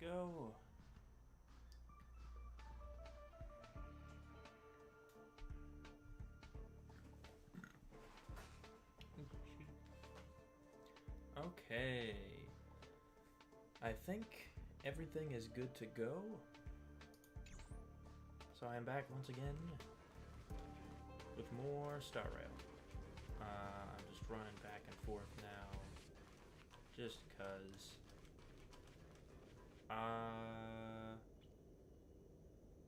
go. Okay. I think everything is good to go. So I am back once again with more Star Rail. I'm just running back and forth now. Just because.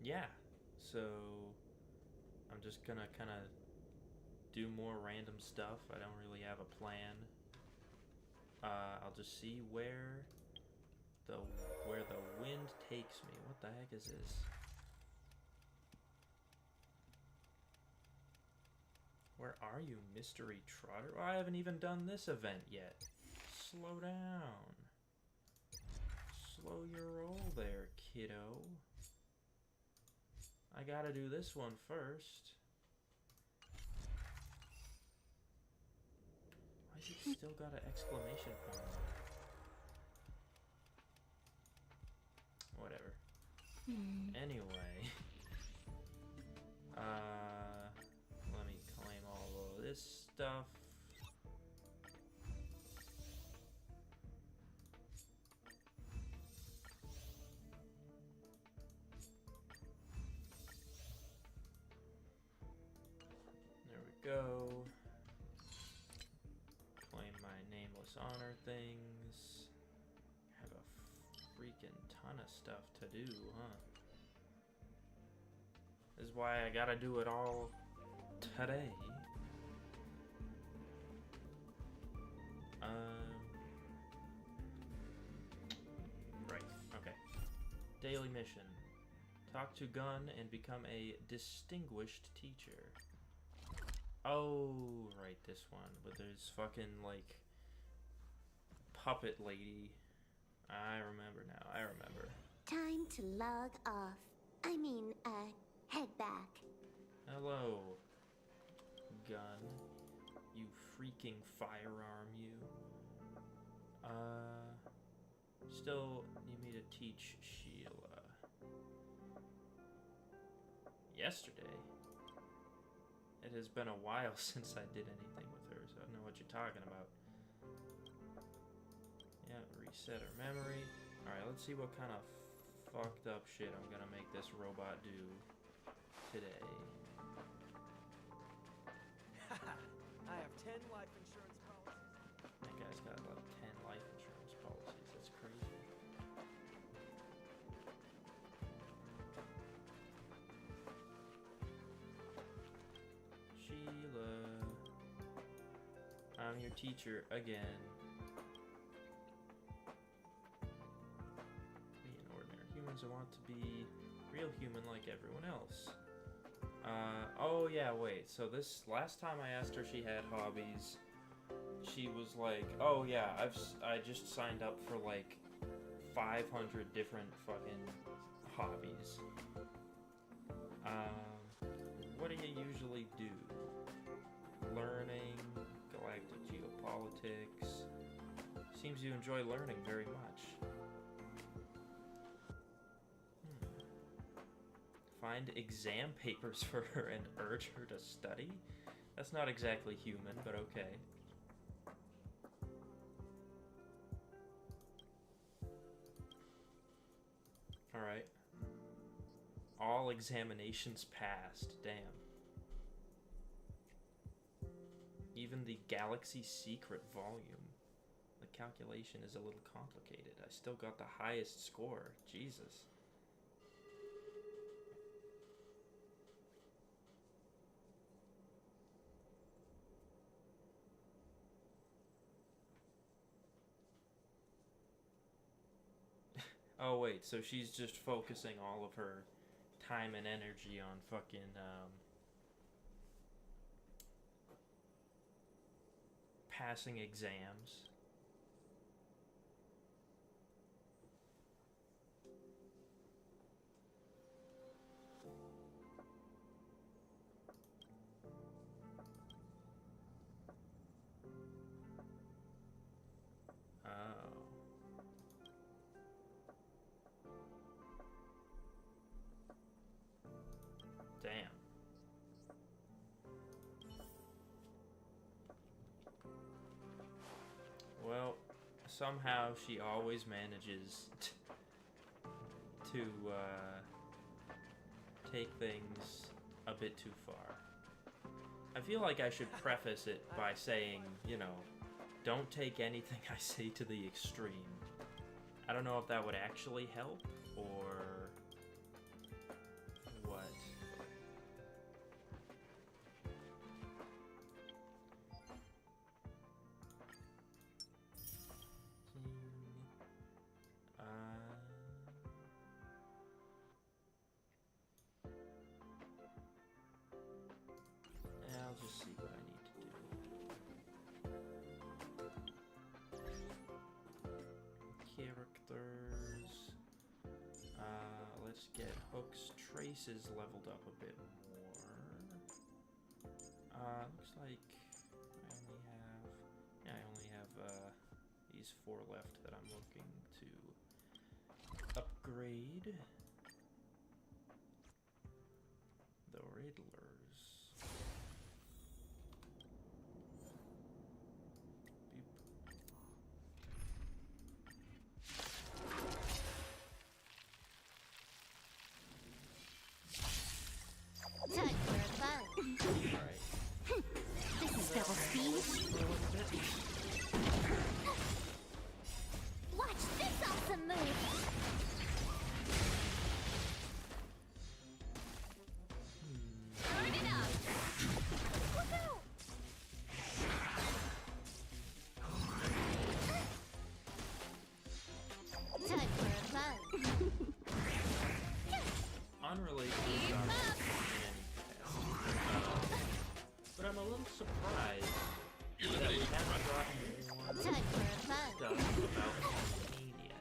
Yeah. So I'm just gonna kind of do more random stuff. I don't really have a plan. I'll just see where the wind takes me. What the heck is this? Where are you, Mystery Trotter? Oh, I haven't even done this event yet. Slow down. Slow your roll there, kiddo. I gotta do this one first. Why has it still got an exclamation point? Whatever. Anyway. Let me claim all of this stuff. There we go. Claim my nameless honor things. Have a freaking ton of stuff to do, huh? This is why I gotta do it all today. Right, okay. Daily mission. Talk to Gun and become a distinguished teacher. Oh, right, this one. But there's fucking, like, puppet lady. I remember now, I remember. Time to log off. I mean, head back. Hello, Gun. You freaking firearm, you. Still need me to teach Sheila. Yesterday? It has been a while since I did anything with her, so I don't know what you're talking about. Yeah, reset her memory. Alright, let's see what kind of fucked up shit I'm gonna make this robot do today. I have 10 life insurance policies. That guy's got like 10 life insurance policies. That's crazy. Sheila, I'm your teacher again. Me and ordinary humans want to be real human like everyone else. Oh yeah, wait. So this last time I asked her she had hobbies, she was like, "Oh yeah, I just signed up for like 500 different fucking hobbies." What do you usually do? Learning, galactic geopolitics. Seems you enjoy learning very much. Find exam papers for her and urge her to study? That's not exactly human, but okay. Alright. All examinations passed. Damn. Even the Galaxy Secret volume. The calculation is a little complicated. I still got the highest score. Jesus. Oh wait, so she's just focusing all of her time and energy on fucking, passing exams. Oh. somehow she always manages to take things a bit too far. I feel like I should preface it by saying, you know, don't take anything I say to the extreme. I don't know if that would actually help, or what. Yeah, I'll just see what I need to do. Characters. Let's get Hook's traces leveled up a bit more. Looks like I only have these 4 left that I'm looking to upgrade. The Riddlers. Time for a bug. Alright. This is double speed. Watch this awesome move. Turn it up. Look out. Time for a bug. Unrelated to but I'm a little surprised that we haven't gotten more Time for a bug. stuff about Campaign yet.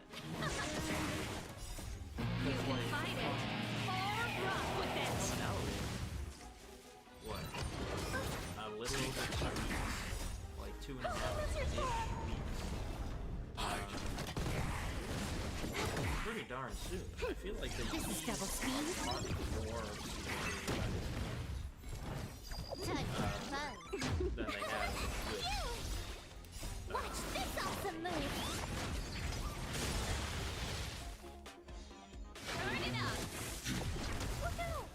You can fight it or rock with it. Now what? A little over 2 weeks. Like 2.5-ish weeks. Pretty darn soon. I feel like they This is double speed. a lot more of Super Mario Time for a bug. than they have with Watch this awesome move. Turn it up. Look out.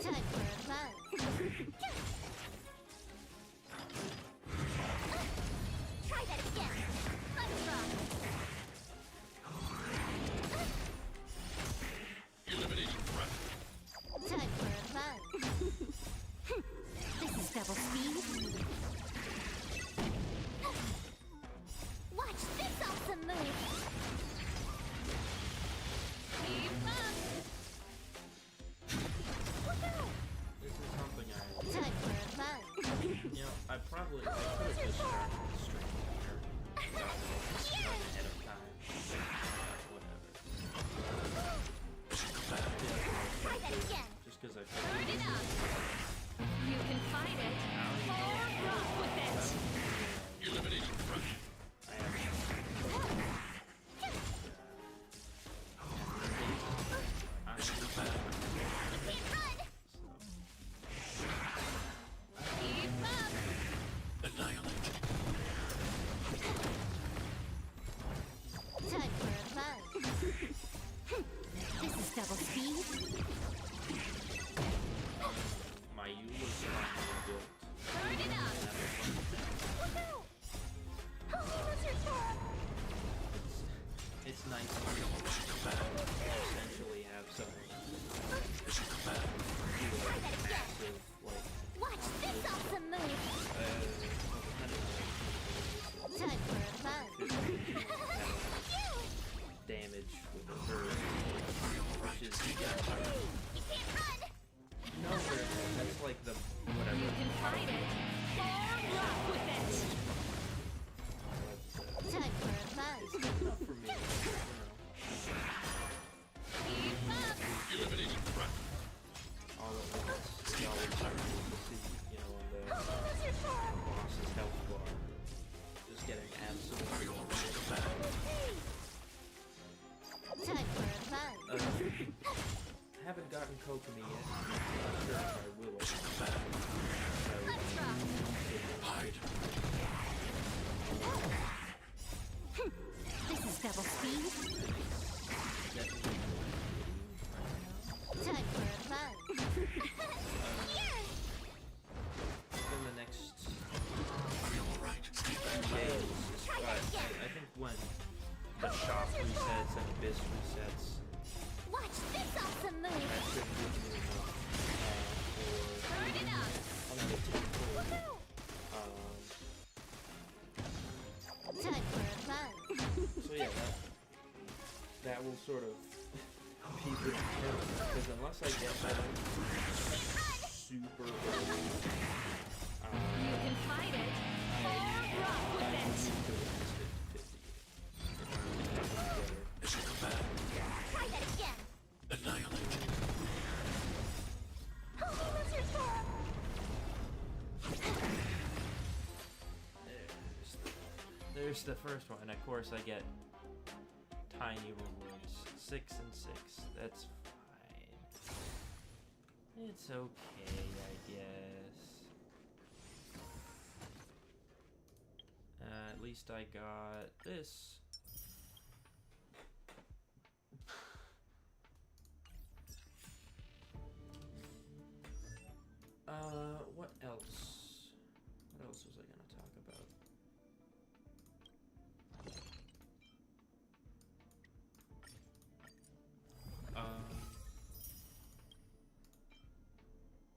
Time for a bug. Try that again. Let's rock. Time for a bug. This is double speed. Watch this awesome move. Keep up. Look out. this is something I Time for a bug. you know, I could have just started the stream here. Gotten ahead of time. Whatever. Try that again. Just because I Turn feel it up. You can fight it or rock with it. I have Can't run. Keep up. Time for a bug. This is double speed. my Eula's finally built. Turn it up. that will sort of be the determinant, because unless I get that super early, You can fight it or rock with I it. need to win this 50-50. Is it bad? Try that again. Annihilate. Holy lizard form. There's the first one. Of course, I get tiny rewards. 6 and 6. That's fine. It's okay, I guess. At least I got this. What else? What else was I gonna talk about?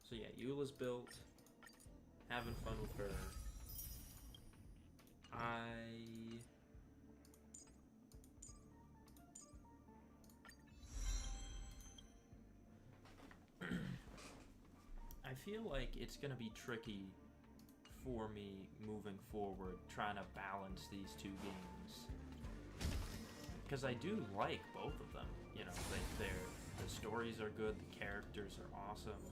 So yeah, Eula's built. Having fun with her. I feel like it's gonna be tricky for me moving forward, trying to balance these two games. Because I do like both of them. You know, the stories are good, the characters are awesome.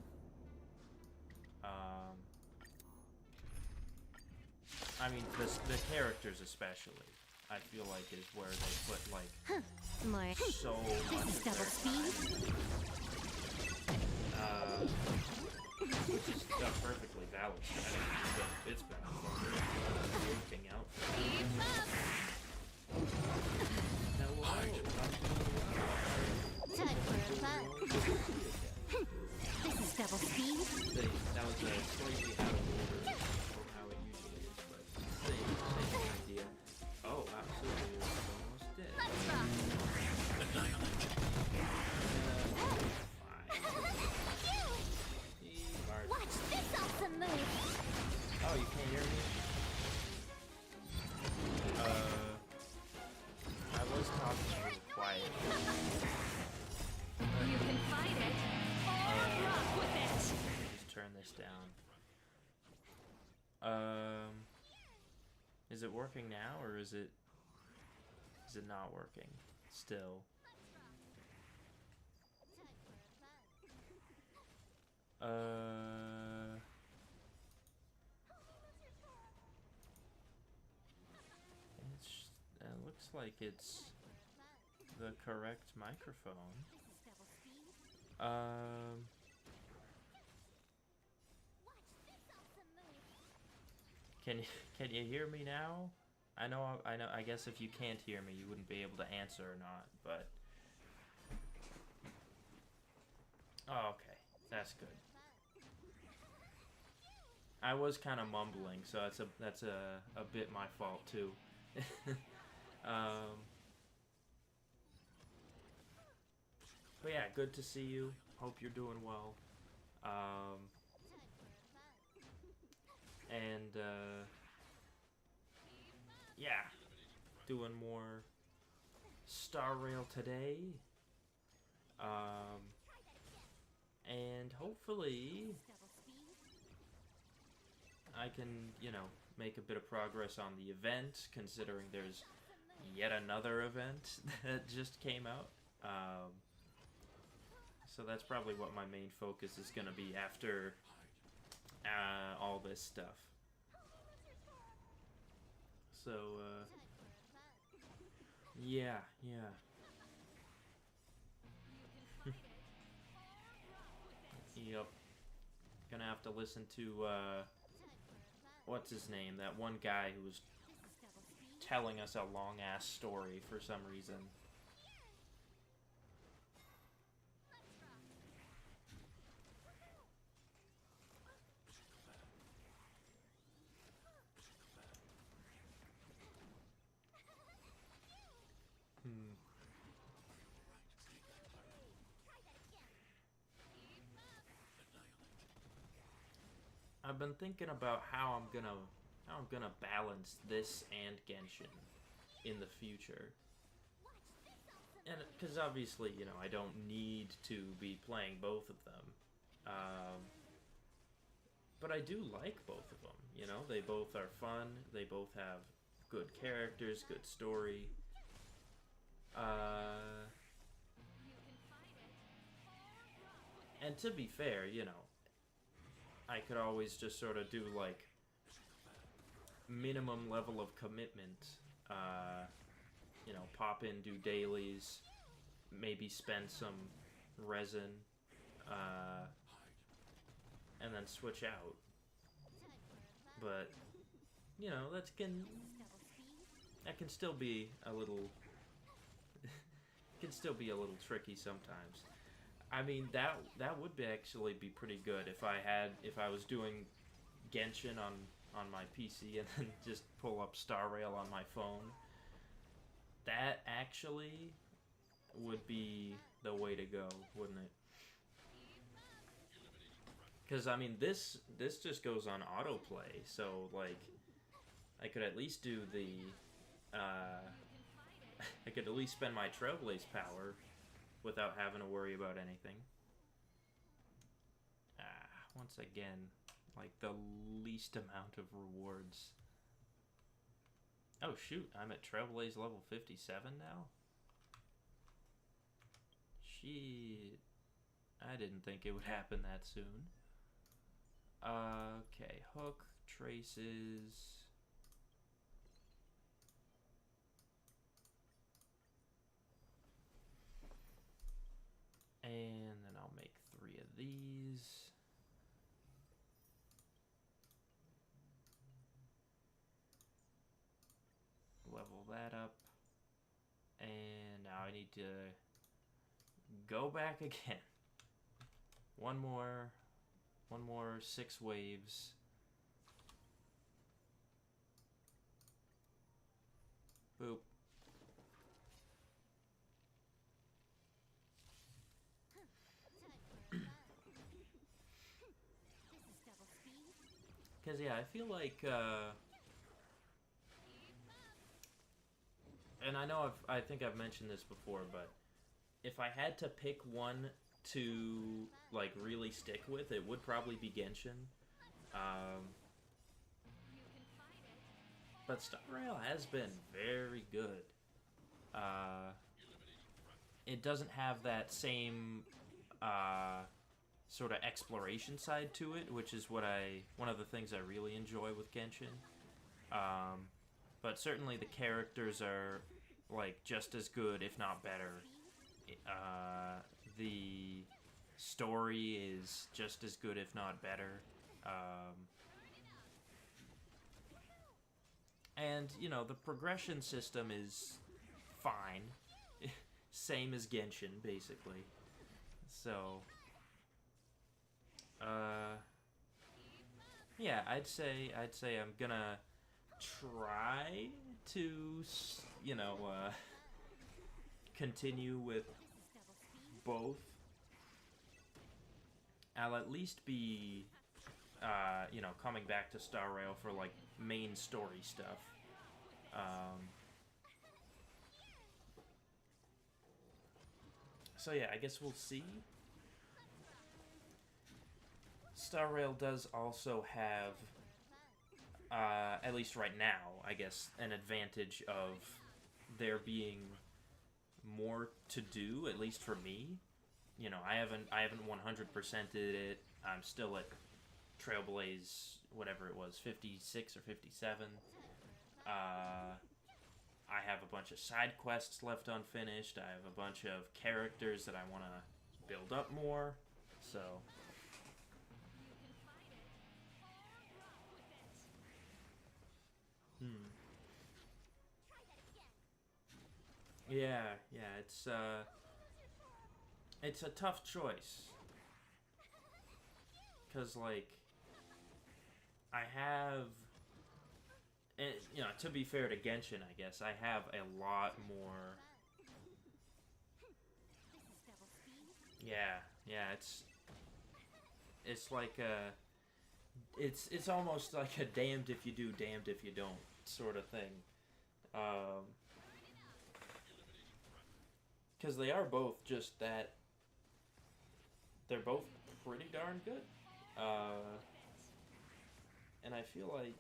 I mean, the characters especially, I feel like is where they put like More. so much This is of double their speed. which is a perfectly valid strategy, but it's been working out. Keep up. Hello, I'm doing well. Time for a fun. Good to see you again. This is double speed. That was slightly out of order from how it usually is, but same idea. Oh, absolutely, it was almost dead. Let's rock. Annihilate. Fine. Watch this awesome move. Oh, you can't hear me? I was talking a little quiet. You can fight it or rock with it. Just turn this down. Is it working now, or is it not working still? It looks like it's the correct microphone. Can you hear me now? I know. I guess if you can't hear me, you wouldn't be able to answer or not. But oh, okay, that's good. I was kind of mumbling, so that's a bit my fault too. But yeah, good to see you. Hope you're doing well. And yeah, doing more Star Rail today. And hopefully I can, make a bit of progress on the event, considering there's yet another event that just came out. So that's probably what my main focus is going to be after all this stuff. So, yeah. Yep. Gonna have to listen to, what's his name? That one guy who was telling us a long-ass story for some reason. I've been thinking about how I'm gonna balance this and Genshin in the future. and because obviously, you know, I don't need to be playing both of them. But I do like both of them. You know, they both are fun. They both have good characters, good story. And to be fair, you know, I could always just sort of do like minimum level of commitment. You know, pop in, do dailies, maybe spend some resin, and then switch out. But you know, that can still be a little can still be a little tricky sometimes. I mean, that would actually be pretty good if I was doing Genshin on my PC and then just pull up Star Rail on my phone. That actually would be the way to go, wouldn't it? Because I mean, this just goes on autoplay, so like I could at least do the I could at least spend my Trailblaze power without having to worry about anything. Once again, like the least amount of rewards. Oh shoot, I'm at Trailblaze level 57 now? Shit. I didn't think it would happen that soon. Okay, hook, traces. And then I'll make 3 of these. Level that up. And now I need to go back again. One more 6 waves. Boop. Because, yeah, I feel like, and I know I think I've mentioned this before, but if I had to pick one to, like, really stick with, it would probably be Genshin. But Star Rail has been very good. It doesn't have that same, sort of exploration side to it, which is one of the things I really enjoy with Genshin. But certainly the characters are like just as good, if not better. The story is just as good, if not better. And you know, the progression system is fine. Same as Genshin, basically. So yeah, I'd say I'm gonna try to, you know, continue with both. I'll at least be, you know, coming back to Star Rail for like main story stuff. So yeah, I guess we'll see. Star Rail does also have, at least right now, I guess, an advantage of there being more to do, at least for me. You know, I haven't 100%ed it. I'm still at Trailblaze, whatever it was, 56 or 57. I have a bunch of side quests left unfinished. I have a bunch of characters that I want to build up more. So yeah, it's a tough choice. 'Cause like I have, and, you know, to be fair to Genshin, I guess I have a lot more. Yeah, it's like a, it's almost like a damned if you do, damned if you don't sort of thing. Because they are both just that. They're both pretty darn good. And I feel like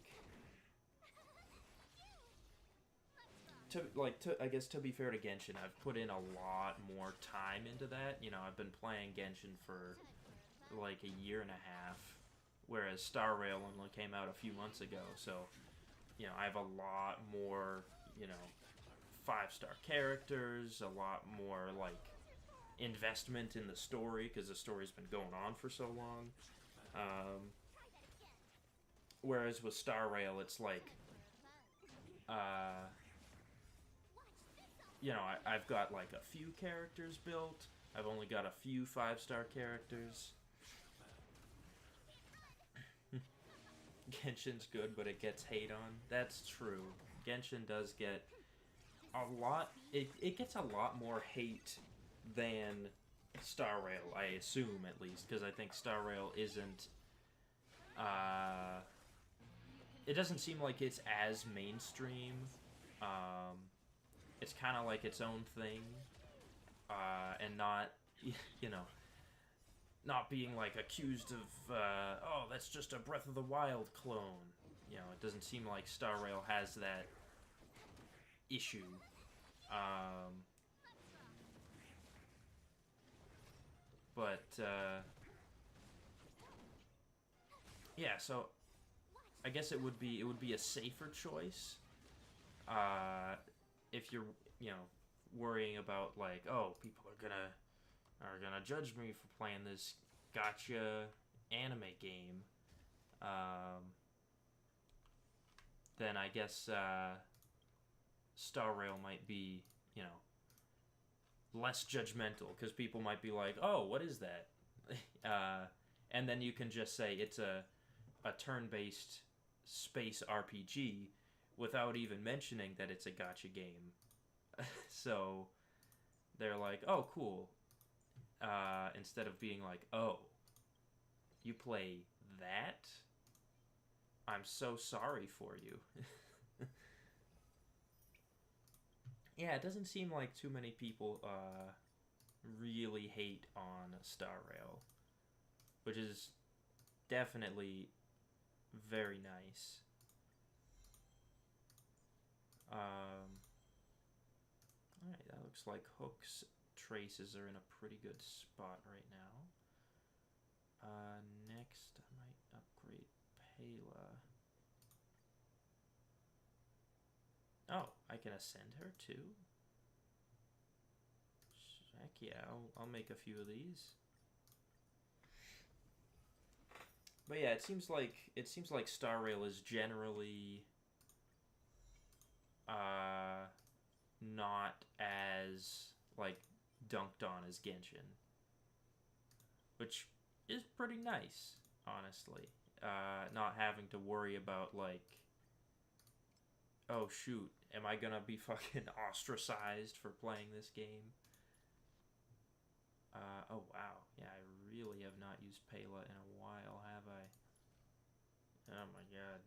I guess to be fair to Genshin, I've put in a lot more time into that. You know, I've been playing Genshin for like a year and a half, whereas Star Rail only came out a few months ago. So, you know, I have a lot more, you know, 5-star characters, a lot more like investment in the story because the story's been going on for so long. Whereas with Star Rail, it's like, you know, I've got like a few characters built. I've only got a few 5-star characters. Genshin's good, but it gets hate on. That's true. Genshin does get a lot. It gets a lot more hate than Star Rail, I assume, at least, because I think Star Rail isn't. It doesn't seem like it's as mainstream. It's kind of like its own thing, and not, you know, not being like accused of, oh, that's just a Breath of the Wild clone. You know, it doesn't seem like Star Rail has that issue. Yeah, so I guess it would be a safer choice if you're, you know, worrying about like, oh, people are gonna judge me for playing this gotcha anime game. Then I guess Star Rail might be, you know, less judgmental because people might be like, oh, what is that? And then you can just say it's a turn-based space RPG without even mentioning that it's a gacha game. So they're like, oh, cool. Instead of being like, oh, you play that? I'm so sorry for you. Yeah, it doesn't seem like too many people really hate on Star Rail, which is definitely very nice. Alright, that looks like Hook's traces are in a pretty good spot right now. Next, I might upgrade Pela. Oh, I can ascend her too? Heck yeah, I'll make a few of these. But yeah, it seems like Star Rail is generally not as like dunked on as Genshin, which is pretty nice, honestly. Not having to worry about like, oh shoot, am I gonna be fucking ostracized for playing this game? Oh wow, yeah, I really have not used Pela in a while, have I? Oh my god.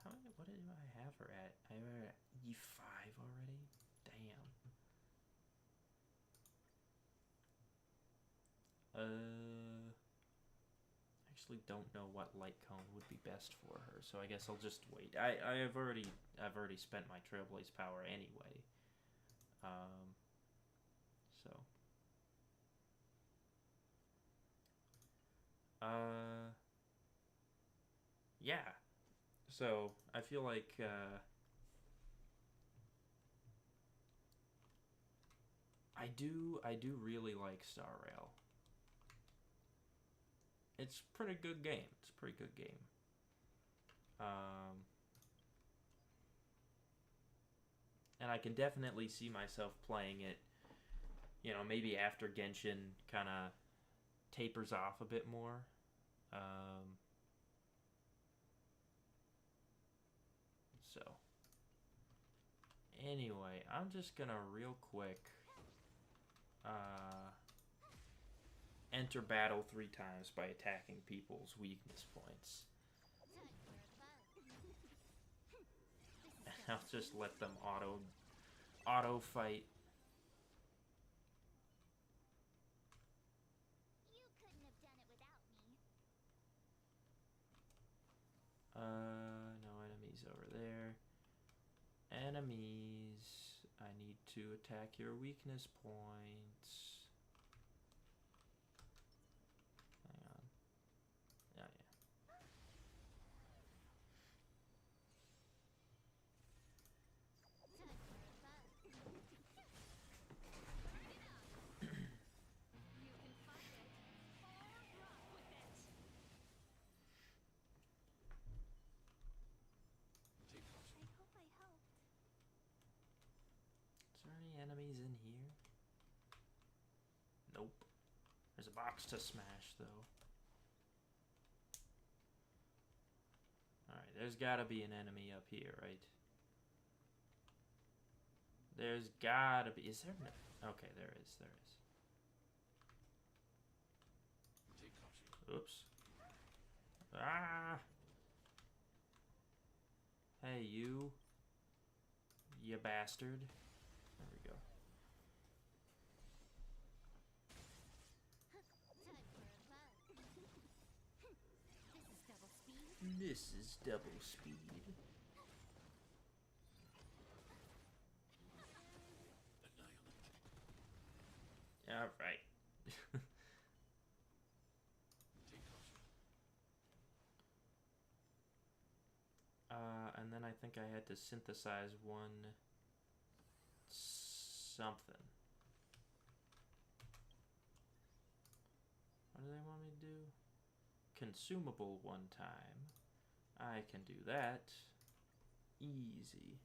What do I have her at? I have her at E5 already? Damn. Actually don't know what light cone would be best for her, so I guess I'll just wait. I've already spent my Trailblaze power anyway. So yeah. So I feel like I do really like Star Rail. It's a pretty good game. It's a pretty good game. And I can definitely see myself playing it, you know, maybe after Genshin kind of tapers off a bit more. So, anyway, I'm just gonna real quick enter battle 3 times by attacking people's weakness points. I'll just let them auto fight. enemies. I need to attack your weakness points. Hang on. Yeah, yeah. You can fight it or rock with it. Take caution. I hope I helped. Is there any enemies in here? Nope. There's a box to smash, though. Alright, there's gotta be an enemy up here, right? There's gotta be. Is there no? Okay, there is. There is. Take caution. Oops. Ah! Hey, you. You bastard. There we go. Time for a fun. This is double speed. This is double speed. Annihilate. Alright. Take caution. And then I think I had to synthesize one something. What do they want me to do? Consumable one time. I can do that. Easy.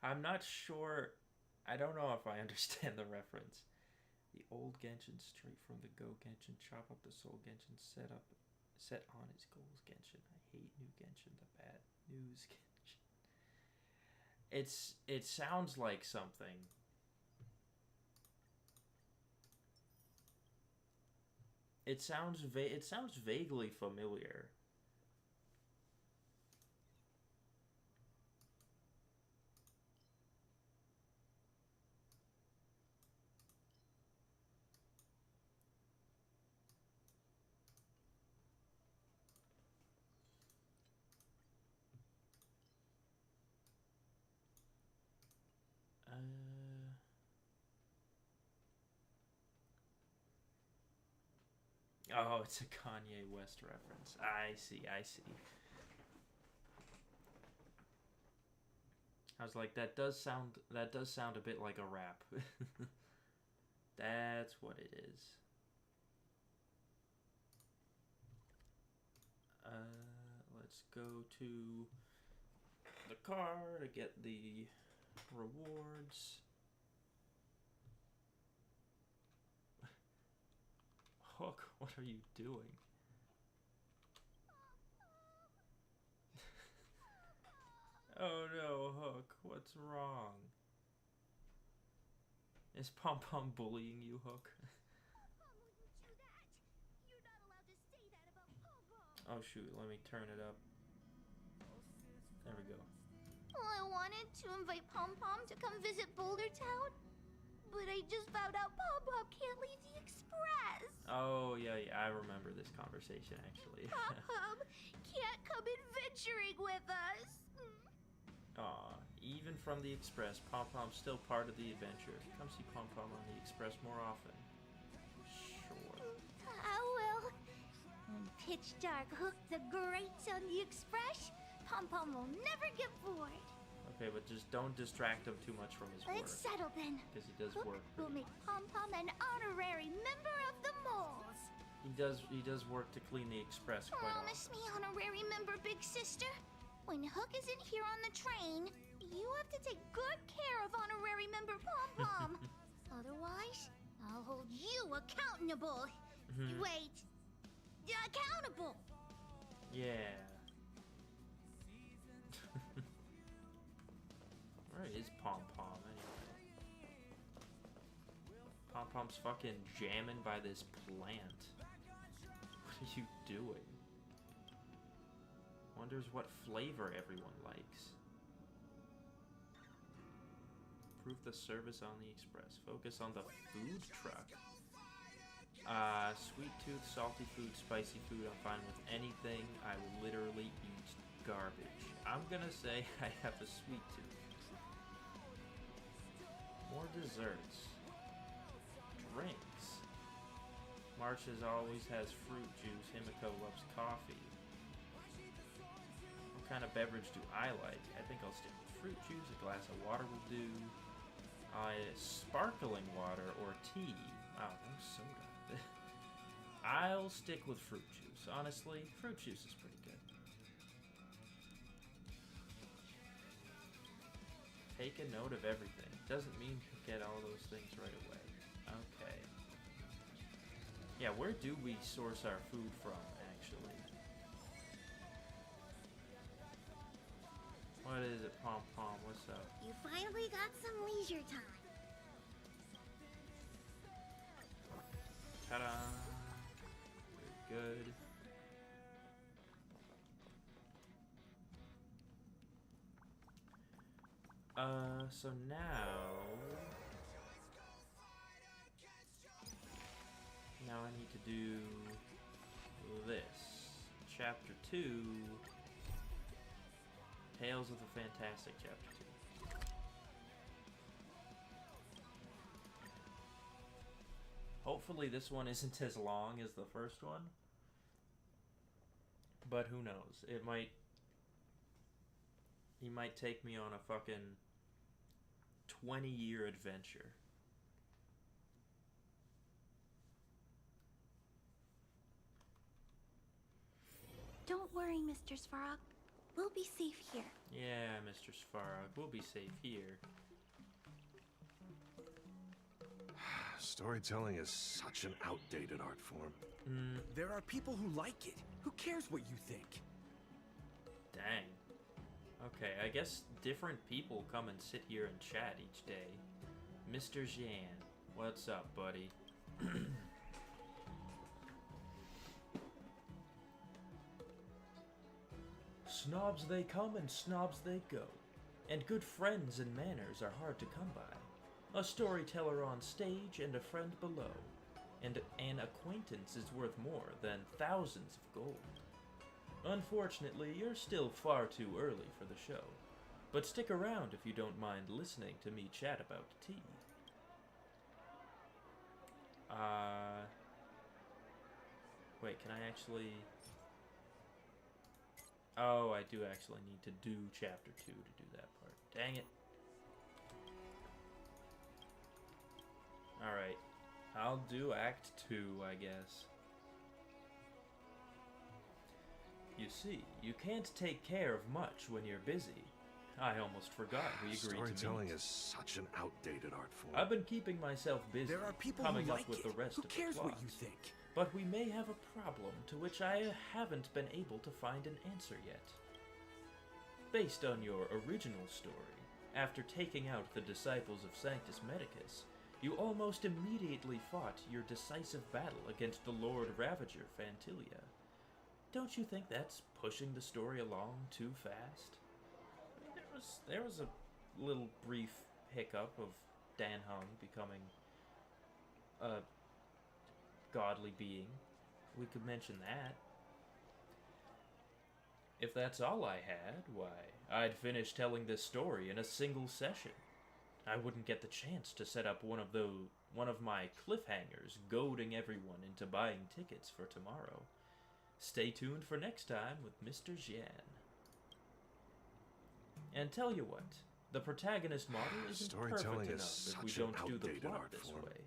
I'm not sure. I don't know if I understand the reference. The old Genshin straight from the Go Genshin. Chop up the Soul Genshin. Set on his goals Genshin. I hate new Genshin. The bad news Genshin. It sounds like something. It sounds vaguely familiar. Oh, it's a Kanye West reference. I see. I was like, that does sound a bit like a rap. That's what it is. Let's go to the car to get the rewards. Hook, what are you doing? Oh no, Hook, what's wrong? Is Pom Pom bullying you, Hook? Pom-Pom wouldn't do that. You're not allowed to say that about Pom-Pom. Oh shoot, let me turn it up. There we go. Well, I wanted to invite Pom-Pom to come visit Boulder Town, but I just found out Pom-Pom can't leave the Express. Oh yeah, I remember this conversation actually. Pom-Pom can't come adventuring with us. Aw, even from the Express, Pom Pom's still part of the adventure. Come see Pom Pom on the Express more often. Sure. Well, when pitch dark hooked the grates on the Express, Pom-Pom will never get bored. Okay, but just don't distract him too much from his work. Let's settle then. Because he does Hook work. will make Pom-Pom an honorary member of the moles. He does work to clean the Express quite Promise often. me, honorary member, big sister. When Hook isn't here on the train, you have to take good care of honorary member Pom-Pom. Otherwise, I'll hold you accountable. Wait, accountable. Yeah. Where is Pom Pom anyway? Pom Pom's fucking jamming by this plant. What are you doing? Wonders what flavor everyone likes. Improve the service on the express. Focus on the food truck. Sweet tooth, salty food, spicy food. I'm fine with anything. I will literally eat garbage. I'm gonna say I have a sweet tooth. More desserts. Drinks. March as always has fruit juice. Himiko loves coffee. What kind of beverage do I like? I think I'll stick with fruit juice. A glass of water will do. Sparkling water or tea. Wow, no soda. I'll stick with fruit juice. Honestly, fruit juice is pretty good. Take a note of everything. Doesn't mean you get all those things right away. Okay. Yeah, where do we source our food from, actually? What is it, Pom Pom? What's up? You finally got some leisure time. Ta-da! Very good. So now I need to do this. Chapter 2, Tales of the Fantastic, Chapter 2. Hopefully this one isn't as long as the first one, but who knows? He might take me on a fucking 20-year adventure. Don't worry, Mr. Svarog. We'll be safe here. Yeah, Mr. Svarog, we'll be safe here. Storytelling is such an outdated art form. There are people who like it. Who cares what you think? Dang. Okay, I guess different people come and sit here and chat each day. Mr. Jan, what's up, buddy? Snobs they come and snobs they go, and good friends and manners are hard to come by. A storyteller on stage and a friend below, and an acquaintance is worth more than thousands of gold. Unfortunately, you're still far too early for the show, but stick around if you don't mind listening to me chat about tea. Wait, can I actually... Oh, I do actually need to do Chapter 2 to do that part. Dang it. Alright. I'll do Act 2, I guess. You see, you can't take care of much when you're busy. I almost forgot we agreed to meet. Storytelling is such an outdated art form. I've been keeping myself busy, There are people coming who up like with it. the rest Who of cares the what plot. you think? But we may have a problem to which I haven't been able to find an answer yet. Based on your original story, after taking out the disciples of Sanctus Medicus, you almost immediately fought your decisive battle against the Lord Ravager Phantilia. Don't you think that's pushing the story along too fast? I mean, there was a little brief hiccup of Dan Heng becoming a godly being. We could mention that. If that's all I had, why, I'd finish telling this story in a single session. I wouldn't get the chance to set up one of my cliffhangers, goading everyone into buying tickets for tomorrow. Stay tuned for next time with Mr. Jan. And tell you what, the protagonist model isn't Storytelling perfect is enough if we such an don't do the outdated plot art this form. way.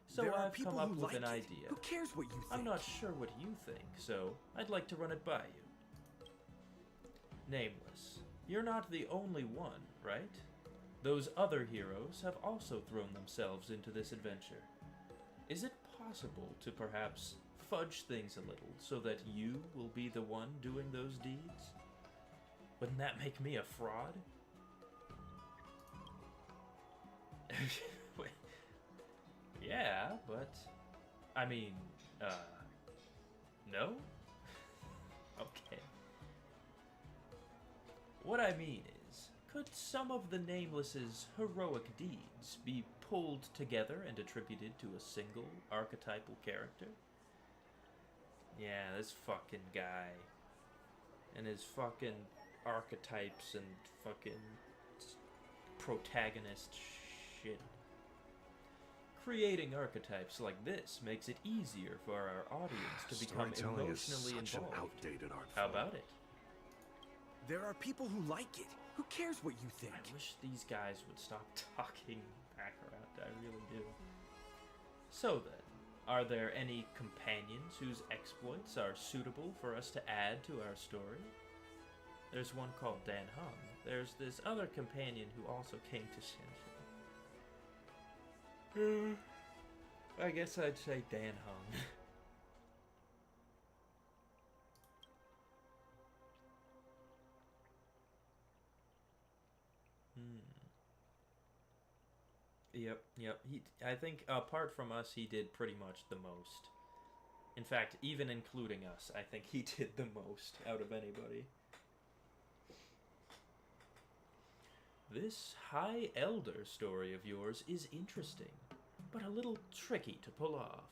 So There are I've people come up who with like an it. idea. Who cares what you think? I'm not sure what you think, so I'd like to run it by you. Nameless, you're not the only one, right? Those other heroes have also thrown themselves into this adventure. Is it possible to perhaps fudge things a little so that you will be the one doing those deeds? Wouldn't that make me a fraud? Wait. Yeah, but... I mean, no? Okay. what I mean is, could some of the Nameless's heroic deeds be pulled together and attributed to a single archetypal character? Yeah, this fucking guy. And his fucking archetypes and fucking protagonist shit. Creating archetypes like this makes it easier for our audience to become Storytelling is emotionally such an involved. outdated art How form. about it? There are people who like it. Who cares what you think? I wish these guys would stop talking Baccarat. I really do. So then, are there any companions whose exploits are suitable for us to add to our story? There's one called Dan Hung. There's this other companion who also came to Shinji. I guess I'd say Dan Hung. Yep. I think apart from us, he did pretty much the most. In fact, even including us, I think he did the most out of anybody. This High Elder story of yours is interesting, but a little tricky to pull off.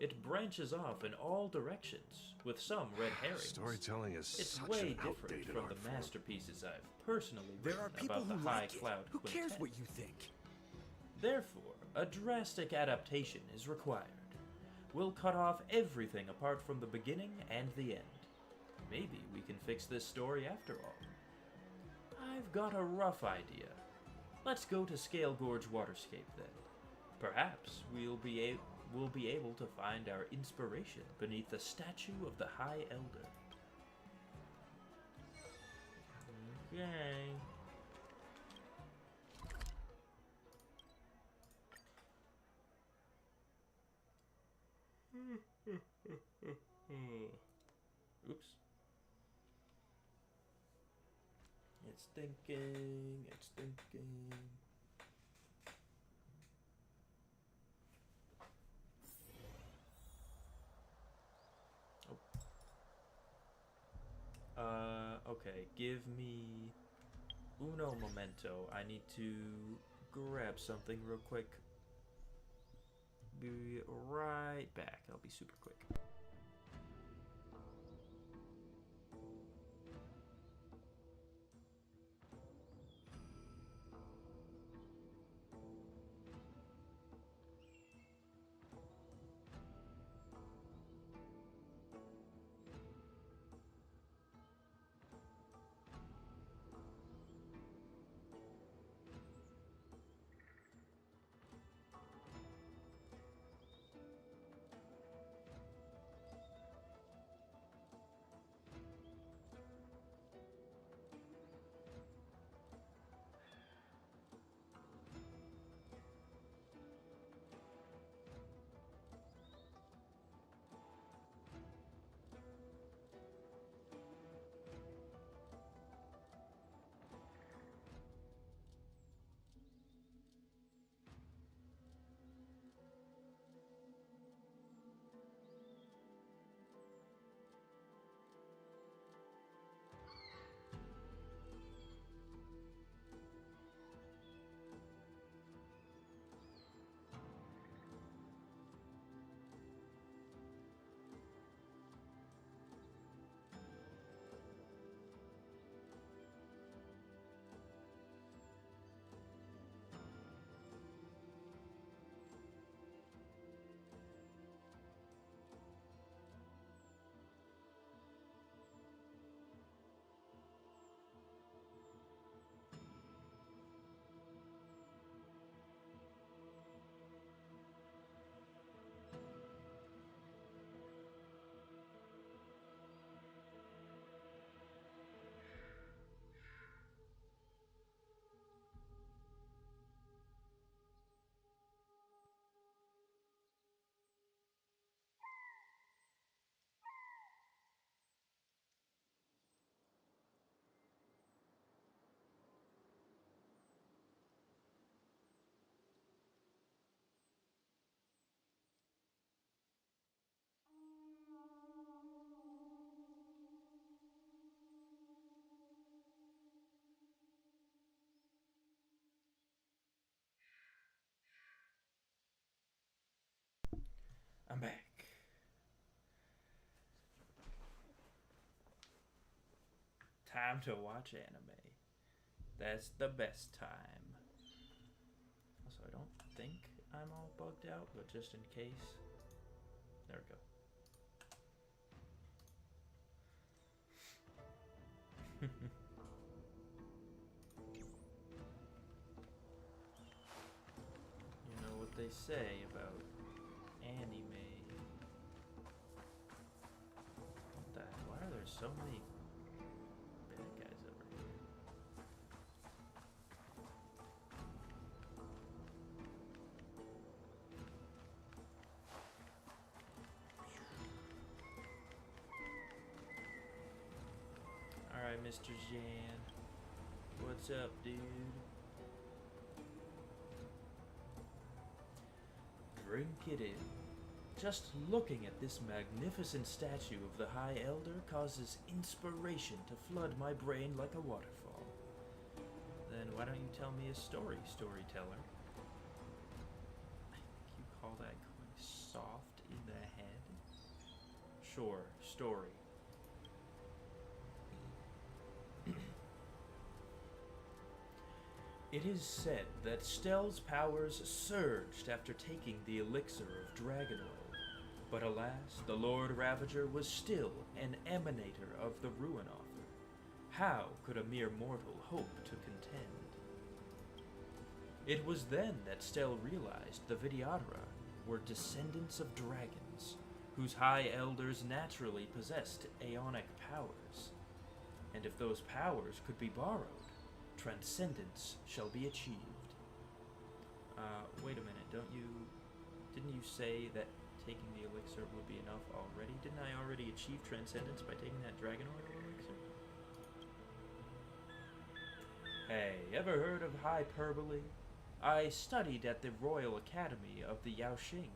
It branches off in all directions, with some red herrings. Storytelling is It's such way an different outdated from art the form. masterpieces I've personally There written are people about the who High like it. Cloud Who cares Quintet. what you think? Therefore, a drastic adaptation is required. We'll cut off everything apart from the beginning and the end. Maybe we can fix this story after all. I've got a rough idea. Let's go to Scale Gorge Waterscape then. Perhaps we'll be able to find our inspiration beneath the statue of the High Elder. Okay. Oops. It's thinking, it's thinking. Okay, give me uno momento. I need to grab something real quick. Be right back. I'll be super quick. I'm back. Time to watch anime. That's the best time. Also, I don't think I'm all bugged out, but just in case. There we go. You know what they say about anime. What the heck? Why are there so many bad guys over here? Alright, Mr. Jan. What's up, dude? Drink it in. Just looking at this magnificent statue of the High Elder causes inspiration to flood my brain like a waterfall. Then why don't you tell me a story, storyteller? I think you call that going soft in the head? Sure, story. It is said that Stell's powers surged after taking the elixir of dragon oil, but alas, the Lord Ravager was still an emanator of the Ruin Author. How could a mere mortal hope to contend? It was then that Stell realized the Vidyadhara were descendants of dragons, whose High Elders naturally possessed aeonic powers. And if those powers could be borrowed, transcendence shall be achieved. Wait a minute, didn't you say that taking the elixir would be enough already? Didn't I already achieve transcendence by taking that dragon oil elixir? Hey, ever heard of hyperbole? I studied at the Royal Academy of the Yaoxing,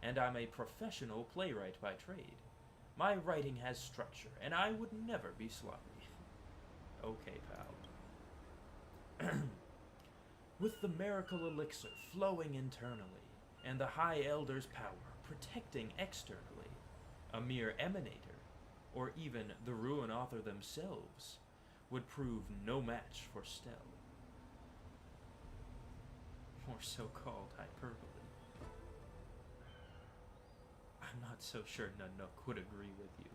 and I'm a professional playwright by trade. My writing has structure, and I would never be sloppy. Okay, pal. With the miracle elixir flowing internally, and the High Elder's power protecting externally, a mere emanator, or even the Ruin Author themselves, would prove no match for Stell. Or so-called hyperbole. I'm not so sure Nanook would agree with you.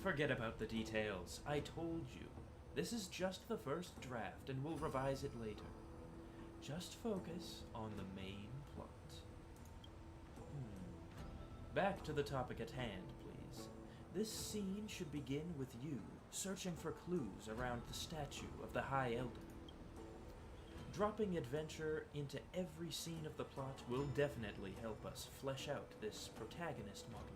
Forget about the details. I told you. This is just the first draft, and we'll revise it later. Just focus on the main plot. Back to the topic at hand, please. This scene should begin with you searching for clues around the statue of the High Elder. Dropping adventure into every scene of the plot will definitely help us flesh out this protagonist model.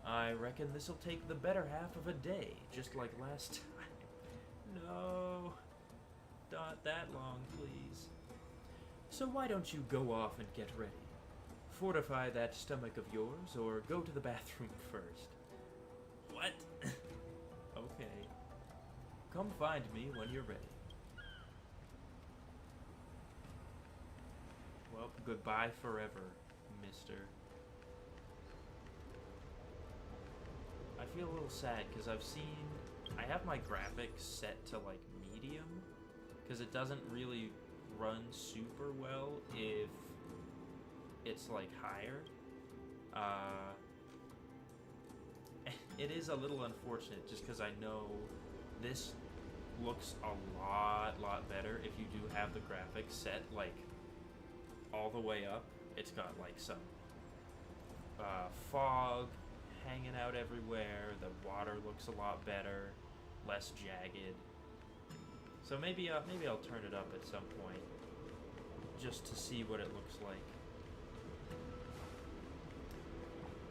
I reckon this'll take the better half of a day, just like last time. No, not that long, please. So why don't you go off and get ready? Fortify that stomach of yours, or go to the bathroom first. What? Okay. Come find me when you're ready. Well, goodbye forever, mister. I feel a little sad because I have my graphics set to like medium because it doesn't really run super well if it's like higher. It is a little unfortunate just because I know this looks a lot better if you do have the graphics set like all the way up. It's got like some fog hanging out everywhere. The water looks a lot better, less jagged. So maybe I'll turn it up at some point just to see what it looks like.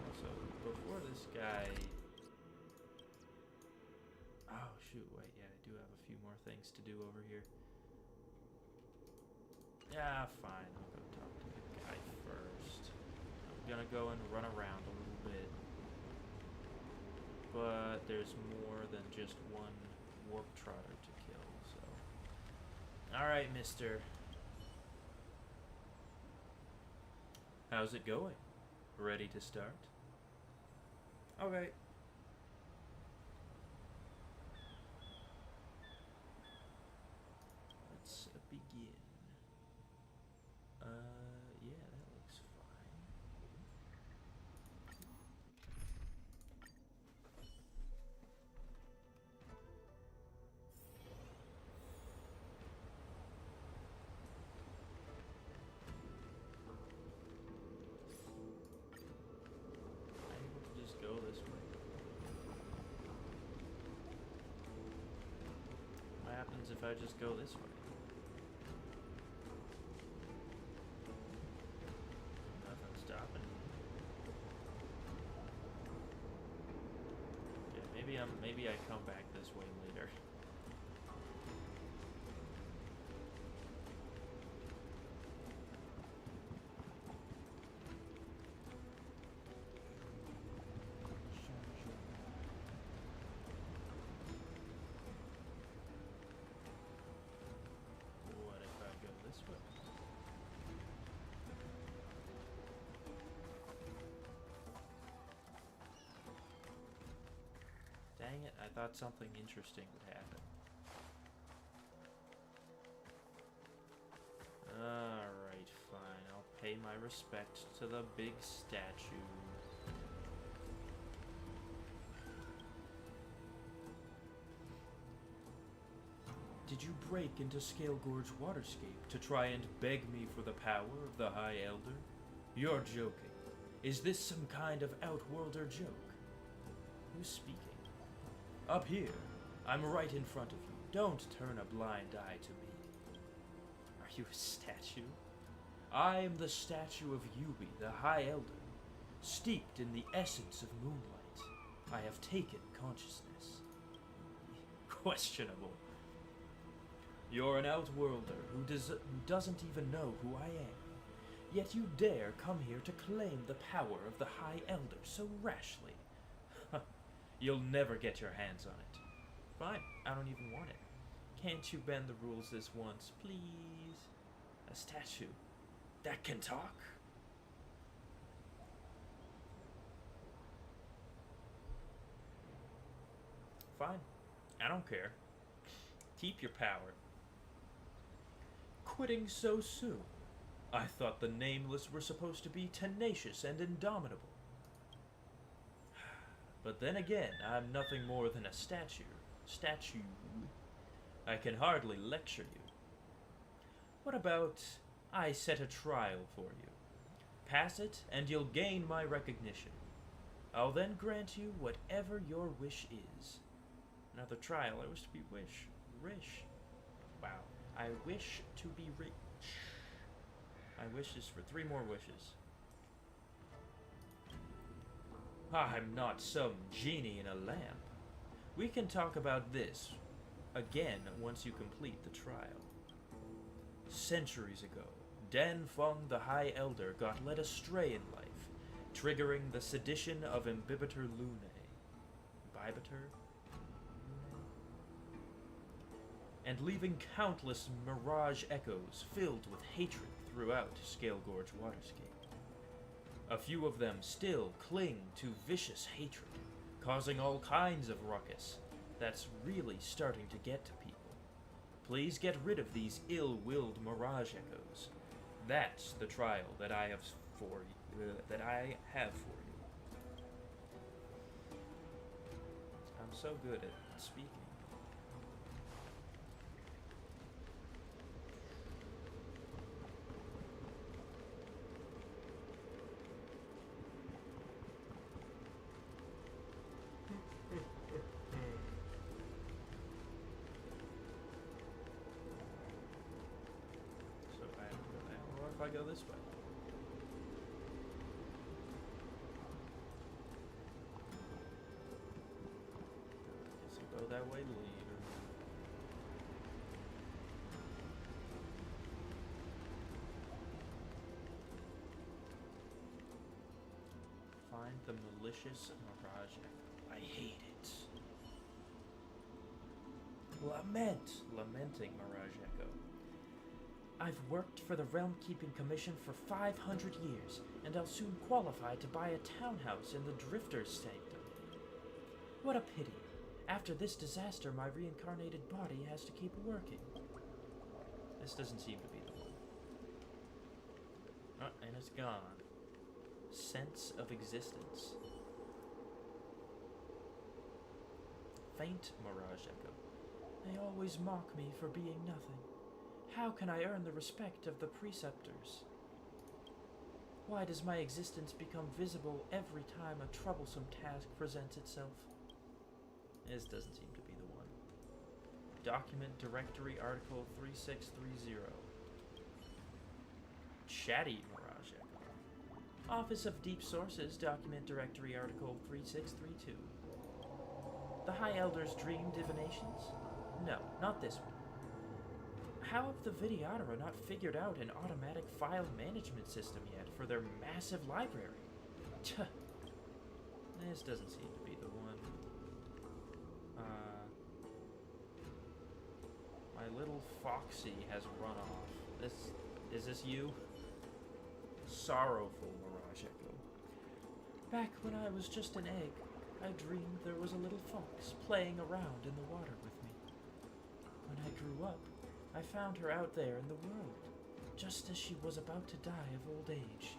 Also, before this guy... Oh shoot, wait, yeah, I do have a few more things to do over here. Yeah, fine, I'll go talk to the guy first. I'm gonna go and run around a little bit. But there's more than just one warp trotter to kill, so... Alright, mister. How's it going? Ready to start? Okay. Let's begin. Yeah, that looks fine. I'm able to just go this way. What happens if I just go this way? Nothing's stopping me. Yeah, maybe I come back this way later. What if I go this way? Dang it, I thought something interesting would happen. Alright, fine. I'll pay my respect to the big statue. Did you break into Scale Gorge Waterscape to try and beg me for the power of the High Elder? You're joking. Is this some kind of Outworlder joke? Who's speaking? Up here. I'm right in front of you. Don't turn a blind eye to me. Are you a statue? I am the statue of Yubi, the High Elder. Steeped in the essence of moonlight, I have taken consciousness. Questionable. You're an Outworlder who doesn't even know who I am. Yet you dare come here to claim the power of the High Elder so rashly. You'll never get your hands on it. Fine, I don't even want it. Can't you bend the rules this once, please? A statue that can talk? Fine, I don't care. Keep your power. Quitting so soon? I thought the Nameless were supposed to be tenacious and indomitable. But then again, I'm nothing more than a statue. I can hardly lecture you. What about I set a trial for you? Pass it, and you'll gain my recognition. I'll then grant you whatever your wish is. Another trial. I wish to be rich. Wow. I wish to be rich. My wish is for 3 more wishes. I'm not some genie in a lamp. We can talk about this again once you complete the trial. Centuries ago, Dan Feng the High Elder got led astray in life, triggering the sedition of Imbibitor Lunae. Imbibitor? And leaving countless mirage echoes filled with hatred throughout Scale Gorge Waterscape. A few of them still cling to vicious hatred, causing all kinds of ruckus that's really starting to get to people. Please get rid of these ill-willed mirage echoes. That's the trial that I have for you. I'm so good at speaking. I go this way. Guess I'll go that way later. Find the malicious mirage echo. I hate it. Lamenting mirage echo. I've worked for the Realm Keeping Commission for 500 years, and I'll soon qualify to buy a townhouse in the Drifter's Sanctum. What a pity. After this disaster, my reincarnated body has to keep working. This doesn't seem to be the one. Oh, and it's gone. Sense of existence. Faint mirage echo. They always mock me for being nothing. How can I earn the respect of the preceptors? Why does my existence become visible every time a troublesome task presents itself? This doesn't seem to be the one. Document Directory Article 3630. Chatty mirage echo. Office of Deep Sources Document Directory Article 3632. The High Elder's Dream Divinations? No, not this one. How have the Videodora not figured out an automatic file management system yet for their massive library? Tuh. This doesn't seem to be the one. My little Foxy has run off. Is this you? Sorrowful mirage echo. Back when I was just an egg, I dreamed there was a little fox playing around in the water with me. When I grew up, I found her out there in the world, just as she was about to die of old age.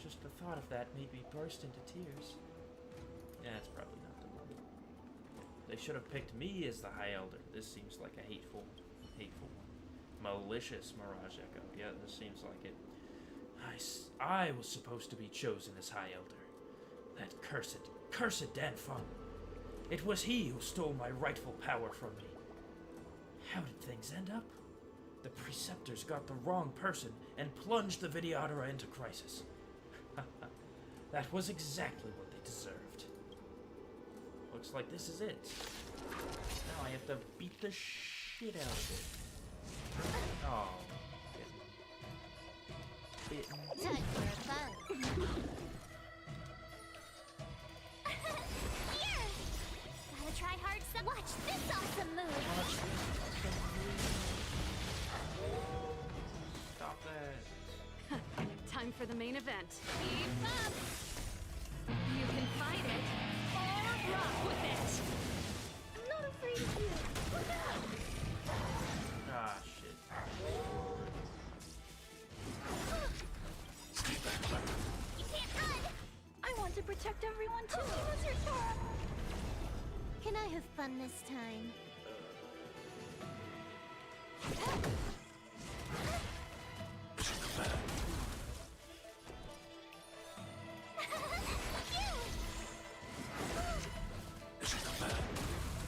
Just the thought of that made me burst into tears. Yeah, that's probably not the one. They should have picked me as the High Elder. This seems like a hateful one. Malicious mirage echo. Yeah, this seems like it. I was supposed to be chosen as High Elder. That cursed Dan Feng. It was he who stole my rightful power from me. How did things end up? The Preceptors got the wrong person and plunged the Videodora into crisis. That was exactly what they deserved. Looks like this is it. Now I have to beat the shit out of it. Oh. Bitten. Time for a fun. Here! Gotta try hard some. Watch this awesome move! Stop that. Time for the main event. Keep up! You can fight it, or rock with it! I'm not afraid of you. Look out! Ah, shit. You can't run! I want to protect everyone too. Can I have fun this time?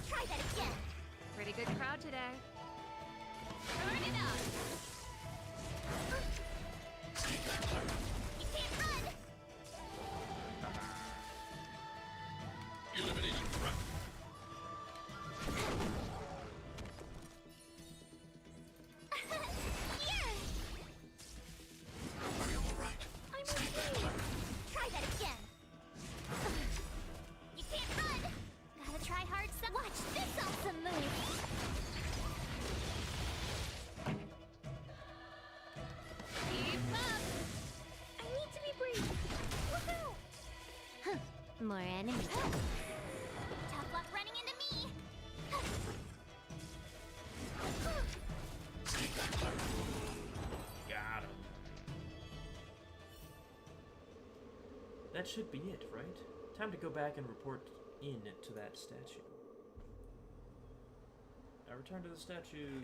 Try that again. Pretty good crowd today. Turn it up! You can't run. Eliminating threat. Here. Are you alright? I'm okay. Try that again. You can't run. Gotta try hard some. Watch this awesome move. Keep up! I need to be brave. Look out. Huh. More enemies. Tough luck running into me. Got him. That should be it, right? Time to go back and report in to that statue. I returned to the statue.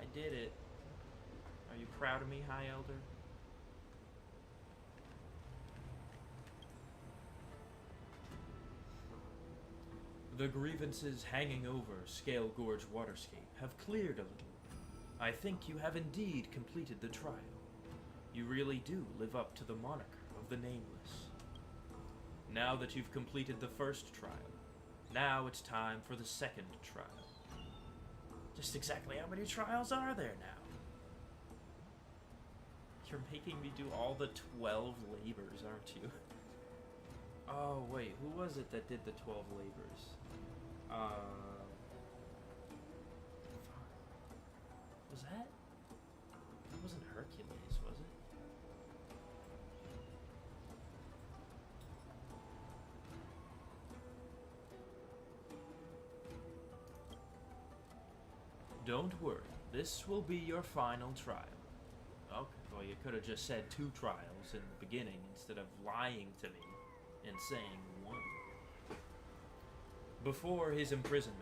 I did it. Are you proud of me, High Elder? The grievances hanging over Scale Gorge Waterscape have cleared a little. I think you have indeed completed the trial. You really do live up to the moniker of the Nameless. Now that you've completed the first trial, now it's time for the second trial. Just exactly how many trials are there now? You're making me do all the 12 labors, aren't you? Oh, wait, who was it that did the 12 labors? Was that? Don't worry, this will be your final trial. Okay, well, you could have just said 2 trials in the beginning instead of lying to me and saying 1. Before his imprisonment,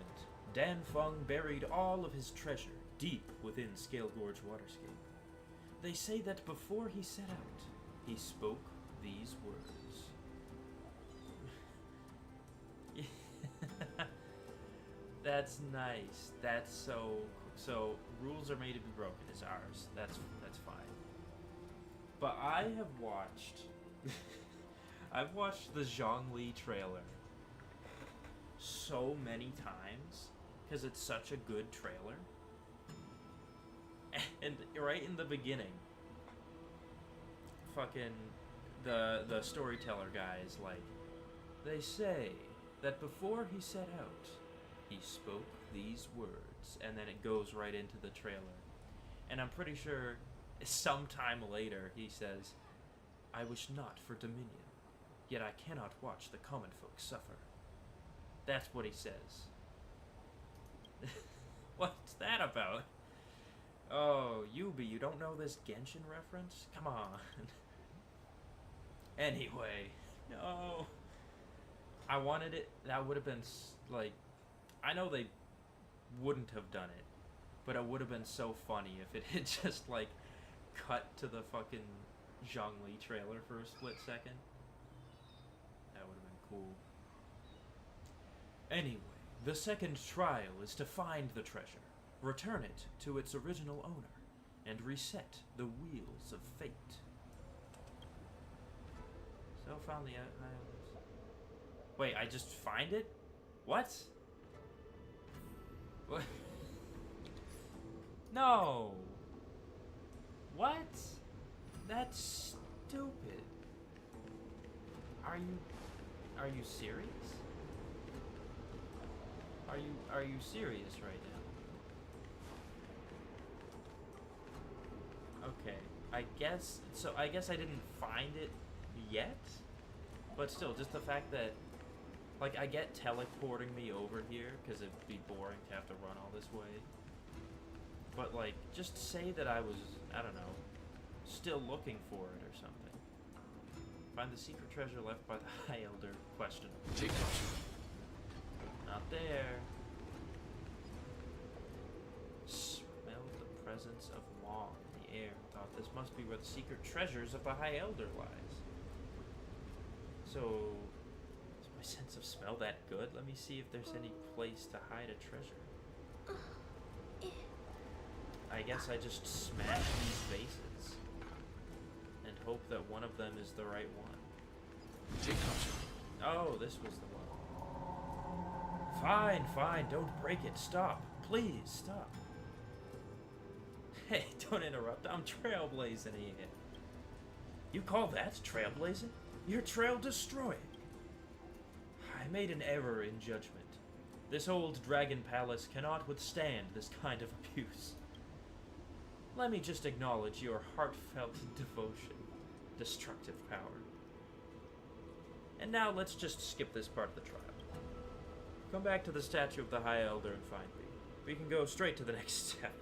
Dan Feng buried all of his treasure deep within Scale Gorge Waterscape. They say that before he set out, he spoke these words. That's nice. That's so rules are made to be broken is ours. That's fine. But I have watched I've watched the Zhongli trailer so many times because it's such a good trailer. And right in the beginning, fucking the storyteller guy is like, they say that before he set out, he spoke these words, and then it goes right into the trailer. And I'm pretty sure sometime later he says, I wish not for dominion, yet I cannot watch the common folk suffer. That's what he says. What's that about? Oh, Yubi, you don't know this Genshin reference? Come on. Anyway, no. I wanted it, that would have been, like, I know they wouldn't have done it, but it would have been so funny if it had just, like, cut to the fucking Zhongli trailer for a split second. That would have been cool. Anyway, the second trial is to find the treasure, return it to its original owner, and reset the wheels of fate. So found the islands. Wait, I just find it? What? What? No. What? That's stupid. Are you serious? Are you serious right now? Okay. I guess I didn't find it yet, but still, just the fact that, like, I get teleporting me over here because it'd be boring to have to run all this way, but, like, just say that I was, I don't know, still looking for it or something. Find the secret treasure left by the High Elder. Questionable. Take caution. Not there. Smelled the presence of Wong in the air. Thought this must be where the secret treasures of the High Elder lies. So, is my sense of smell that good? Let me see if there's any place to hide a treasure. I guess I just smash these vases and hope that one of them is the right one. Take caution. Oh, this was the one. Fine, fine, don't break it. Stop. Please, stop. Hey, don't interrupt. I'm trailblazing here. You call that trailblazing? You're trail destroying. I made an error in judgment. This old dragon palace cannot withstand this kind of abuse. Let me just acknowledge your heartfelt devotion, destructive power. And now let's just skip this part of the trial. Come back to the statue of the High Elder and find me. We can go straight to the next step.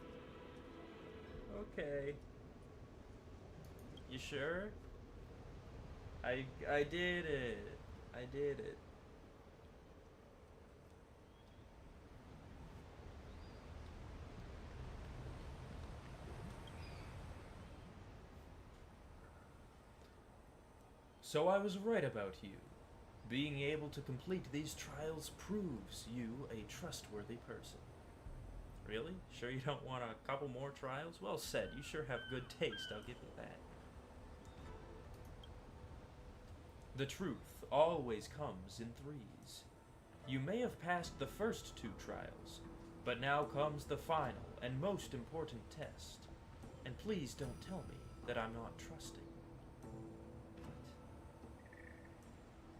Okay. You sure? I did it. I did it. So I was right about you. Being able to complete these trials proves you a trustworthy person. Really? Sure you don't want a couple more trials? Well said. You sure have good taste, I'll give you that. The truth always comes in threes. You may have passed the first 2 trials, but now comes the final and most important test. And please don't tell me that I'm not trusting.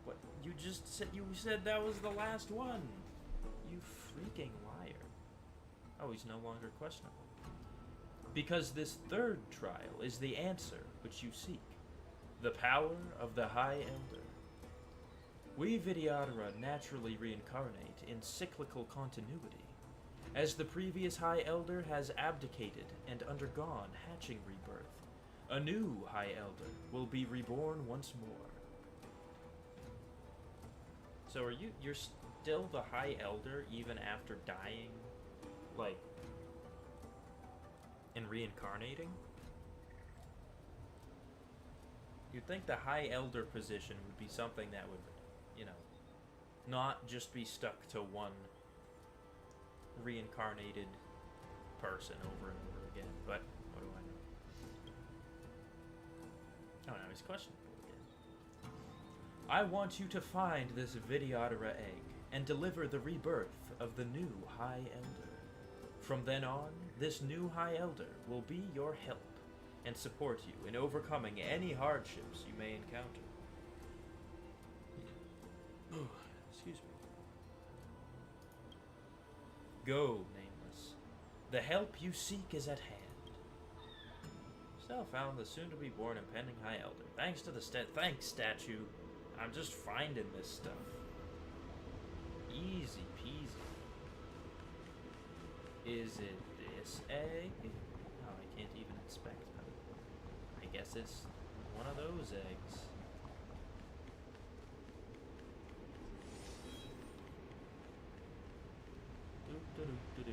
What? You just said that was the last one. You freaking liar. Oh, he's no longer questionable. Because this 3rd trial is the answer which you seek. The power of the High Elder. We Vidyadhara naturally reincarnate in cyclical continuity, as the previous High Elder has abdicated and undergone hatching rebirth. A new High Elder will be reborn once more. So you're still the High Elder even after dying, like, and reincarnating? You'd think the High Elder position would be something that would, you know, not just be stuck to one reincarnated person over and over again, but what do I know? Oh, now he's questionable again. I want you to find this Vidyadhara egg and deliver the rebirth of the new High Elder. From then on, this new High Elder will be your help and support you in overcoming any hardships you may encounter. Excuse me. Go, Nameless. The help you seek is at hand. Still found the soon-to-be-born impending High Elder. Thanks to the thanks, statue. I'm just finding this stuff. Easy peasy. Is it this egg? Oh, I can't even inspect them. I guess it's one of those eggs. Doo-doo-doo-doo-doo.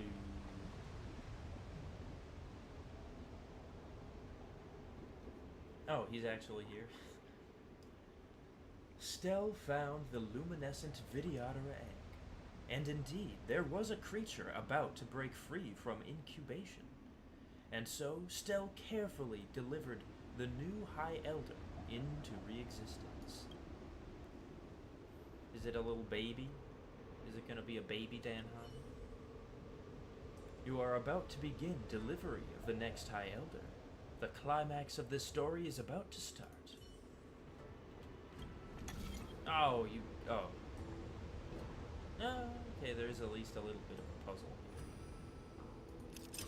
Oh, he's actually here. Stell found the luminescent Vidyadhara egg. And indeed, there was a creature about to break free from incubation. And so, Stell carefully delivered the new High Elder into re-existence. Is it a little baby? Is it gonna be a baby Danham? You are about to begin delivery of the next High Elder. The climax of this story is about to start. Oh, you... oh. Okay, there's at least a little bit of a puzzle here.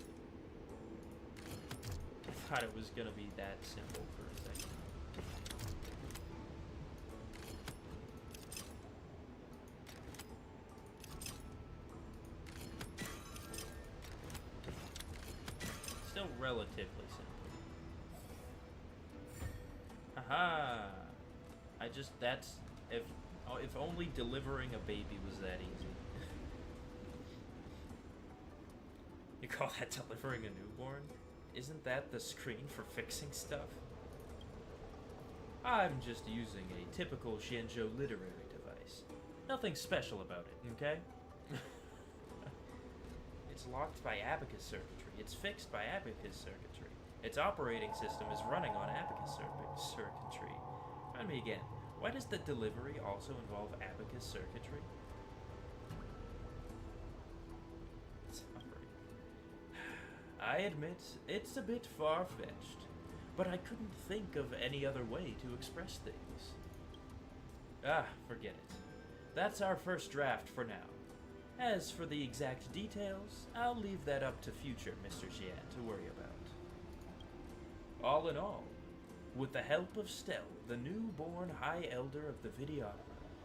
I thought it was gonna be that simple for a second. Still relatively simple. Aha! That's... If only delivering a baby was that easy. You call that delivering a newborn? Isn't that the screen for fixing stuff? I'm just using a typical Xianzhou literary device. Nothing special about it, okay? It's locked by abacus circuitry. It's fixed by abacus circuitry. Its operating system is running on abacus circuitry. Remind me again. Why does the delivery also involve abacus circuitry? Sorry. I admit, it's a bit far-fetched, but I couldn't think of any other way to express things. Ah, forget it. That's our first draft for now. As for the exact details, I'll leave that up to future Mr. Xian to worry about. All in all, with the help of Stell, the newborn High Elder of the Vidyadhara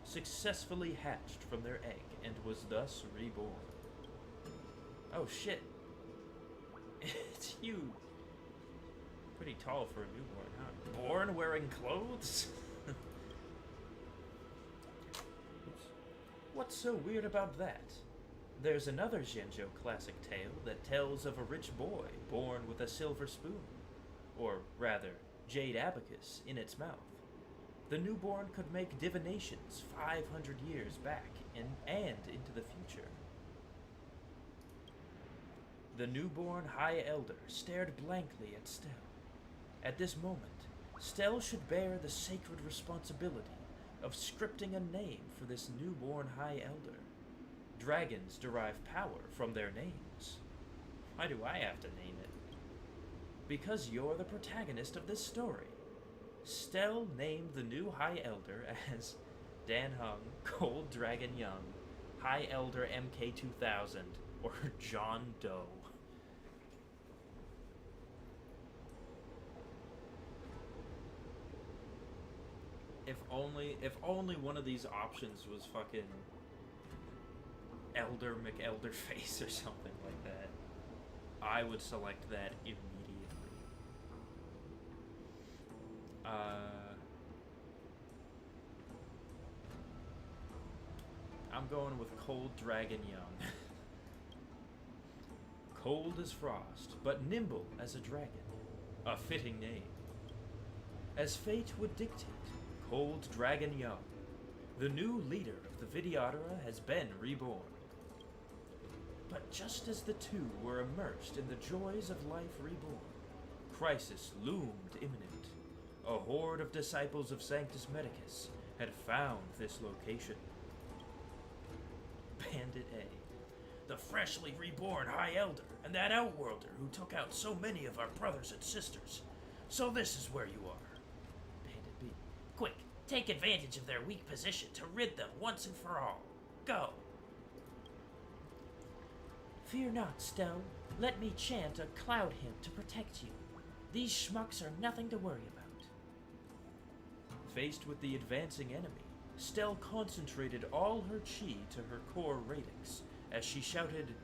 successfully hatched from their egg and was thus reborn. Oh shit. It's you. Pretty tall for a newborn, huh? Born wearing clothes? Oops. What's so weird about that? There's another Xianzhou classic tale that tells of a rich boy born with a silver spoon. Or rather, jade abacus in its mouth. The newborn could make divinations 500 years back and into the future. The newborn High Elder stared blankly at Stell. At this moment, Stell should bear the sacred responsibility of scripting a name for this newborn High Elder. Dragons derive power from their names. Why do I have to name it? Because you're the protagonist of this story. Stell named the new High Elder as Danhung, Cold Dragon Young, High Elder MK2000, or John Doe. If only one of these options was fucking Elder McElderface or something like that. I would select that immediately. I'm going with Cold Dragon Young. Cold as frost, but nimble as a dragon. A fitting name. As fate would dictate, Cold Dragon Young, the new leader of the Vidyadhara, has been reborn. But just as the two were immersed in the joys of life reborn, crisis loomed imminent. A horde of disciples of Sanctus Medicus had found this location. Bandit A, the freshly reborn High Elder, and that Outworlder who took out so many of our brothers and sisters. So this is where you are. Bandit B, quick, take advantage of their weak position to rid them once and for all. Go. Fear not, Stell. Let me chant a cloud hymn to protect you. These schmucks are nothing to worry about. Faced with the advancing enemy, Stell concentrated all her chi to her core radix as she shouted,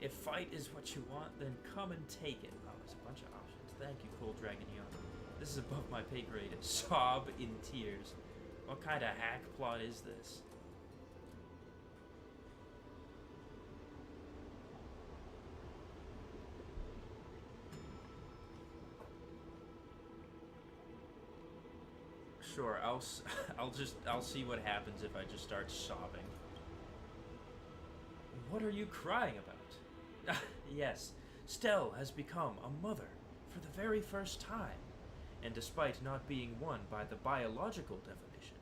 "If fight is what you want, then come and take it." Oh, there's a bunch of options. Thank you, Cold Dragon Young. This is above my pay grade. Sob in tears. What kind of hack plot is this? Sure, I'll see what happens if I just start sobbing. What are you crying about? Yes, Stell has become a mother for the very first time, and despite not being one by the biological definition,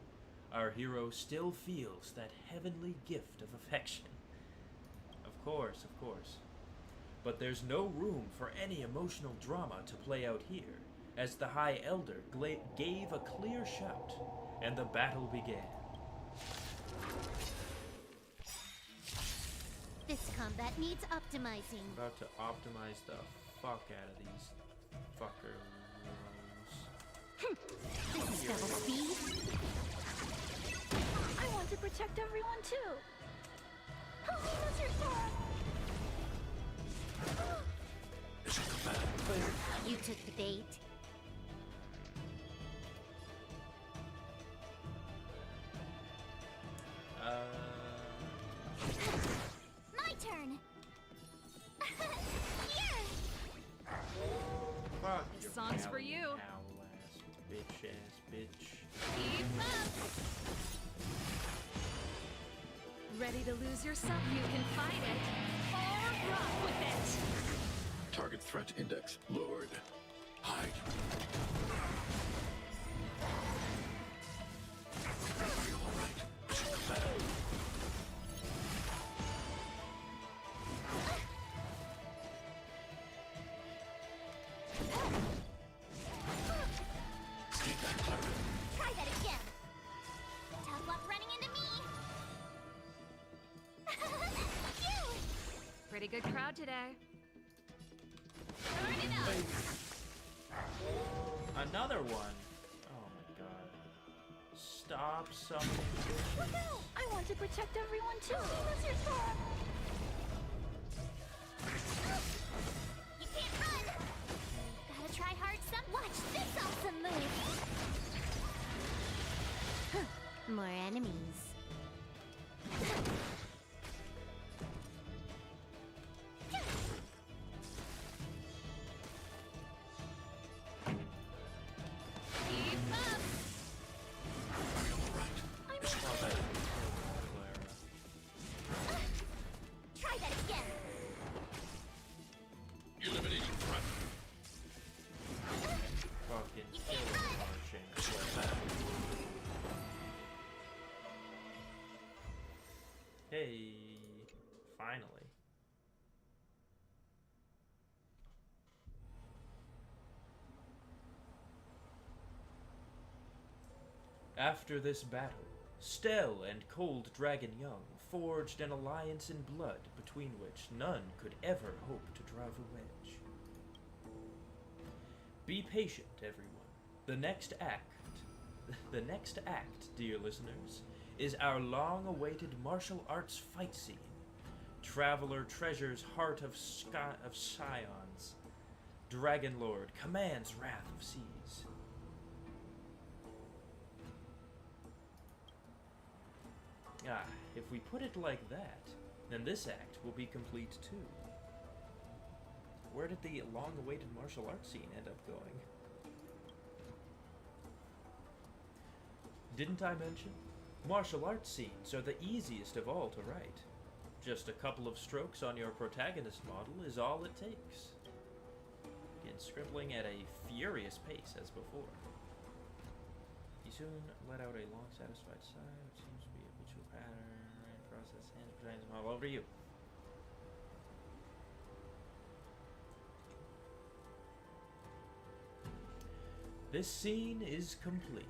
our hero still feels that heavenly gift of affection. Of course, of course. But there's no room for any emotional drama to play out here, as the High Elder gave a clear shout, and the battle began. This combat needs optimizing. I'm about to optimize the fuck out of these fuckers. This is double speed. I want to protect everyone too. Help me, Mr. Thor. You took the bait. My turn. Here. Fuck This your song's for pal- you. Owl-ass, bitch-ass bitch. Keep up. Ready to lose yourself? You can fight it or rock with it. Target threat index lowered. Hide. Are you all right? Mission completed. Take that, Clara. Try that again. Tough luck running into me. Phew. Pretty good crowd today. Turn it up. Another one. Oh my god. Stop summoning bitches. Look out! I want to protect everyone too. Mr. Thor. You can't run. Gotta try hard some. Watch this awesome move. More enemies. Keep up. Are you all right? I'm Mission Well, completed. Clara. Try that again. Eliminating threat. Fucking You kill can't run. Marching. Mission completed. Hey, finally. After this battle, Stell and Cold Dragon Young forged an alliance in blood between which none could ever hope to drive a wedge. Be patient, everyone. The next act The next act, dear listeners, is our long-awaited martial arts fight scene. Traveler treasures heart of Scions. Dragon Lord commands wrath of seas. Ah, if we put it like that, then this act will be complete too. Where did the long-awaited martial arts scene end up going? Didn't I mention? Martial arts scenes are the easiest of all to write. Just a couple of strokes on your protagonist model is all it takes. Again, scribbling at a furious pace as before. He soon let out a long, satisfied sigh, which seems to be a habitual pattern. Process hands protagonist model over to you. This scene is complete.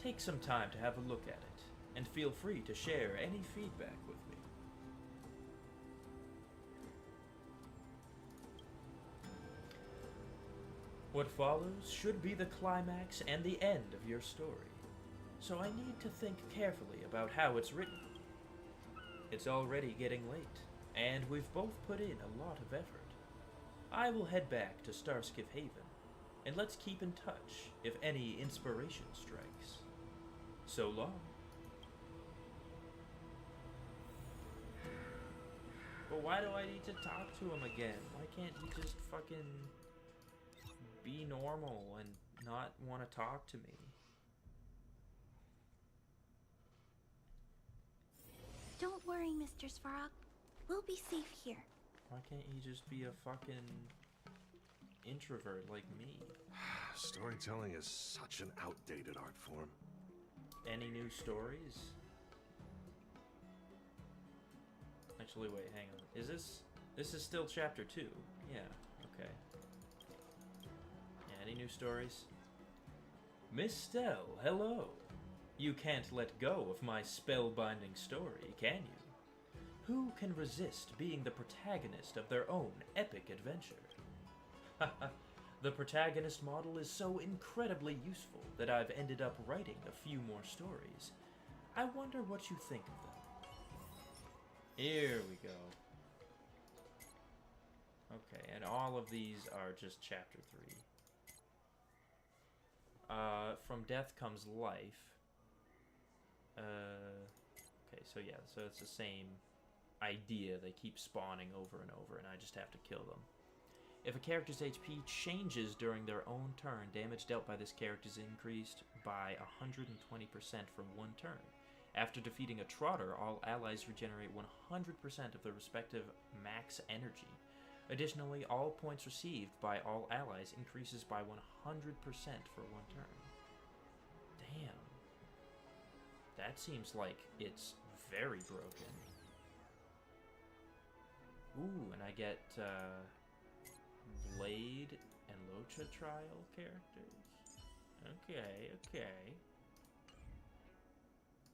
Take some time to have a look at it, and feel free to share any feedback with me. What follows should be the climax and the end of your story, so I need to think carefully about how it's written. It's already getting late, and we've both put in a lot of effort. I will head back to Starskiff Haven, and let's keep in touch if any inspiration strikes. So long. But why do I need to talk to him again? Why can't he just fucking be normal and not want to talk to me? Don't worry, Mr. Svarog. We'll be safe here. Why can't he just be a fucking introvert like me? Storytelling is such an outdated art form. Any new stories? Actually, wait, hang on. Is this is still chapter 2? Yeah, okay. Yeah, any new stories? Miss Stell, hello. You can't let go of my spellbinding story, can you? Who can resist being the protagonist of their own epic adventure? Haha. The protagonist model is so incredibly useful that I've ended up writing a few more stories. I wonder what you think of them. Here we go. Okay, and all of these are just chapter 3. From death comes life. Okay, so yeah, so it's the same idea. They keep spawning over and over, and I just have to kill them. If a character's HP changes during their own turn, damage dealt by this character is increased by 120% for one turn. After defeating a Trotter, all allies regenerate 100% of their respective max energy. Additionally, all points received by all allies increases by 100% for one turn. Damn. That seems like it's very broken. Ooh, and I get, Blade and Locha Trial characters. Okay, okay.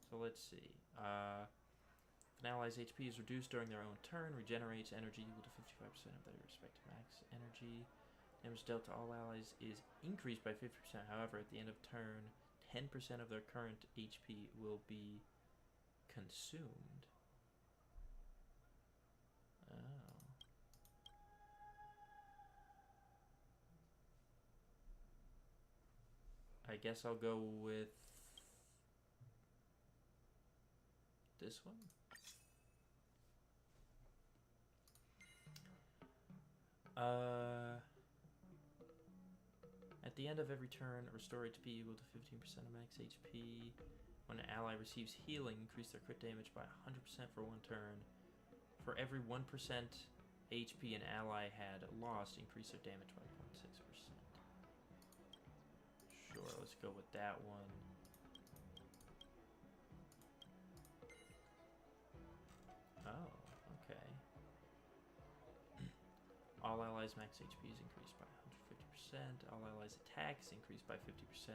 So let's see. If an ally's HP is reduced during their own turn, regenerates energy equal to 55% of their respective max energy. Damage dealt to all allies is increased by 50%. However, at the end of turn, 10% of their current HP will be consumed. Oh. I guess I'll go with this one. At the end of every turn, restore HP equal to 15% of max HP. When an ally receives healing, increase their crit damage by 100% for one turn. For every 1% HP an ally had lost, increase their damage by 0.6%. Sure, let's go with that one. Oh, okay. All allies' max HP is increased by 150%. All allies' attacks increased by 50%.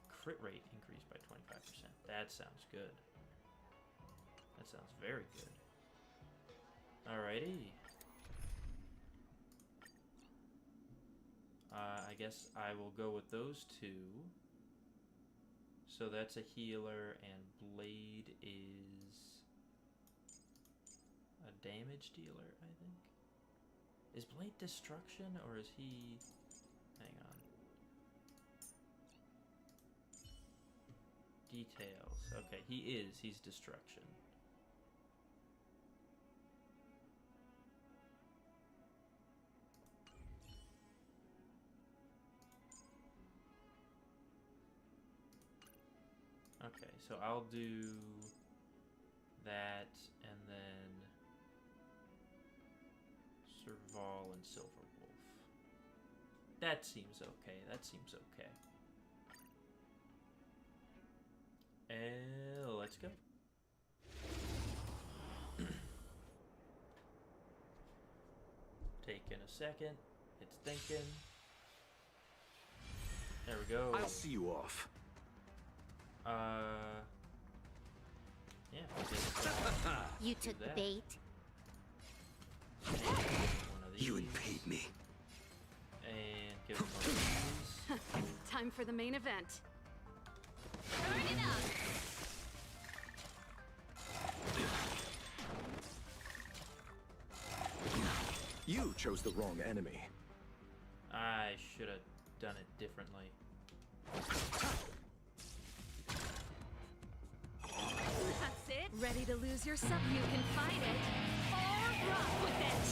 Crit rate increased by 25%. That sounds good. That sounds very good. Alrighty. I guess I will go with those two. So that's a healer, and Blade is a damage dealer, I think. Is Blade destruction, or is he... Hang on. Details. Okay, he is. He's destruction. Okay, so I'll do that, and then Serval and Silverwolf. That seems okay. That seems okay. And let's go. Taking a second. It's thinking. There we go. I'll see you off. Yeah. I'll You took the that. bait. One of these, You impede me. and give him one of these. Time for the main event. Turn it up. You chose the wrong enemy. I should have done it differently. That's it. Ready to lose yourself? You can fight it or rock with it.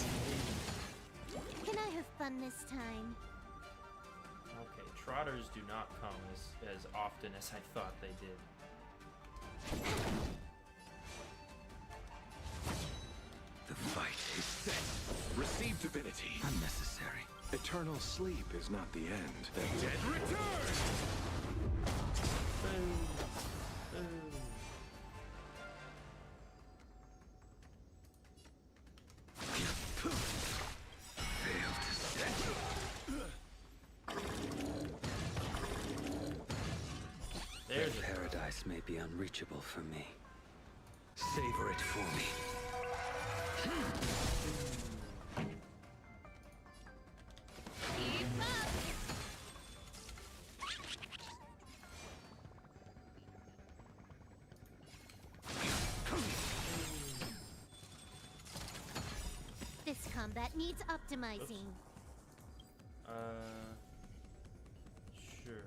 Can I have fun this time? Okay, trotters do not come as often as I thought they did. The fight is set. Receive divinity. Unnecessary. Eternal sleep is not the end. The dead return! Boom. Boom. Fail to set. There's That a paradise may be unreachable for me. Savor it for me. Keep up. This combat needs optimizing. Sure,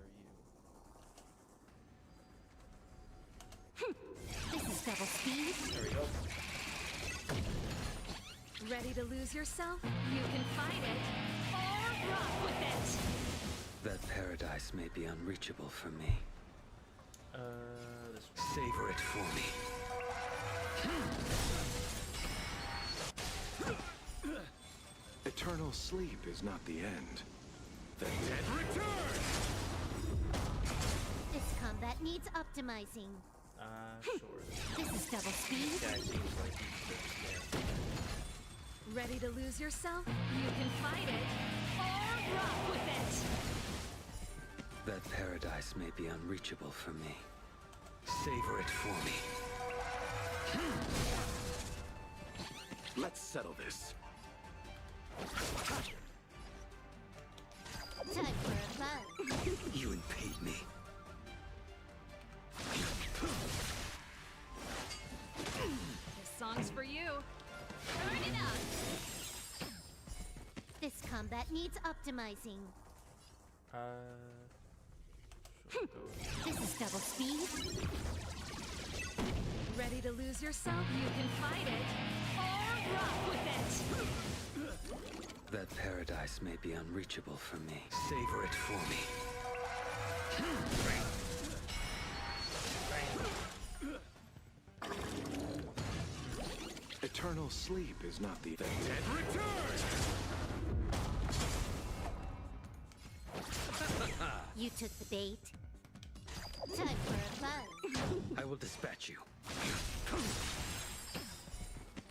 you. This is double speed. There we go. Ready to lose yourself? You can fight it or rock with it. That paradise may be unreachable for me. This one. Savor it for me. Eternal sleep is not the end. The dead return! This combat needs optimizing. Sure. This is double speed. This guy seems like he's just there. Ready to lose yourself? You can fight it or rock with it. That paradise may be unreachable for me. Savor it for me. Let's settle this. Time for a buzz. You impede me. This song's for you. Turn it up. This combat needs optimizing. Sure, go with This is double speed. Ready to lose yourself? You can fight it or rock with it. That paradise may be unreachable for me. Savor it for me. Eternal sleep is not the dead return! You took the bait. Time for a buzz. I will dispatch you.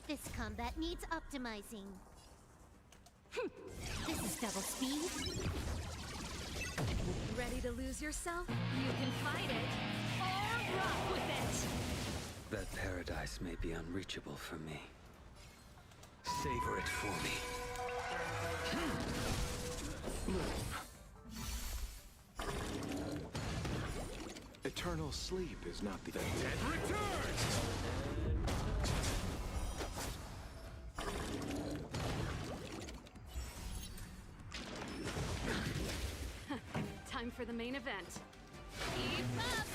This combat needs optimizing. This is double speed. Ready to lose yourself? You can fight it or rock with it. That paradise may be unreachable for me. Savor it for me. Eternal sleep is not the dead returns! Time for the main event. Keep up!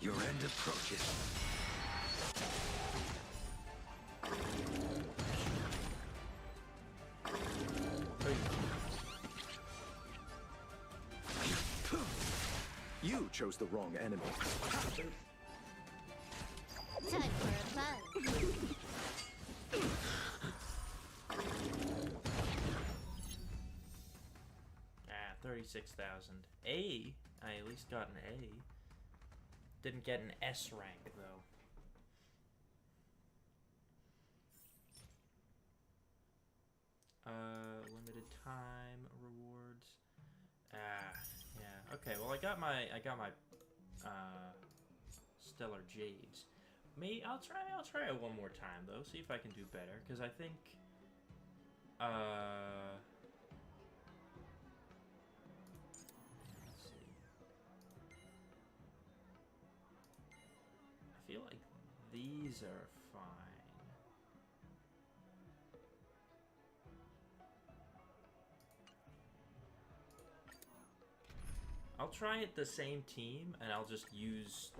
Your end approaches. You chose the wrong enemy. Time for a buzz. 36,000. A. I at least got an A. Didn't get an S rank though. Limited time rewards. Yeah. Okay. Well, I got my Stellar Jades. I'll try it one more time though. See if I can do better. Because I think. Let's see. I feel like these are fine. I'll try it the same team, and I'll just use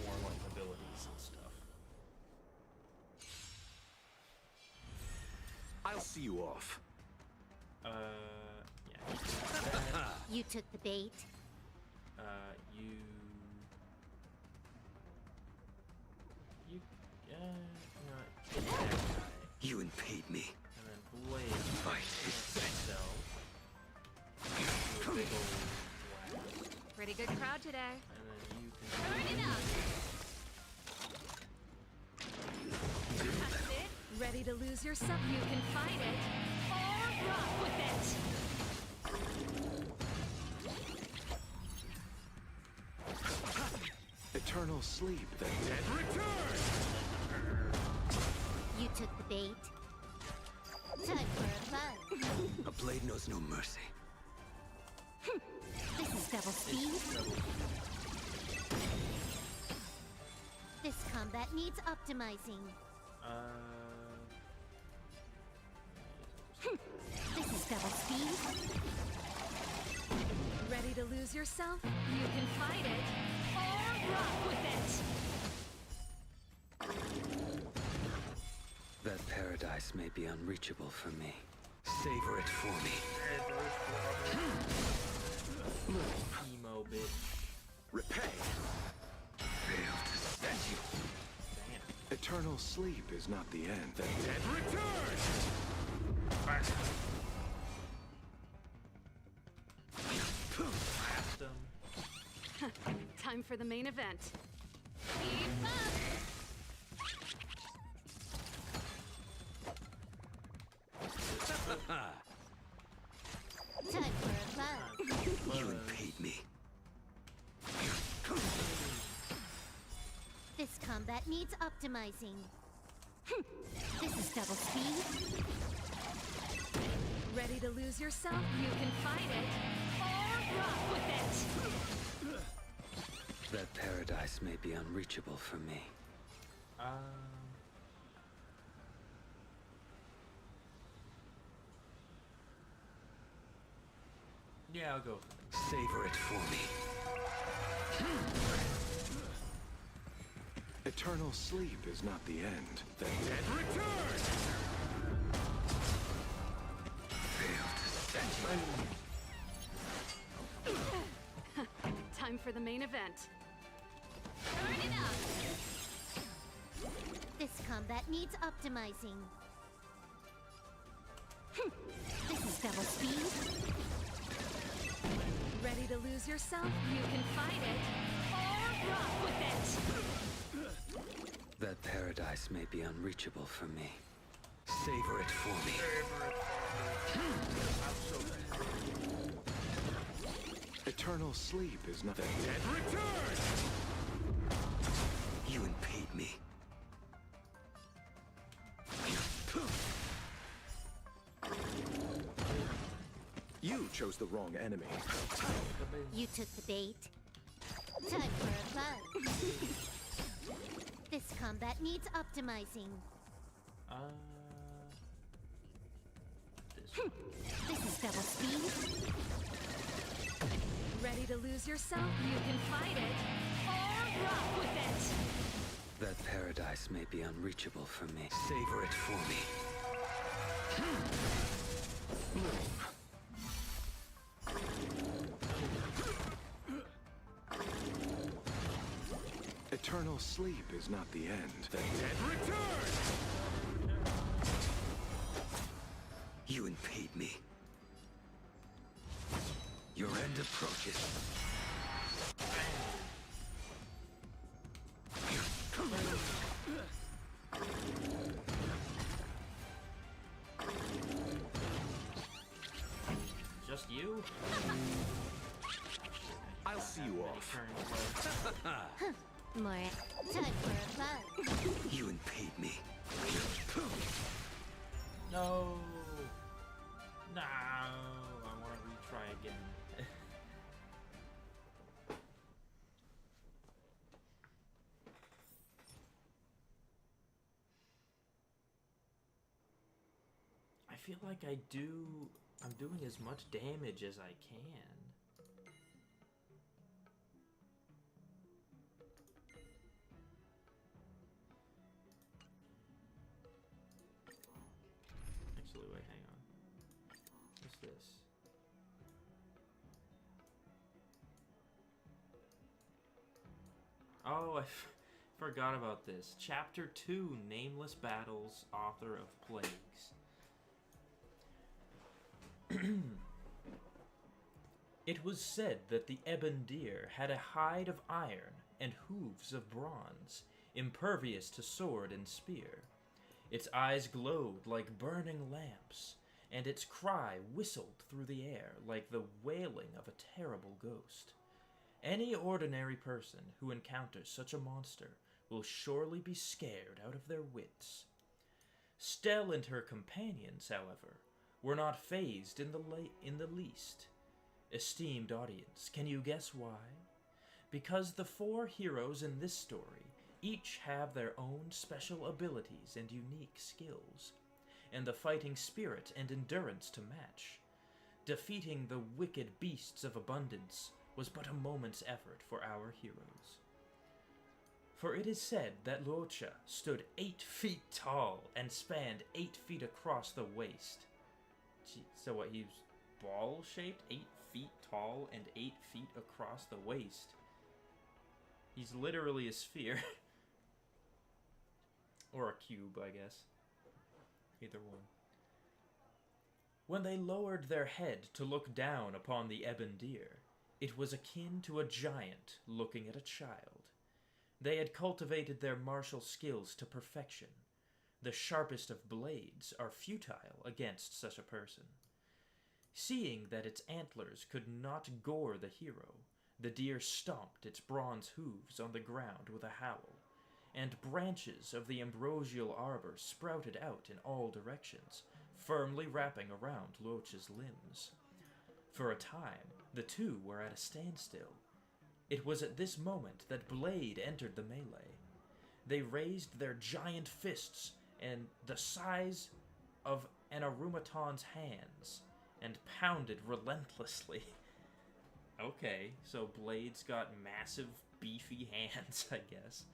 more like abilities and stuff. I'll see you off. Yeah. You took the bait. You know, get that guy. You impede me. And then Blade. Fight is Himself. Do a big old whack. Pretty good crowd today. And then you can Turn it up! That's it. Ready to lose yourself? You can fight it or rock with it. Eternal sleep, the dead return! You took the bait. Time for a buzz. A blade knows no mercy. This is double speed. This combat needs optimizing. This is double speed. Ready to lose yourself? You can fight it or rock with it. That paradise may be unreachable for me. Savor it for me. emo bitch. Repay! Fail to stand you. Damn. Eternal sleep is not the end. The dead return! Blast him. Time for the main event. Keep up! Time for a buzz. You impede me. This combat needs optimizing. This is double speed. Ready to lose yourself? You can fight it or rock with it. That paradise may be unreachable for me. Yeah, I'll go for it. Savor it for me. Eternal sleep is not the end. The dead return! Fail to stand you. Time for the main event. Turn it up! This combat needs optimizing. This is double speed. Ready to lose yourself? You can fight it or rock with it. That paradise may be unreachable for me. Savor it for me. Eternal sleep is not the dead return! You impede me. chose the wrong enemy. You took the bait. Time for a bug. This combat needs optimizing. This one. This is double speed. Ready to lose yourself? You can fight it or rock with it. That paradise may be unreachable for me. Savor it for me. Eternal sleep is not the end. The dead return! You impede me. Your end approaches. Just you? I'll see you off. More. Time for a bug. You impede me. No. No. I want to retry again. I feel like I'm doing as much damage as I can. Actually, wait, hang on. What's this? Oh, forgot about this. Chapter 2, Nameless Battles, Author of Plagues. It was said that the ebon deer had a hide of iron and hooves of bronze, impervious to sword and spear. Its eyes glowed like burning lamps, and its cry whistled through the air like the wailing of a terrible ghost. Any ordinary person who encounters such a monster will surely be scared out of their wits. Stell and her companions, however, were not fazed in the least. Esteemed audience, can you guess why? Because the four heroes in this story each have their own special abilities and unique skills, and the fighting spirit and endurance to match. Defeating the wicked beasts of abundance was but a moment's effort for our heroes. For it is said that Luocha stood 8 feet tall and spanned 8 feet across the waist. Gee, so what, he's ball-shaped, 8 feet tall, and 8 feet across the waist? He's literally a sphere. Or a cube, I guess. Either one. When they lowered their head to look down upon the ebon deer, it was akin to a giant looking at a child. They had cultivated their martial skills to perfection. The sharpest of blades are futile against such a person. Seeing that its antlers could not gore the hero, the deer stomped its bronze hooves on the ground with a howl, and branches of the ambrosial arbor sprouted out in all directions, firmly wrapping around Luocha's limbs. For a time, the two were at a standstill. It was at this moment that Blade entered the melee. They raised their giant fists and the size of an Arumaton's hands and pounded relentlessly. Okay, so Blade's got massive, beefy hands, I guess.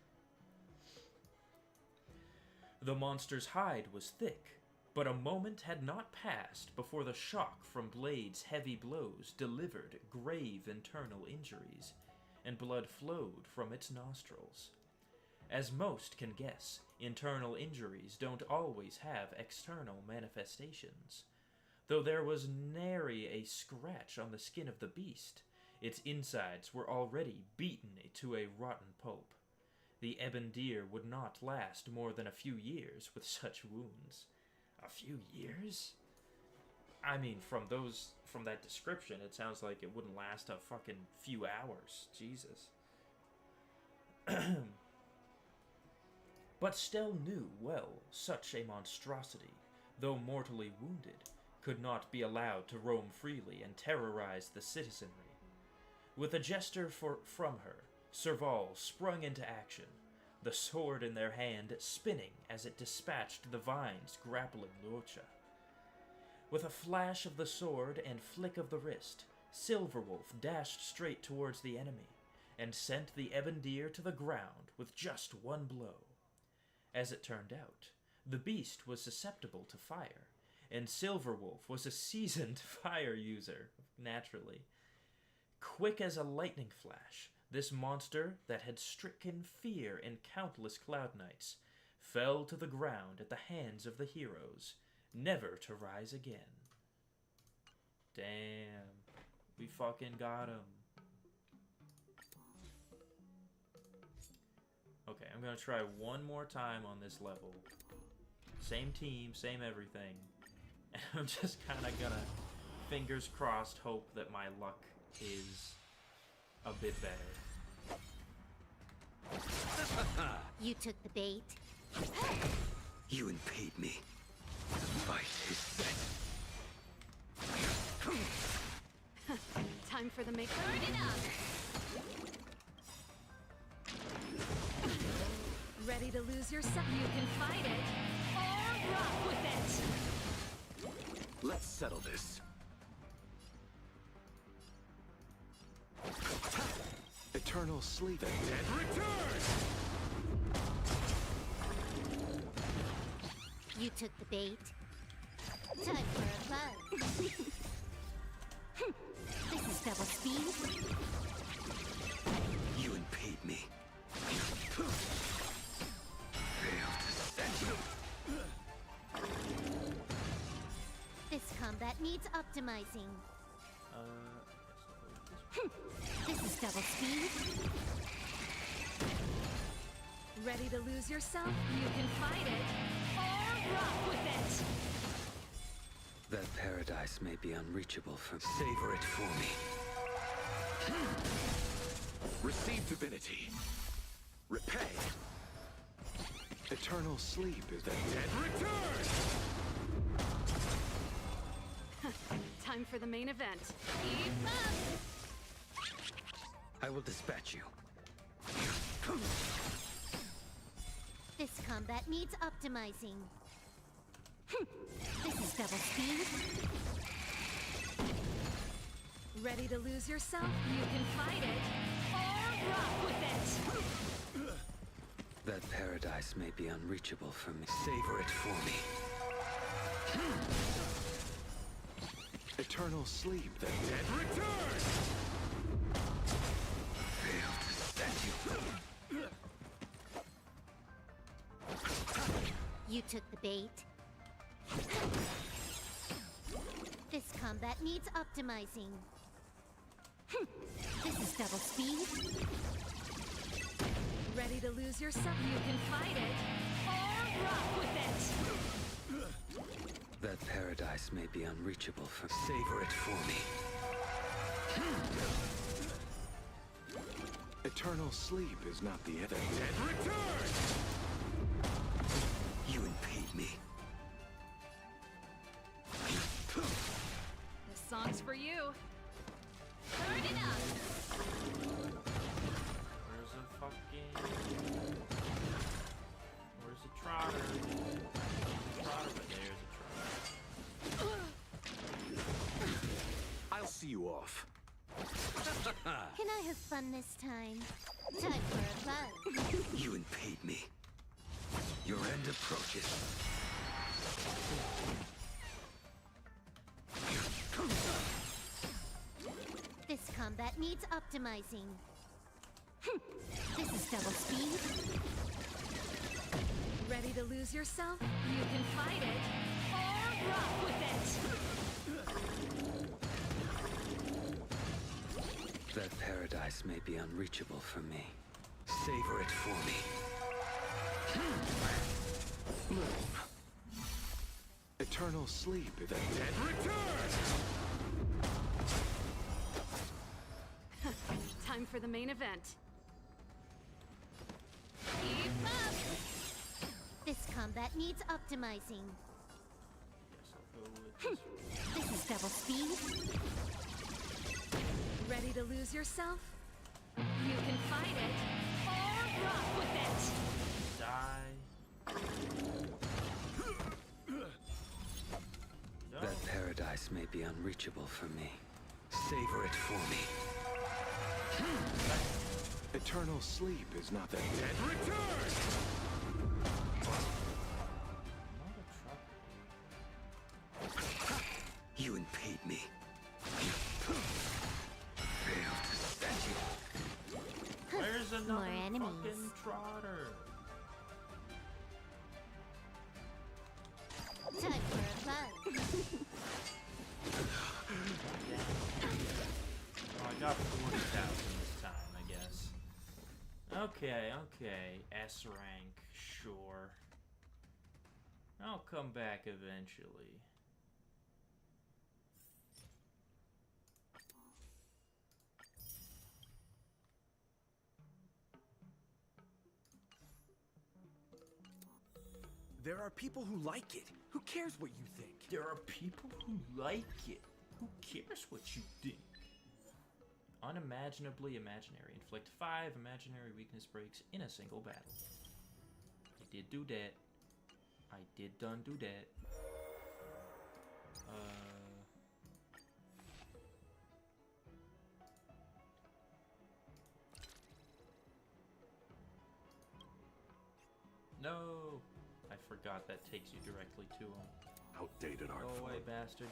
The monster's hide was thick, but a moment had not passed before the shock from Blade's heavy blows delivered grave internal injuries, and blood flowed from its nostrils. As most can guess, internal injuries don't always have external manifestations. Though there was nary a scratch on the skin of the beast, its insides were already beaten to a rotten pulp. The ebon deer would not last more than a few years with such wounds. A few years? I mean, from that description, it sounds like it wouldn't last a fucking few hours. Jesus. But Stell knew well such a monstrosity, though mortally wounded, could not be allowed to roam freely and terrorize the citizenry. With a gesture from her, Serval sprung into action, the sword in their hand spinning as it dispatched the vines grappling Luocha. With a flash of the sword and flick of the wrist, Silverwolf dashed straight towards the enemy, and sent the ebon deer to the ground with just one blow. As it turned out, the beast was susceptible to fire, and Silverwolf was a seasoned fire user, naturally. Quick as a lightning flash, this monster that had stricken fear in countless Cloud Knights fell to the ground at the hands of the heroes, never to rise again. Damn, we fucking got him. Okay, I'm gonna try one more time on this level. Same team, same everything. And I'm just kinda gonna, fingers crossed, hope that my luck is a bit better. You took the bait. You impede me. The fight is set. Time for the make. Turn it up. Ready to lose yourself? You can fight it or rock with it. Let's settle this. Eternal sleep. The dead return! You took the bait. Time for a buzz. This is double speed. You impede me. Fail to stand you. This combat needs optimizing. This is double speed. Ready to lose yourself? You can fight it or rock with it. That paradise may be unreachable for savor it for me. Receive divinity. Repay. Eternal sleep is the dead return! Time for the main event. Keep up. I will dispatch you. This combat needs optimizing. This is double speed. Ready to lose yourself? You can fight it or rock with it. That paradise may be unreachable for me. Savor it for me. Eternal sleep, the dead return! Fail to stand you. You took the bait. This combat needs optimizing. This is double speed. Ready to lose yourself? You can fight it or rock with it. That paradise may be unreachable for savor it for me. Eternal sleep is not the end. The dead return! You impede me. This song's for you. Turn it up. Where's a fucking... Where's a trotter? Trotter, but there's a trotter. I'll see you off. Can I have fun this time? Time for a buzz. You impede me. Your end approaches. This combat needs optimizing. This is double speed. Ready to lose yourself? You can fight it or rock with it. That paradise may be unreachable for me. Savor it for me. Eternal sleep is the dead return! Time for the main event. Keep up. This combat needs optimizing. Yes, I'll with this. This is double speed. Ready to lose yourself? You can fight it or rock with it. Die. No. That paradise may be unreachable for me. Savor it for me. Eternal sleep is not the dead return! Not a trucker. You impede me. Fail to stand you. Where's another More enemies. fucking trotter? Time for a buzz. Oh, I got 40,000 this time, I guess. Okay, okay. S rank, sure. I'll come back eventually. There are people who like it. Who cares what you think? There are people who like it. Who cares what you think? Unimaginably imaginary. Inflict 5 imaginary weakness breaks in a single battle. I did do that. I did done do that. No! I forgot that takes you directly to him. Outdated art Go away, form. bastard.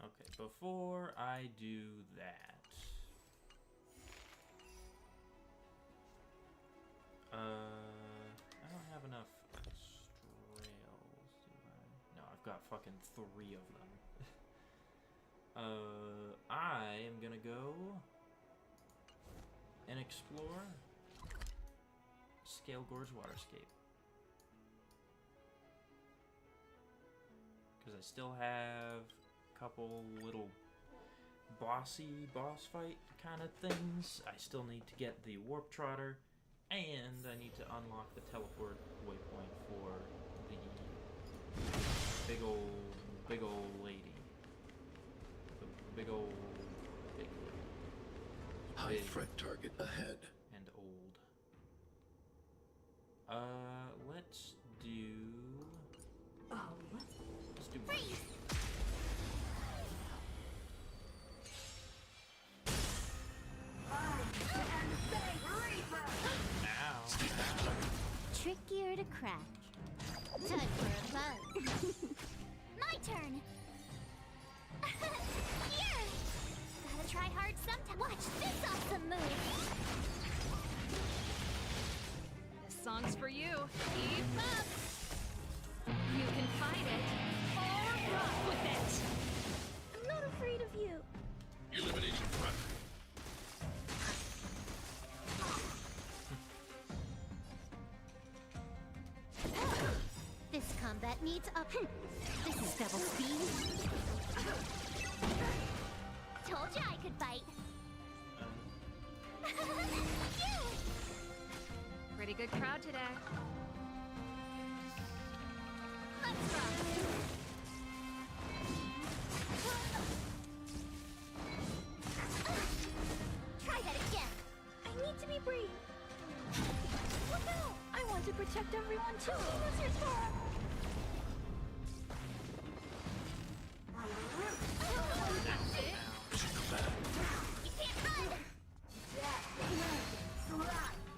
Okay, before I do that, I don't have enough strails, do I? No, I've got fucking 3 of them. I am gonna go and explore Scale Gorge Waterscape. Because I still have a couple little boss fight kind of things. I still need to get the Warp Trotter, and I need to unlock the teleport waypoint for the big old lady. The big old lady. High Big threat target ahead. and old. Let's do. Let's do. Freeze! Ow. Trickier to crack. Time for a buzz. My turn. Here! Gotta try hard sometime. Watch this awesome move. This song's for you. Keep up. You can fight it or rock with it. I'm not afraid of you. Eliminating threat. This combat needs up. This is double speed. Told ya I could fight. Phew! Pretty good crowd today. Let's rock. Try that again. I need to be brave. Look out! I want to protect everyone too. What's your turn? You can't run.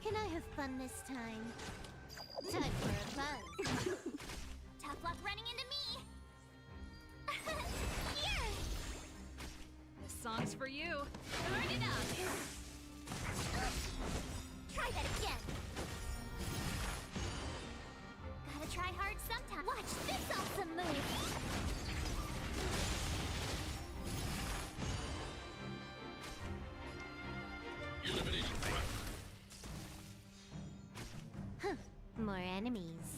Can I have fun this time? Time for a buzz. Tough luck running into me. Here. This song's for you. Burn it up. Try that again. Gotta try hard sometime. Watch this awesome move. Eliminating threat. More enemies.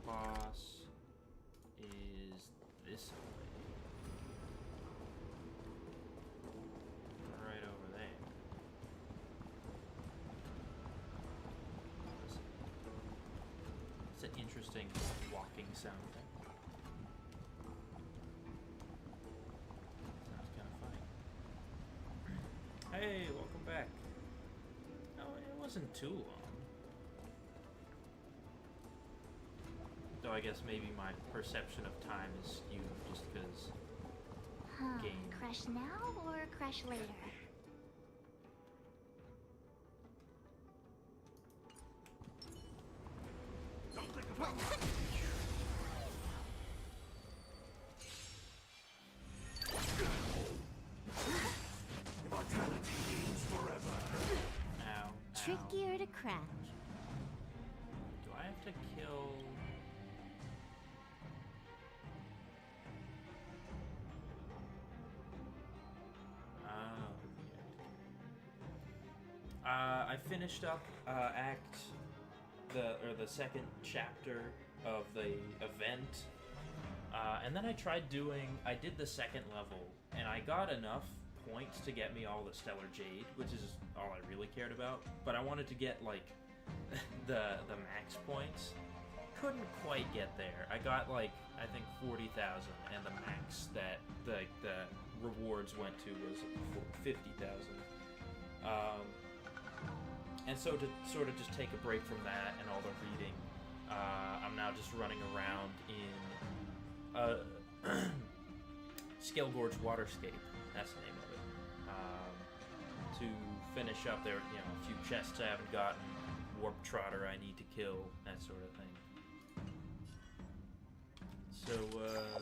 boss is this way. Right over there. It's an interesting walking sound thing. Sounds kind of funny. Hey, welcome back. No, it wasn't too long. Though I guess maybe my perception of time is skewed just because game. Crush now or crush later? Ow, ow. Trickier to crack. Do I have to kill? I finished up the second chapter of the event, and then I did the second level, and I got enough points to get me all the Stellar Jade, which is all I really cared about. But I wanted to get like the max points. Couldn't quite get there. I got like I think 40,000, and the max that the rewards went to was 50,000. And so to sort of just take a break from that and all the reading, I'm now just running around in Scale Gorge Waterscape. That's the name of it. To finish up there, a few chests I haven't gotten, Warp Trotter I need to kill, that sort of thing. So,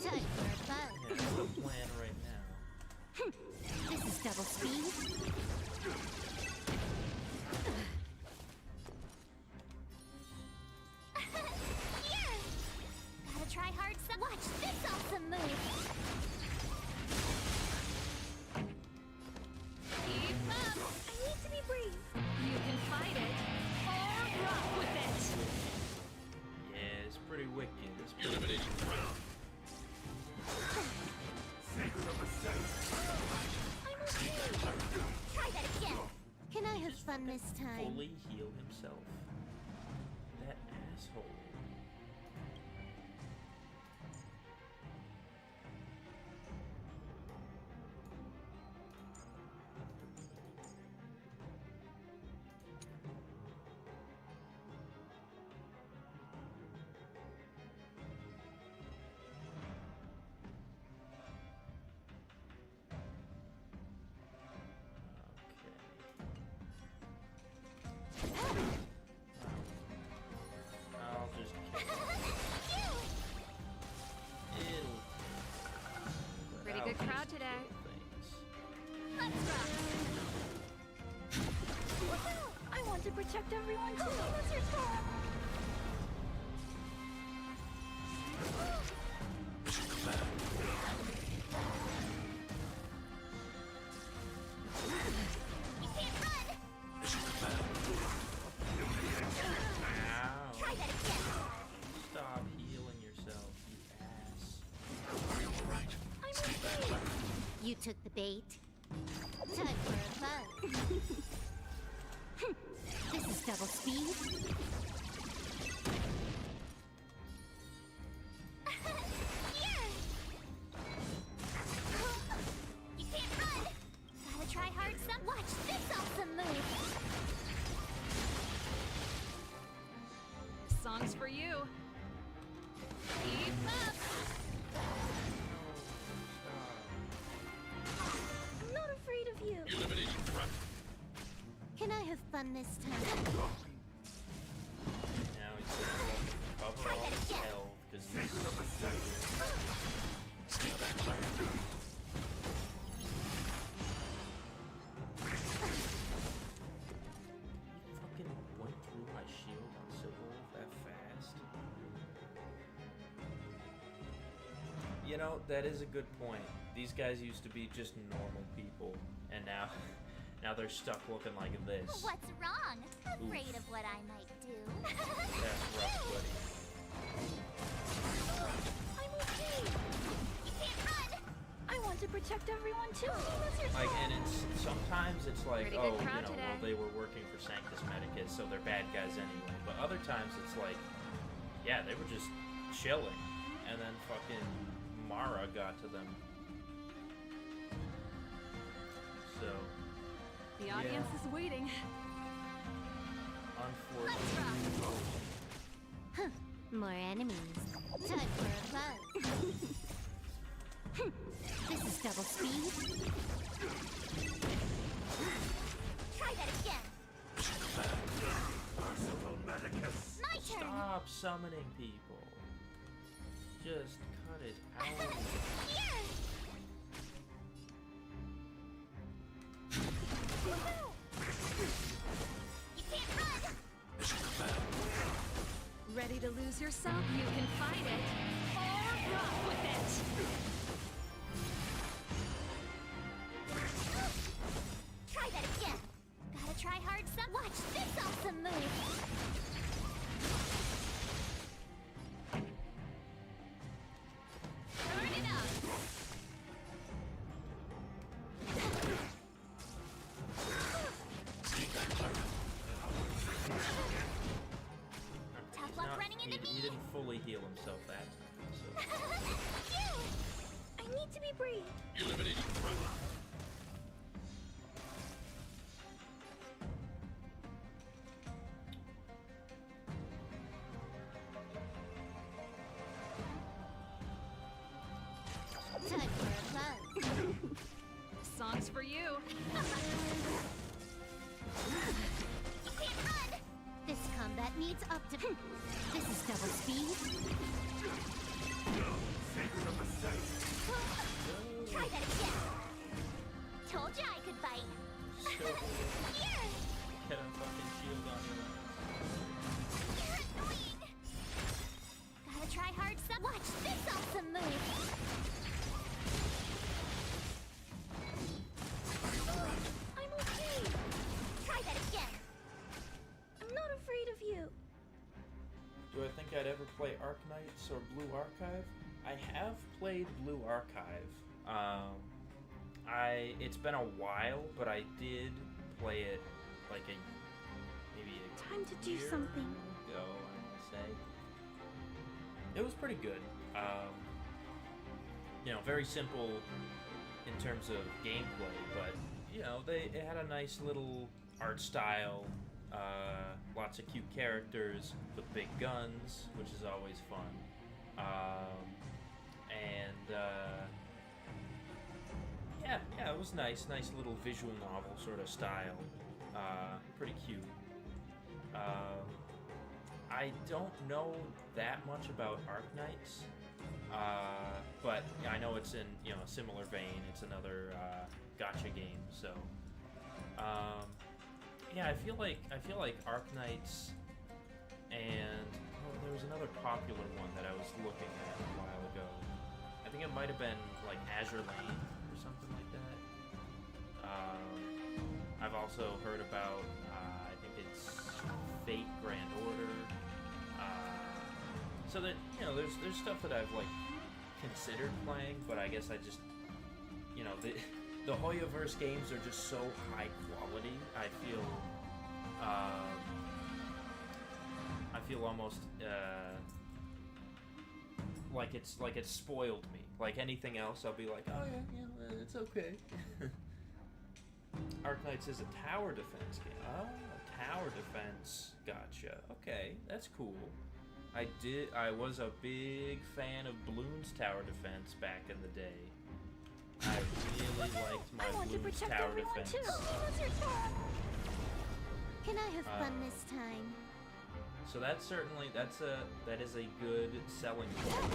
Time for a bug. yeah, that's the plan right now. This is double speed. Yeah! Gotta try hard some. Watch this awesome move. Keep up! I need to be brave. You can fight it or rock with it! Yeah, it's pretty wicked. It's pretty Eliminating threat. I'm okay. Try that again. Can I have fun this time? fully heal himself. That asshole. I'll just kill It'll Pretty I'll good just crowd today. kill things. Let's rock. Woohoo! I want to protect everyone too. What's your turn? You can't run. Ow. Try that again. Stop healing yourself, you ass. I'm okay. You took the bait. Time for a bug. This is double speed. Yeah! You can't run. Gotta try hard some. Watch this awesome move. Song's for you. Keep up! I'm not afraid of you. Eliminating threat. Can I have fun this time? Now he's gonna cover all his health because he's fucking went through my shield on Silver Wolf that fast. You know, that is a good point. These guys used to be just normal people, and now they're stuck looking like this. What's wrong? Afraid of what I might do. That's rough, buddy. I'm okay. You can't run. I want to protect everyone too. Like, and sometimes it's like, Pretty oh, good crowd well, today. they were working for Sanctus Medicus, so they're bad guys anyway. But other times it's like, yeah, they were just chilling, and then fucking Mara got to them. So, The audience is waiting. unfortunately, More enemies. Time for a buzz. This is double speed. Try that again. Merciful Medicus. My turn. stop summoning people. Just cut it out. Here. You can't run. Ready to lose yourself? You can fight it or rock with it. Try that again. Gotta try hard some. Watch this awesome move. Turn it up. Take that, Clara. Tough He's luck not- running into he me. didn't fully heal himself that time, so. You. I need to be brief. Eliminating threat. Time for a buzz. Songs for you. You can't run. This combat needs up to. This is double speed. Try that again. Told you I could bite. So Here. get a fucking shield on your ass. You're annoying. Gotta try hard some. Watch this awesome move. I'm okay. Try that again. I'm not afraid of you. Do I think I'd ever play Arknights or Blue Archive? I have played Blue Archive. It's been a while, but I did play it like maybe a Time to do year something. ago, I want to say. It was pretty good. Very simple in terms of gameplay, but it had a nice little art style. Lots of cute characters with big guns, which is always fun. Yeah, it was nice. Nice little visual novel sort of style. Pretty cute. I don't know that much about Arknights, but I know it's in a similar vein. It's another gacha game, so. Yeah, I feel like Arknights, and there was another popular one that I was looking at a while ago. I think it might have been like Azure Lane or something like that. I've also heard about I think it's Fate Grand Order. So that there's stuff that I've like considered playing, but I guess I just the Hoyoverse games are just so high quality. I feel almost like it's spoiled me. Like anything else, I'll be like, oh yeah, it's okay. Arknights is a tower defense game. Oh, tower defense. Gotcha. Okay, that's cool. I was a big fan of Bloons Tower Defense back in the day. I really liked my I want to Bloons protect Tower everyone Defense. too. What's your turn? Can I have fun this time? So that is a good selling point.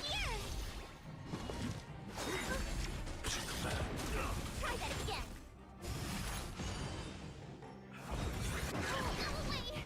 Here. Try that again. Go away.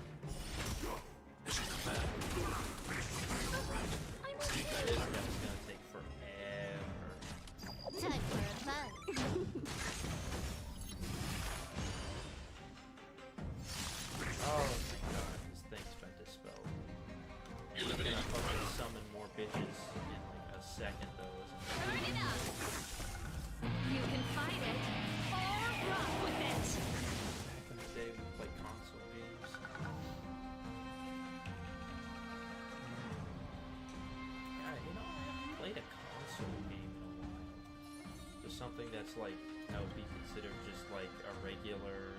something that's like that would be considered just like a regular.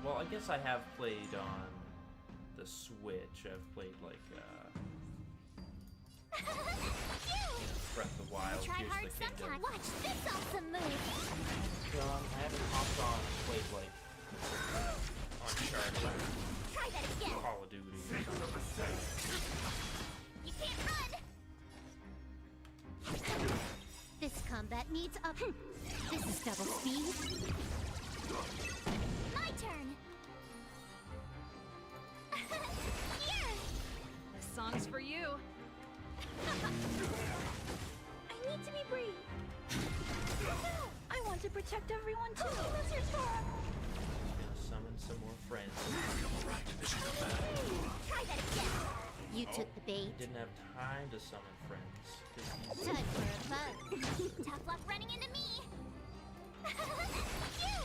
Well, I guess I have played on the Switch. I've played like Breath of the Wild, Try Tears hard of the Kingdom. sometime. Watch this awesome move. I haven't hopped on and played like Uncharted, Try that again. Call of Duty, or something like that. You can't run. This combat needs up. This is double speed. My turn. Here. This song's for you. I need to be brave. I want to protect everyone too. Lizard's form. Gonna summon some more friends. Try that again. You took the bait. Didn't have time to summon friends. 'Cause he's Time for a bug. Tough luck running into me. You.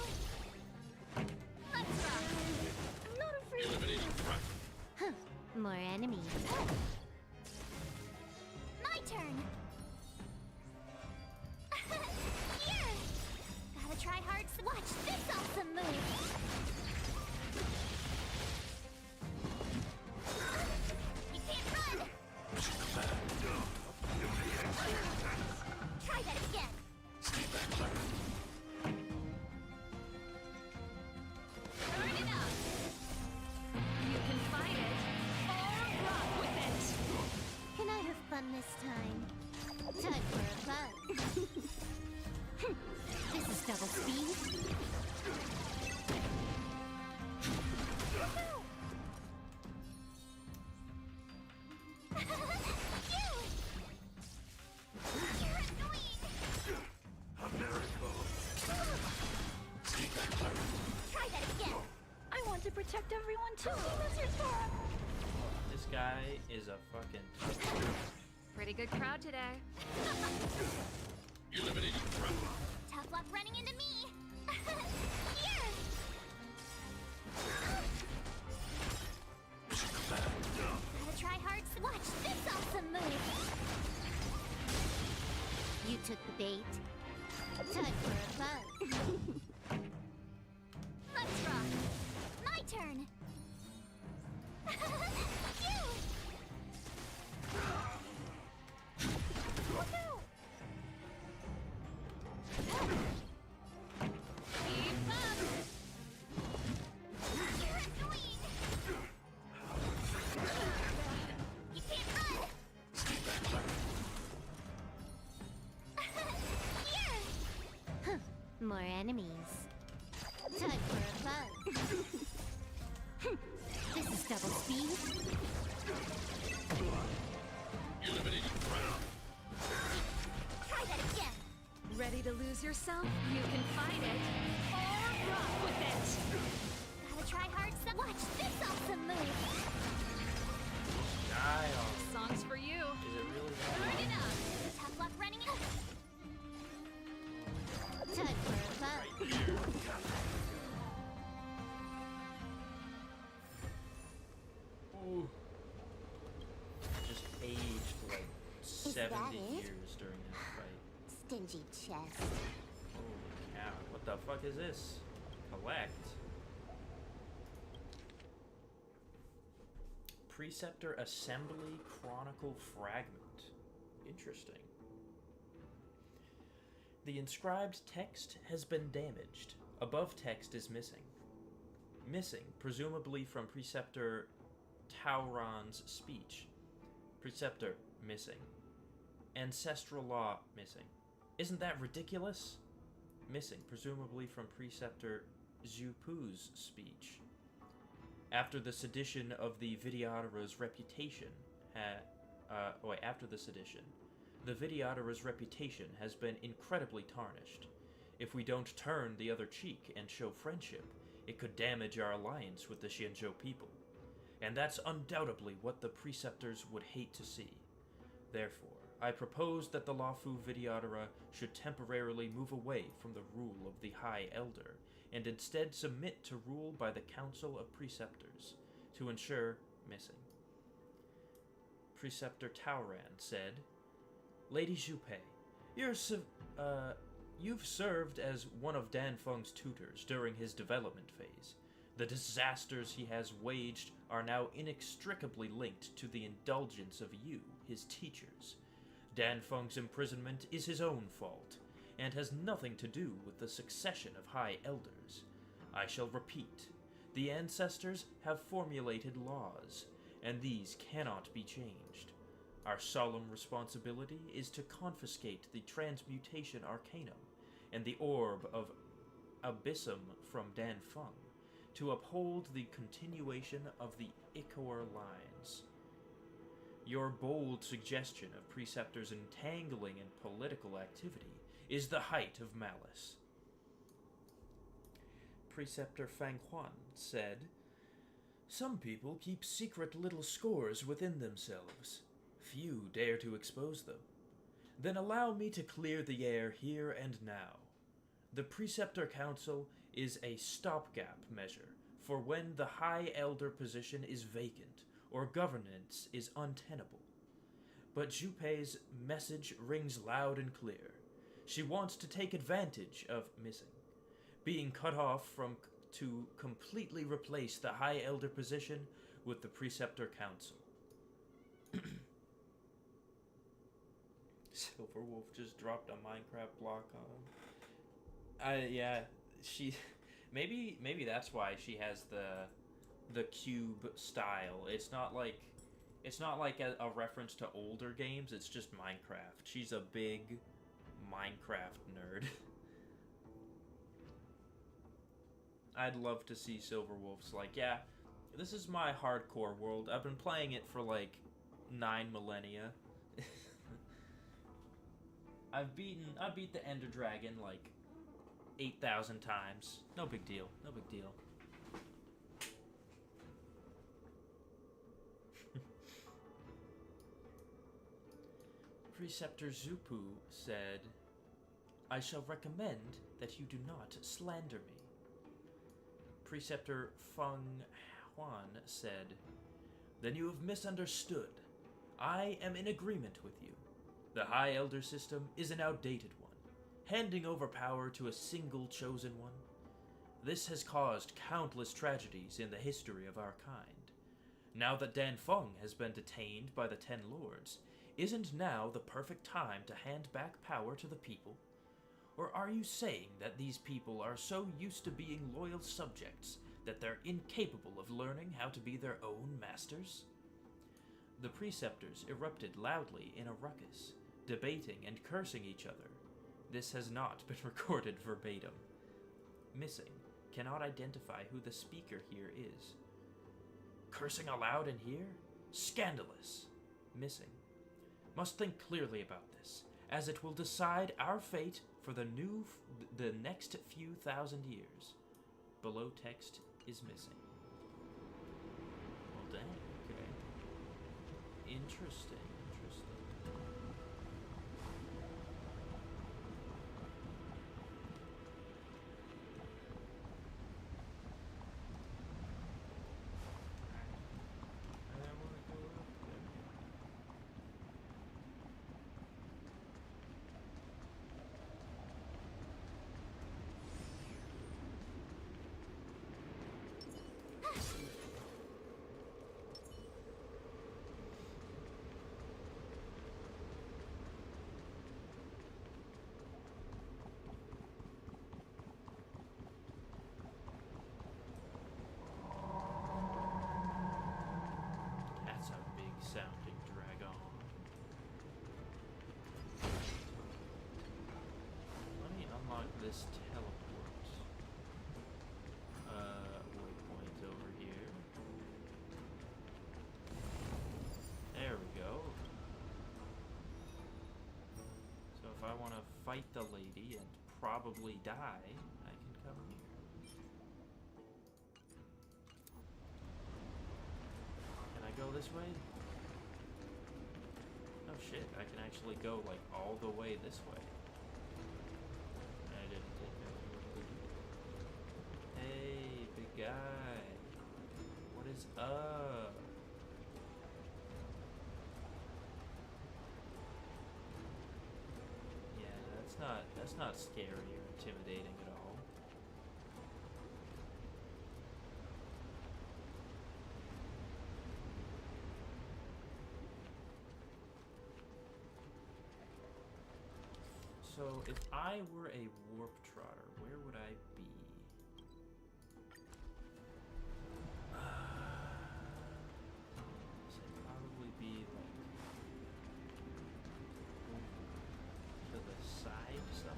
Let's rock. I'm not afraid. Eliminating front. Huh. More enemies. My turn. Here. Gotta try hard. Watch this awesome move. You can't run. Try that again. Turn it up. You can fight it or rock with it. Can I have fun this time? Time for a bug. This is double speed. You're annoying. Try that again. I want to protect everyone too. Lizard's form. This guy is a fucking. Pretty good crowd today. Eliminating front. Tough luck running into me. Here. Gotta try hard. Watch this awesome move. You took the bait. Time for a bug. Let's rock. My turn. You. Look out. Keep up. You're annoying. You can't run. Here. Huh. More enemies. Time for a bug. This is double speed. Eliminating front. Try that again. Ready to lose yourself? You can fight it or rock with it. Gotta try hard. Watch this awesome move. Die on. This song's for you. Is it really Turn it up. Tough luck running in. Time for a bug. right here? Ooh. Just aged like 70 that it? years during that fight. Stingy chest. Holy cow. What the fuck is this? Collect. Preceptor Assembly Chronicle Fragment. Interesting. The inscribed text has been damaged. Above text is missing. Missing, presumably from Preceptor Tauron's speech. Preceptor missing. Ancestral law missing. Isn't that ridiculous? Missing, presumably from Preceptor Zupu's speech. After the sedition of the Vidyadhara's reputation after the sedition, the Vidyadhara's reputation has been incredibly tarnished. If we don't turn the other cheek and show friendship, it could damage our alliance with the Xianzhou people. And that's undoubtedly what the Preceptors would hate to see. Therefore, I propose that the Lawfu Vidyadhara should temporarily move away from the rule of the High Elder, and instead submit to rule by the Council of Preceptors, to ensure missing. Preceptor Tauran said, Lady Zhupe, You've served as one of Dan Feng's tutors during his development phase. The disasters he has waged are now inextricably linked to the indulgence of you, his teachers. Dan Feng's imprisonment is his own fault, and has nothing to do with the succession of High Elders. I shall repeat, the ancestors have formulated laws, and these cannot be changed. Our solemn responsibility is to confiscate the Transmutation Arcanum and the Orb of Abyssum from Dan Feng, to uphold the continuation of the Ichor lines. Your bold suggestion of Preceptor's entangling in political activity is the height of malice. Preceptor Fang Huan said, "Some people keep secret little scores within themselves. Few dare to expose them. Then allow me to clear the air here and now. The Preceptor Council is a stopgap measure for when the High Elder position is vacant or governance is untenable. But Junpei's message rings loud and clear. She wants to take advantage of missing, being cut off from to completely replace the High Elder position with the Preceptor Council." Silverwolf just dropped a Minecraft block on him. Yeah, she... Maybe that's why she has the cube style. It's not like a reference to older games. It's just Minecraft. She's a big Minecraft nerd. I'd love to see Silverwolf's like, yeah, this is my hardcore world. I've been playing it for like 9 millennia. I beat the Ender Dragon like 8,000 times. No big deal. No big deal. Preceptor Zupu said, "I shall recommend that you do not slander me." Preceptor Feng Huan said, "Then you have misunderstood. I am in agreement with you. The High Elder system is an outdated one, handing over power to a single chosen one. This has caused countless tragedies in the history of our kind. Now that Dan Feng has been detained by the Ten Lords, isn't now the perfect time to hand back power to the people? Or are you saying that these people are so used to being loyal subjects that they're incapable of learning how to be their own masters?" The preceptors erupted loudly in a ruckus, debating and cursing each other. This has not been recorded verbatim. Missing cannot identify who the speaker here is. Cursing aloud in here? Scandalous. Missing. Must think clearly about this, as it will decide our fate for the next few thousand years. Below text is missing. Well, dang, okay. Interesting. Sounding dragon. Let me unlock this teleport. Waypoint over here. There we go. So if I want to fight the lady and probably die, I can come here. Can I go this way? Oh shit, I can actually go like all the way this way. I didn't take that. Hey, big guy. What is up? Yeah, That's not scary or intimidating at all. So, if I were a warp trotter, where would I be? So I'd probably be like to the side somewhere.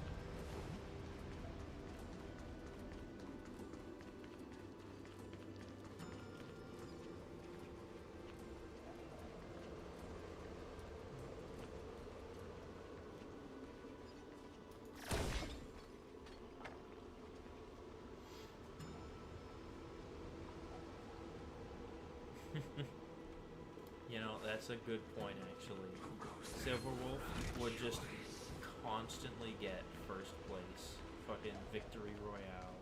You know, that's a good point, actually. Silverwolf would just constantly get first place. Fucking victory royale.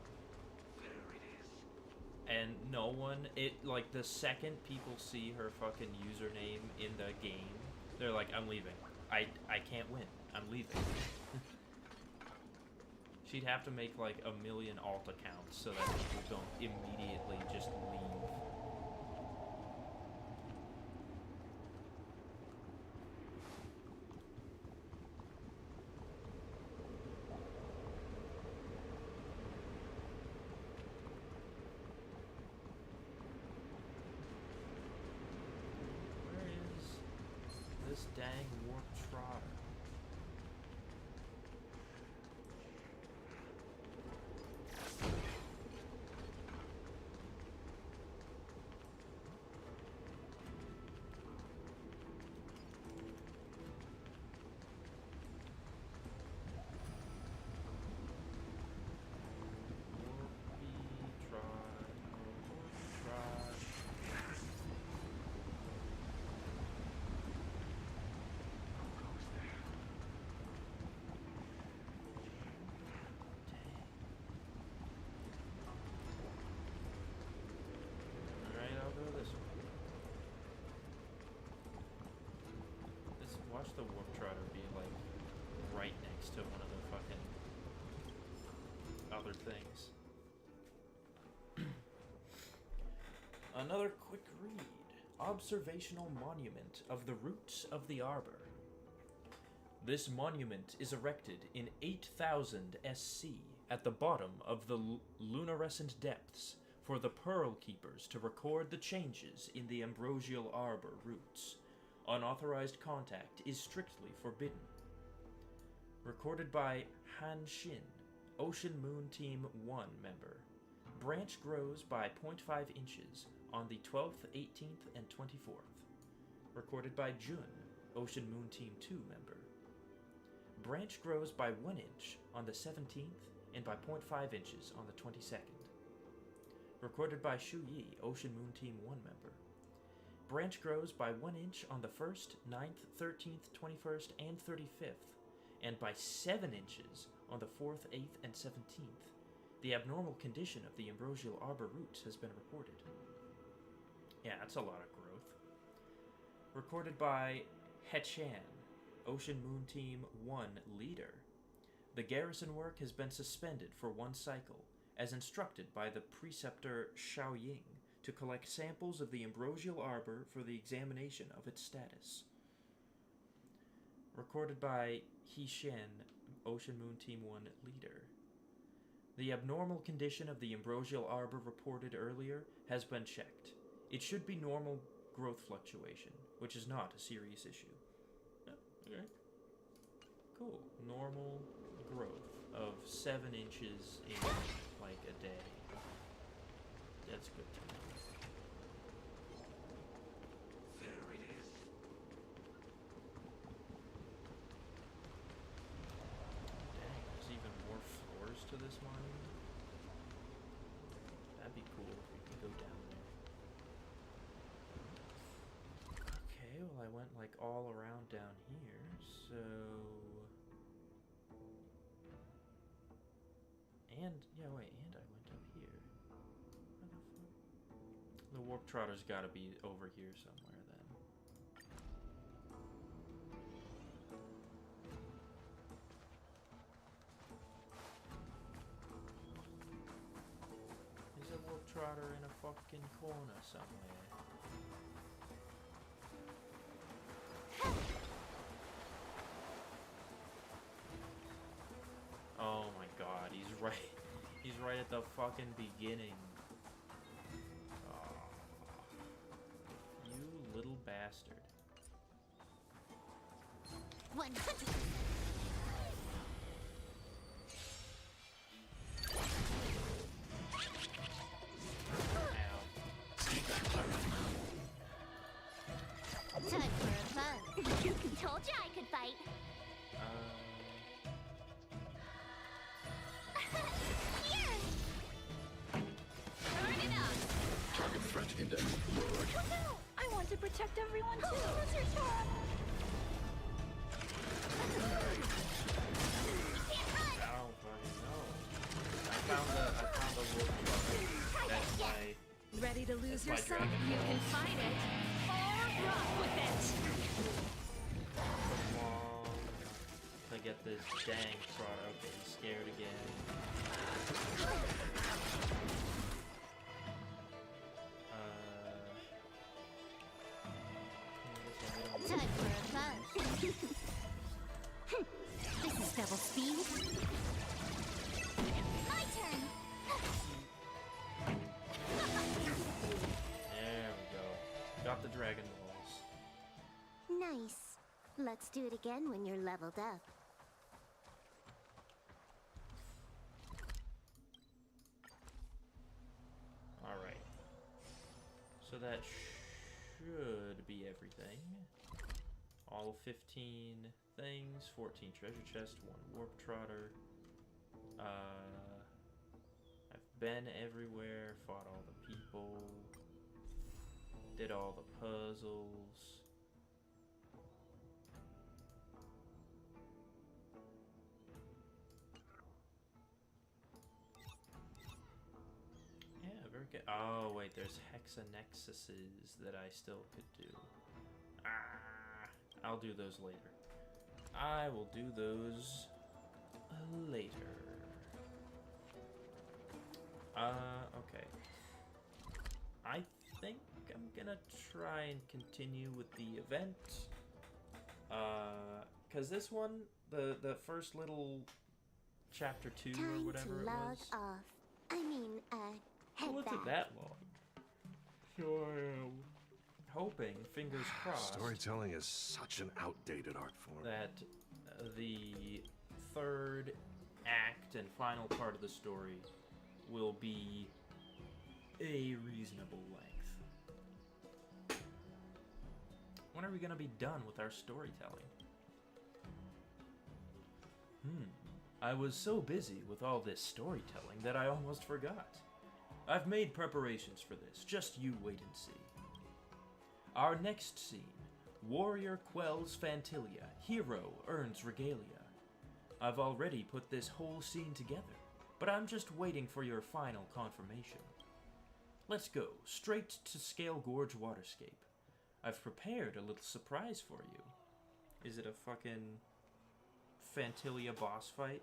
And no one, like, the second people see her fucking username in the game, they're like, I'm leaving. I can't win. I'm leaving. She'd have to make, like, 1 million alt accounts so that people don't immediately just leave. Dang warp trotter. Watch the warp trotter be like right next to one of the fucking other things. Another quick read. Observational monument of the roots of the arbor. This monument is erected in 8000 SC at the bottom of the lunarescent depths for the Pearl Keepers to record the changes in the ambrosial arbor roots. Unauthorized contact is strictly forbidden. Recorded by Han Shin, Ocean Moon Team 1 member. Branch grows by 0.5 inches on the 12th, 18th, and 24th. Recorded by Jun, Ocean Moon Team 2 member. Branch grows by 1 inch on the 17th and by 0.5 inches on the 22nd. Recorded by Shu Yi, Ocean Moon Team 1 member. Branch grows by 1 inch on the 1st, 9th, 13th, 21st, and 35th, and by 7 inches on the 4th, 8th, and 17th. The abnormal condition of the ambrosial arbor roots has been reported. Yeah, that's a lot of growth. Recorded by Hechan, Ocean Moon Team 1 leader. The garrison work has been suspended for 1 cycle, as instructed by the preceptor Xiaoying, to collect samples of the ambrosial arbor for the examination of its status. Recorded by He Shen, Ocean Moon Team 1 leader. The abnormal condition of the ambrosial arbor reported earlier has been checked. It should be normal growth fluctuation, which is not a serious issue. Okay. Cool. Normal growth of 7 inches in, like, a day. That's good to know. There it is. Dang, there's even more floors to this mine. That'd be cool if we could go down there. Okay, well I went like all around down here, so... And, yeah, wait, and I went up here. Where the fuck? The warp trotter's gotta be over here somewhere then. Trotter in a fucking corner somewhere. Oh my god, he's right at the fucking beginning. Oh, you little bastard. 100. Time for a fun. Told you I could fight. Here. Turn it up. Target threat index. Oh no! I want to protect everyone too. What's your turn? I don't fucking know. I found the wolf. That's my. Ready to lose my yourself? Dragon You can Balls. fight it or rock with it. Come on. I get this dang fraud. Okay, he's scared again. Time for a fun. This is double speed. My turn. There we go. Got the Dragon Balls. Nice. Let's do it again when you're leveled up. Alright. So that should be everything. All 15 things, 14 treasure chests, 1 warp trotter. I've been everywhere, fought all the people, did all the puzzles. Yeah, very good. Oh, wait, there's hexanexuses that I still could do. I'll do those later. I will do those later. Okay. I think I'm gonna try and continue with the event. Cause this one, the first little chapter 2 or Time whatever to it log was. off. I mean, head Well, it back. took that long. So I am hoping, fingers crossed, Storytelling is such an outdated art form. that the third act and final part of the story will be a reasonable length. When are we going to be done with our storytelling? I was so busy with all this storytelling that I almost forgot. I've made preparations for this, just you wait and see. Our next scene, Warrior quells Phantilia, hero earns regalia. I've already put this whole scene together, but I'm just waiting for your final confirmation. Let's go, straight to Scale Gorge Waterscape. I've prepared a little surprise for you. Is it a fucking Phantilia boss fight?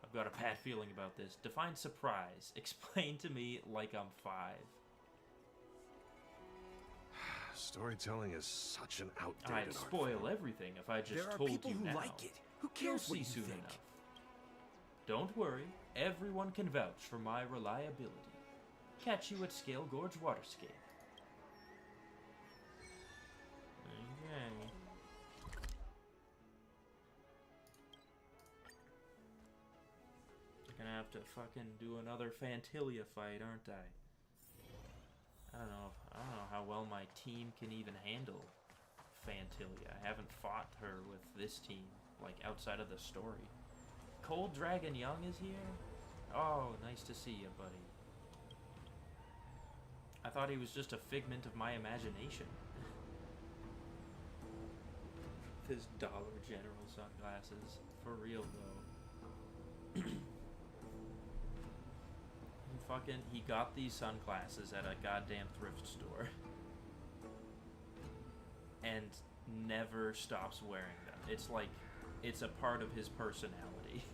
I've got a bad feeling about this. Define surprise. Explain to me like I'm 5. Storytelling is such an outdated I'd art spoil form. everything if I just There are told people you who now. like it. Who You'll cares what see you soon think? enough. Don't worry, everyone can vouch for my reliability. Catch you at Scale Gorge Waterscape. Okay. I'm gonna have to fucking do another Phantilia fight, aren't I? I don't know how well my team can even handle Phantilia. I haven't fought her with this team, like outside of the story. Cold Dragon Young is here? Oh, nice to see you, buddy. I thought he was just a figment of my imagination. His Dollar General sunglasses. For real, though. He got these sunglasses at a goddamn thrift store. And never stops wearing them. It's like, it's a part of his personality.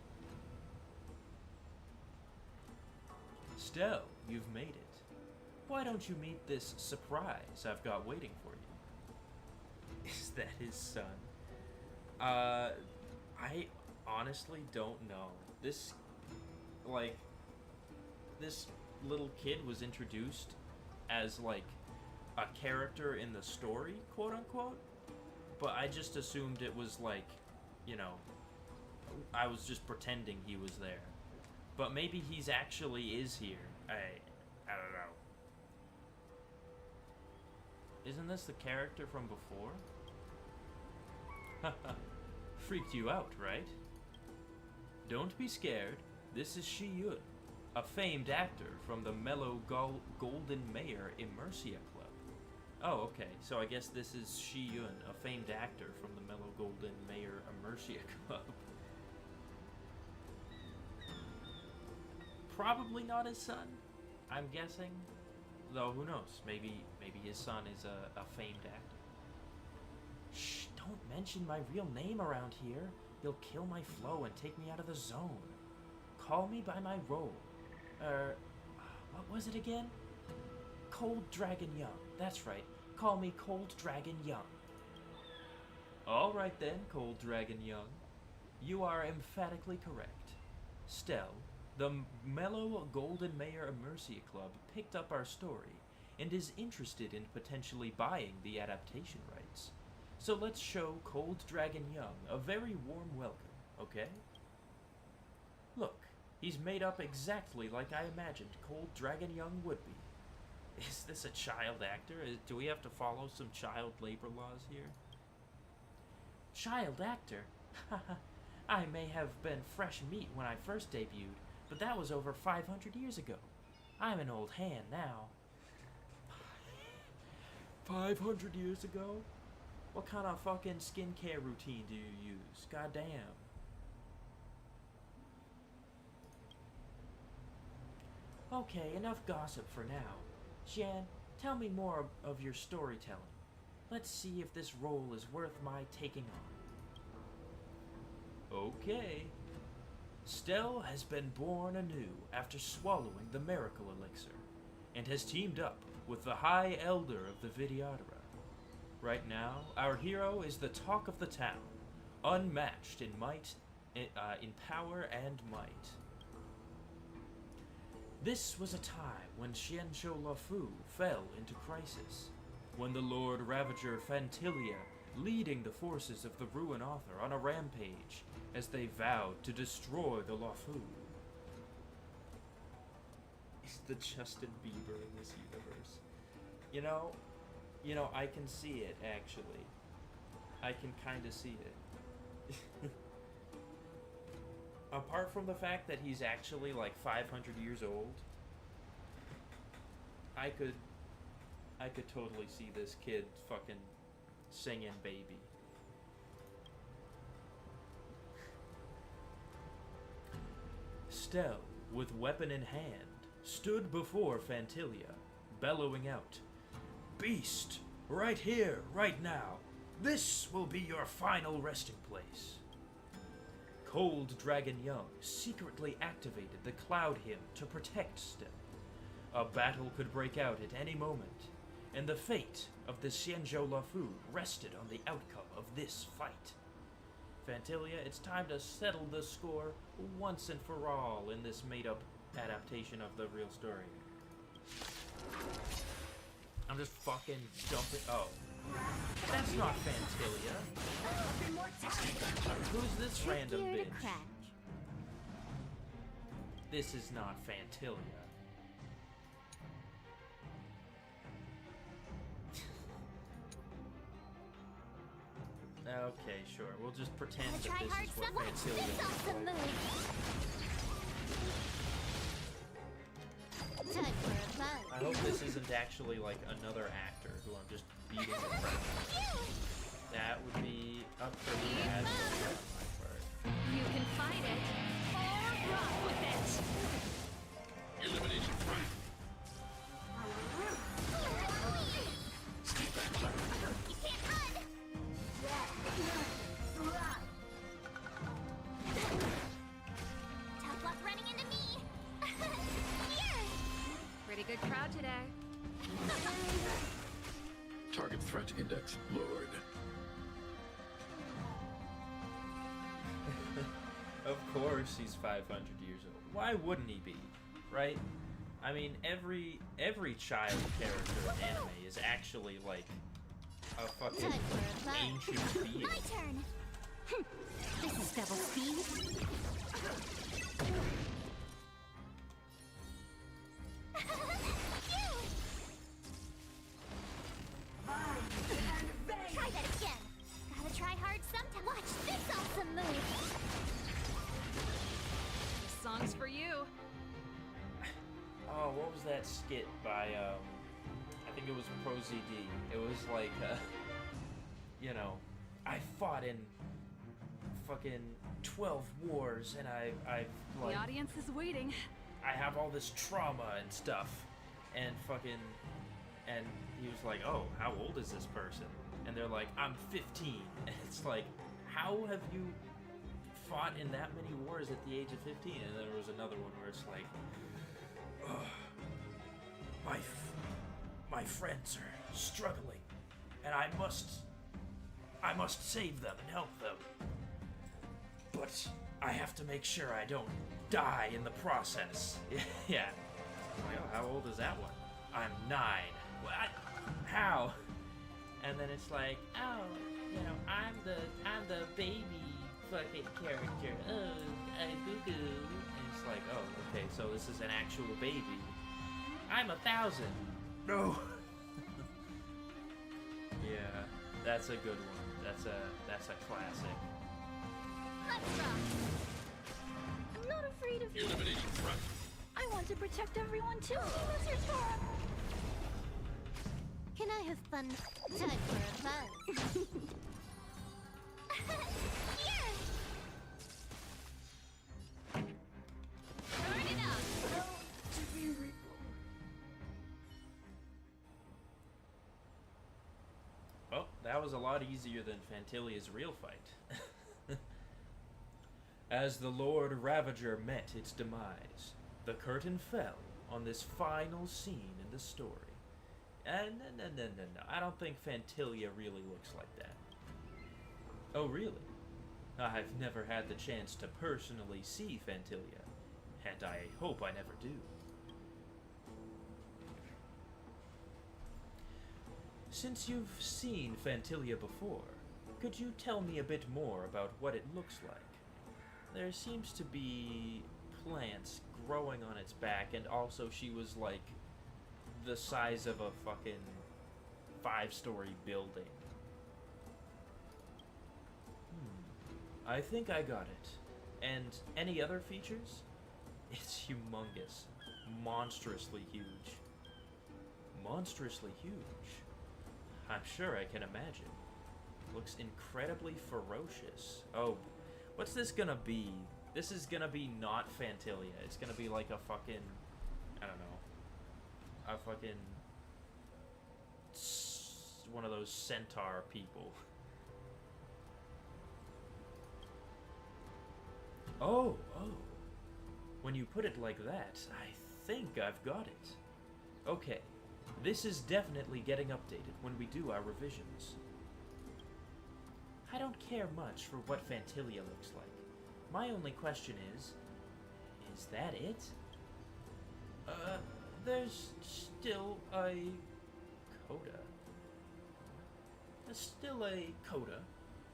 Stell, you've made it. why don't you meet this surprise I've got waiting for you? Is that his son? I honestly don't know. This little kid was introduced as, like, a character in the story, quote-unquote, but I just assumed it was, like, you know, I was just pretending he was there. But maybe he's actually is here. I don't know. Isn't this the character from before? Freaked you out, right? Don't be scared. This is Shi Yun, a famed actor from the Mellow Golden Mayor Immersia Club. Oh, okay. So I guess this is Shi Yun, a famed actor from the Mellow Golden Mayor Immersia Club. Probably not his son, I'm guessing. Though, who knows? Maybe his son is a famed actor. Shh, don't mention my real name around here. You'll kill my flow and take me out of the zone. Call me by my role. What was it again? Cold Dragon Young. That's right. Call me Cold Dragon Young. Alright then, Cold Dragon Young. You are emphatically correct. Stell, the Mellow Golden Mayor Immersia Club picked up our story and is interested in potentially buying the adaptation rights. So let's show Cold Dragon Young a very warm welcome, okay? Look, he's made up exactly like I imagined Cold Dragon Young would be. Is this a child actor? Do we have to follow some child labor laws here? Child actor? I may have been fresh meat when I first debuted, but that was over 500 years ago. I'm an old hand now. 500 years ago? What kind of fucking skincare routine do you use? Goddamn. Okay, enough gossip for now. Xian, tell me more of your storytelling. Let's see if this role is worth my taking on. Okay. Stell has been born anew after swallowing the miracle elixir, and has teamed up with the High Elder of the Vidyadhara. Right now, our hero is the talk of the town, unmatched in might, in power and might. This was a time when Xianzhou Luofu fell into crisis, when the Lord Ravager Phantilia leading the forces of the Ruin Author on a rampage as they vowed to destroy the Luofu. Is the Justin Bieber in this universe? You know, I can see it, actually. I can kind of see it. Apart from the fact that he's actually like 500 years old, I could totally see this kid fucking singing Baby. Stell, with weapon in hand, stood before Phantilia, bellowing out, "Beast, right here, right now. This will be your final resting place." Cold Dragon Young secretly activated the Cloud Hymn to protect Stell. A battle could break out at any moment, and the fate of the Xianzhou Luofu rested on the outcome of this fight. Phantilia, it's time to settle the score once and for all in this made-up adaptation of the real story. I'm just fucking jumping. Oh. That's not Phantilia. Who's this random bitch? This is not Phantilia. Okay, sure. We'll just pretend that this is what Phantilia looks like. I hope this isn't actually like another actor who I'm just beating the crap out of. That would be a pretty bad idea on my part. You can fight it or rock with it. Elimination front. You can't run! Tough luck running into me! Here! Pretty good crowd today. threat index lowered. Of course he's 500 years old. Why wouldn't he be? Right? I mean, every child character in anime is actually like a fucking Time for a buzz. ancient being. My turn. This is double speed. Try that again. Gotta try hard sometime. Watch this awesome move. This song's for you. Oh, what was that skit by, I think it was Pro ZD. It was like, you know, I fought in fucking 12 wars and I've like, The audience is waiting. I have all this trauma and stuff. And fucking, and he was like, oh, how old is this person? And they're like, I'm 15. And it's like, how have you fought in that many wars at the age of 15? And there was another one where it's like, my friends are struggling, and I must save them and help them. But I have to make sure I don't die in the process. Yeah. Like, oh, how old is that one? I'm 9. What? How? And then it's like, oh, you know, I'm the baby fucking character. Oh, boo boo. And it's like, oh, okay, so this is an actual baby. I'm 1,000. No. Yeah, that's a good one. That's a classic. Let's rock. I'm not afraid of you. Eliminating threat. I want to protect everyone too. What's your turn? Can I have fun? Time for a buzz. Here! Turn it up. Well, that was a lot easier than Fantilia's real fight. As the Lord Ravager met its demise, the curtain fell on this final scene in the story. And no. I don't think Fantilia really looks like that. Oh, really? I've never had the chance to personally see Fantilia, and I hope I never do. Since you've seen Fantilia before, could you tell me a bit more about what it looks like? There seems to be plants growing on its back, and also she was like the size of a fucking 5-story building. I think I got it. And any other features? It's humongous. Monstrously huge. Monstrously huge? I'm sure I can imagine. Looks incredibly ferocious. Oh, what's this gonna be? This is gonna be not Fantilia. It's gonna be like a fucking, I don't know, a fucking one of those centaur people. Oh. When you put it like that, I think I've got it. Okay, this is definitely getting updated when we do our revisions. I don't care much for what Fantilia looks like. My only question is that it? There's still a coda. There's still a coda,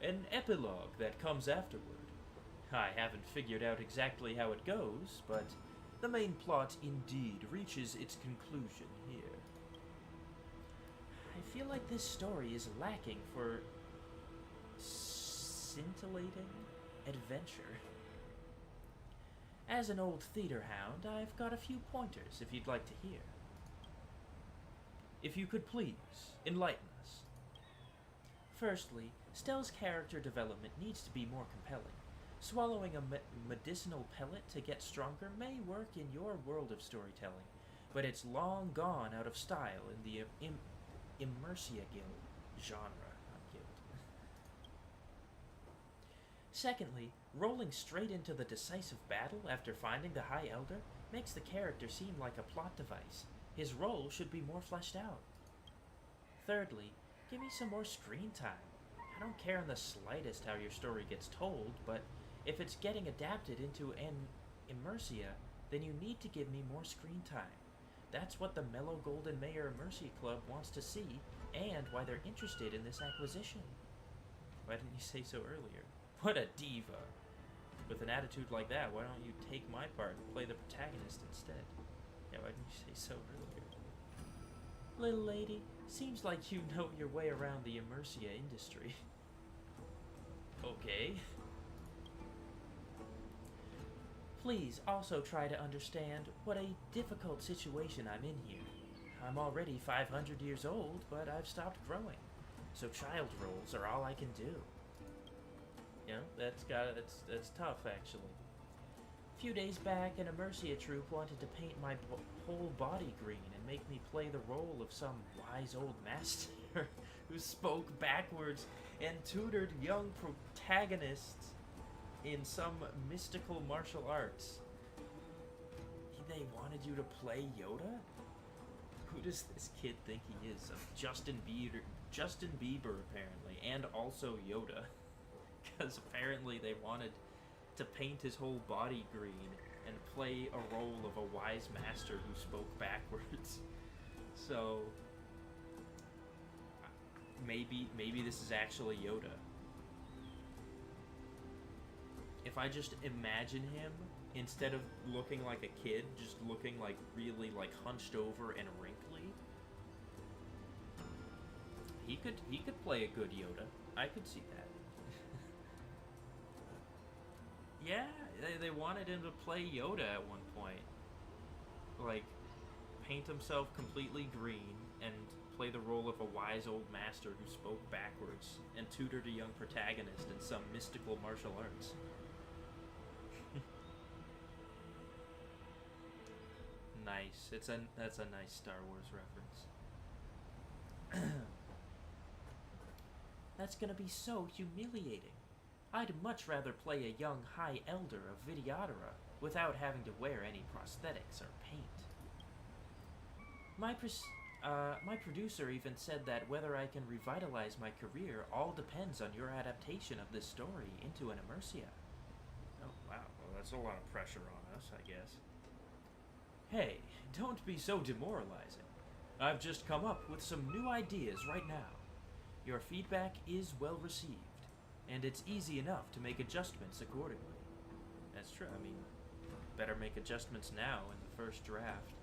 an epilogue that comes afterward. I haven't figured out exactly how it goes, but the main plot indeed reaches its conclusion here. I feel like this story is lacking for scintillating adventure. As an old theater hound, I've got a few pointers if you'd like to hear. If you could please, enlighten us. Firstly, Stell's character development needs to be more compelling. Swallowing a medicinal pellet to get stronger may work in your world of storytelling, but it's long gone out of style in the Immersia Guild genre. Not guild. Secondly, rolling straight into the decisive battle after finding the High Elder makes the character seem like a plot device. His role should be more fleshed out. Thirdly, Give me some more screen time. I don't care in the slightest how your story gets told, but if it's getting adapted into an Immersia, then you need to give me more screen time. That's what the Mellow Golden Mayor Immersia Club wants to see, and why they're interested in this acquisition. Why didn't you say so earlier? What a diva. With an attitude like that, why don't you take my part and play the protagonist instead? Yeah, why didn't you say so earlier? Little lady, seems like you know your way around the Immersia industry. Okay. Please also try to understand what a difficult situation I'm in here. I'm already 500 years old, but I've stopped growing. So child roles are all I can do. You know, that's tough, actually. A few days back, an Immersia troupe wanted to paint my whole body green and make me play the role of some wise old master who spoke backwards and tutored young protagonists in some mystical martial arts. They wanted you to play Yoda? Who does this kid think he is? Justin Bieber, apparently, and also Yoda. Because apparently they wanted to paint his whole body green and play a role of a wise master who spoke backwards. So maybe this is actually Yoda. If I just imagine him, instead of looking like a kid, just looking like really like hunched over and wrinkly, he could play a good Yoda. I could see that. Yeah, they wanted him to play Yoda at one point. Like, paint himself completely green and play the role of a wise old master who spoke backwards and tutored a young protagonist in some mystical martial arts. Nice. That's a nice Star Wars reference. That's gonna be so humiliating. I'd much rather play a young High Elder of Vidyadhara without having to wear any prosthetics or paint. My producer even said that whether I can revitalize my career all depends on your adaptation of this story into an Immersia. Oh, wow. Well, that's a lot of pressure on us, I guess. Hey, don't be so demoralizing. I've just come up with some new ideas right now. Your feedback is well received, and it's easy enough to make adjustments accordingly. That's true. I mean, better make adjustments now in the first draft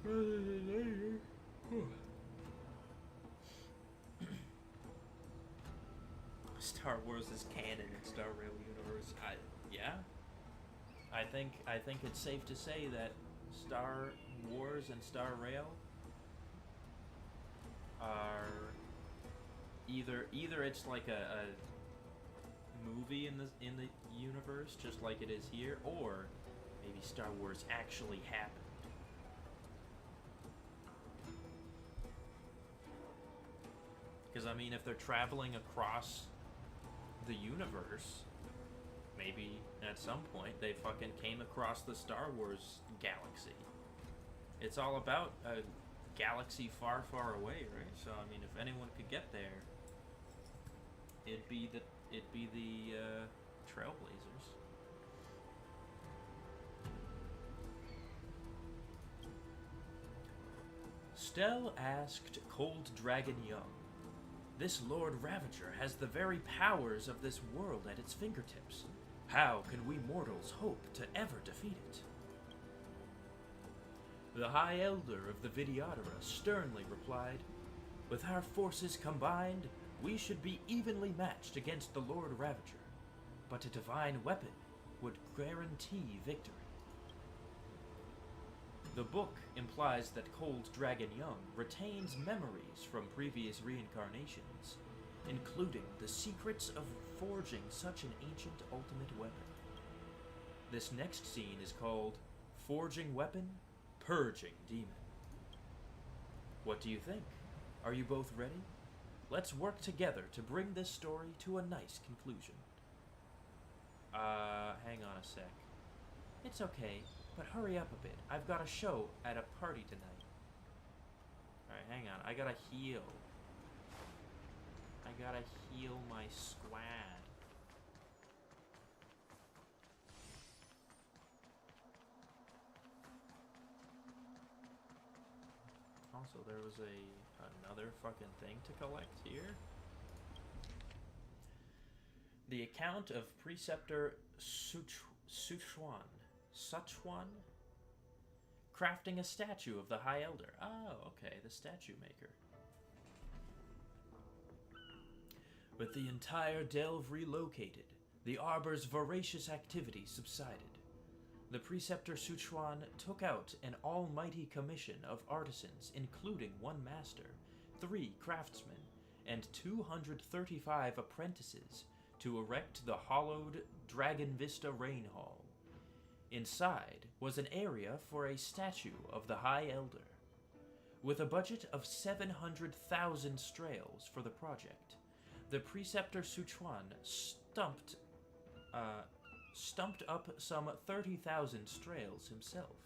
rather than later. Star Wars is canon in Star Rail universe. Yeah. I think it's safe to say that Star Wars and Star Rail are either it's like a movie in the universe, just like it is here, or maybe Star Wars actually happened. Because I mean, if they're traveling across the universe, maybe at some point they fucking came across the Star Wars galaxy. It's all about a galaxy far, far away, right? So I mean, if anyone could get there, it'd be the Trailblazers. Stell asked Cold Dragon Young, "This Lord Ravager has the very powers of this world at its fingertips. How can we mortals hope to ever defeat it?" The High Elder of the Vidyadhara sternly replied, "With our forces combined, we should be evenly matched against the Lord Ravager, but a divine weapon would guarantee victory." The book implies that Cold Dragon Young retains memories from previous reincarnations, including the secrets of forging such an ancient ultimate weapon. This next scene is called Forging Weapon, Purging Demon. What do you think? Are you both ready? Let's work together to bring this story to a nice conclusion. Hang on a sec. It's okay, but hurry up a bit. I've got a show at a party tonight. Alright, hang on. I gotta heal. I gotta heal my squad. Also, there was another fucking thing to collect here. The account of Preceptor Suchuan, crafting a statue of the High Elder. Oh, okay, the statue maker. With the entire delve relocated, the Arbor's voracious activity subsided. The Preceptor Suchuan took out an almighty commission of artisans, including 1 master, 3 craftsmen, and 235 apprentices, to erect the hollowed Dragon Vista Rain Hall. Inside was an area for a statue of the High Elder. With a budget of 700,000 strails for the project, the Preceptor Suchuan stumped up some 30,000 strails himself.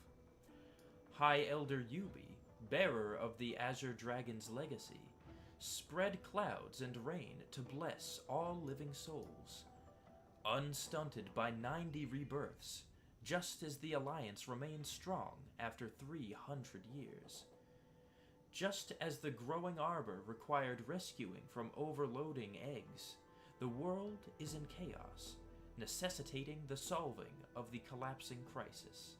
High Elder Yubi, bearer of the Azure Dragon's legacy, spread clouds and rain to bless all living souls. Unstunted by 90 rebirths, just as the Alliance remained strong after 300 years. Just as the growing arbor required rescuing from overloading eggs, the world is in chaos, necessitating the solving of the collapsing crisis.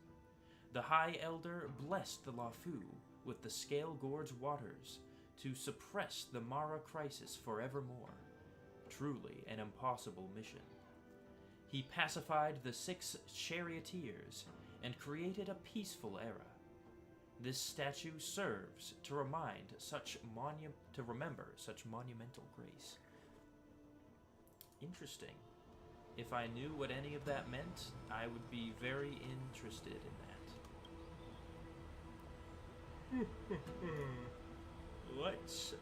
The High Elder blessed the Lafu with the Scale Gorge waters to suppress the Mara crisis forevermore. Truly an impossible mission. He pacified the 6 charioteers and created a peaceful era. This statue serves to remember such monumental grace. Interesting. If I knew what any of that meant, I would be very interested in that. Let's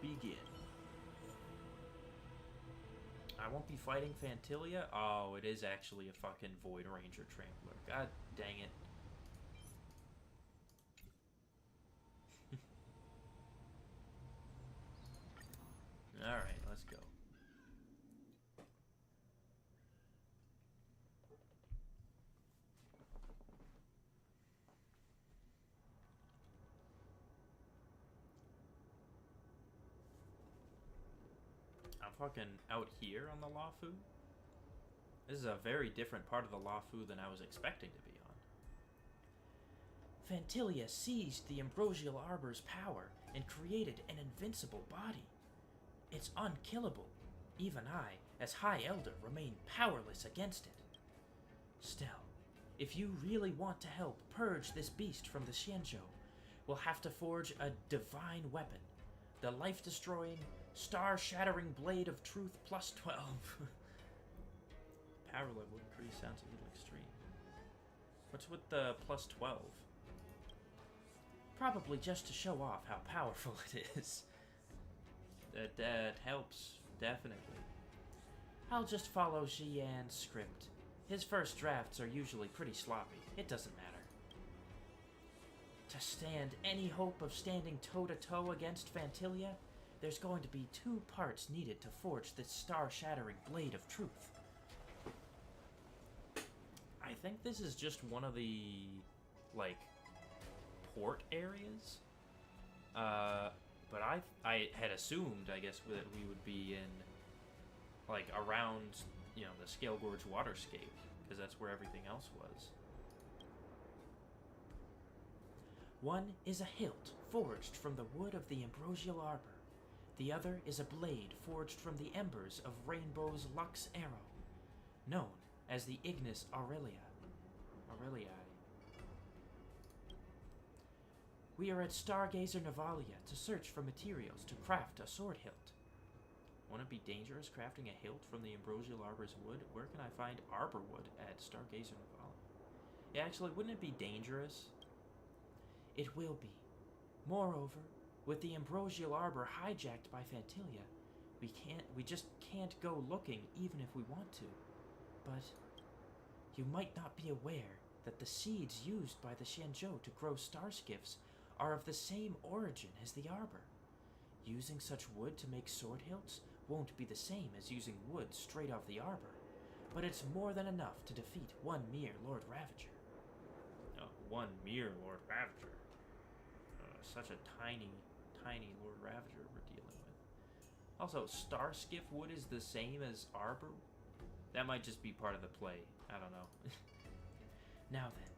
begin. I won't be fighting Phantilia? Oh, it is actually a fucking Void Ranger Trampler. God dang it. Alright, let's go. I'm fucking out here on the Lafu. This is a very different part of the Lafu than I was expecting to be on. Phantilia seized the Ambrosial Arbor's power and created an invincible body. It's unkillable. Even I, as High Elder, remain powerless against it. Still, if you really want to help purge this beast from the Xianzhou, we'll have to forge a divine weapon. The life-destroying, star-shattering blade of truth plus 12. Power level increase sounds a little extreme. What's with the plus 12? Probably just to show off how powerful it is. That helps, definitely. I'll just follow Xian's script. His first drafts are usually pretty sloppy. It doesn't matter. To stand any hope of standing toe-to-toe against Phantilia, there's going to be 2 parts needed to forge this star-shattering blade of truth. I think this is just one of the, like, port areas. But I had assumed, I guess, that we would be in, like, around, you know, the Scale Gorge waterscape, because that's where everything else was. One is a hilt forged from the wood of the Ambrosial Arbor. The other is a blade forged from the embers of Rainbow's Lux Arrow, known as the Ignis Aurelia. Aurelii. We are at Stargazer Navalia to search for materials to craft a sword hilt. Won't it be dangerous crafting a hilt from the Ambrosial Arbor's wood? Where can I find arbor wood at Stargazer Navalia? Yeah, actually, wouldn't it be dangerous? It will be. Moreover, with the Ambrosial Arbor hijacked by Phantilia, we just can't go looking even if we want to. But you might not be aware that the seeds used by the Xianzhou to grow star skiffs are of the same origin as the arbor. Using such wood to make sword hilts won't be the same as using wood straight off the arbor, but it's more than enough to defeat one mere Lord Ravager. One mere Lord Ravager? Such a tiny Lord Ravager we're dealing with. Also, Starskiff wood is the same as arbor? That might just be part of the play. I don't know. Now then,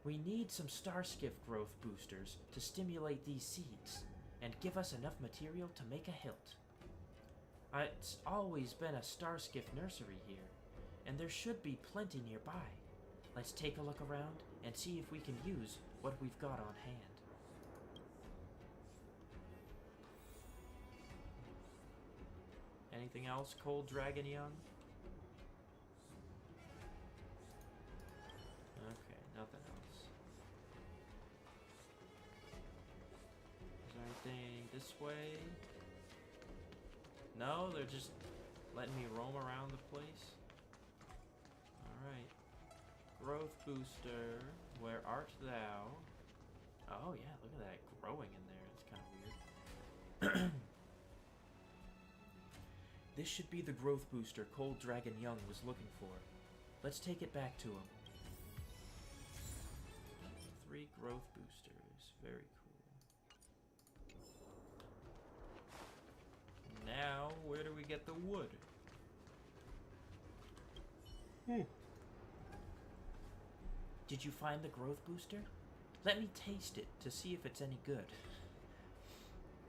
we need some Starskiff growth boosters to stimulate these seeds and give us enough material to make a hilt. It's always been a Starskiff nursery here, and there should be plenty nearby. Let's take a look around and see if we can use what we've got on hand. Anything else, Cold Dragon Young? Okay, nothing else. Is there anything this way? No, they're just letting me roam around the place. Alright. Growth booster, where art thou? Oh yeah, look at that growing in there. It's kind of weird. This should be the growth booster Cold Dragon Young was looking for. Let's take it back to him. 3 growth boosters. Very cool. Now, where do we get the wood? Did you find the growth booster? Let me taste it to see if it's any good.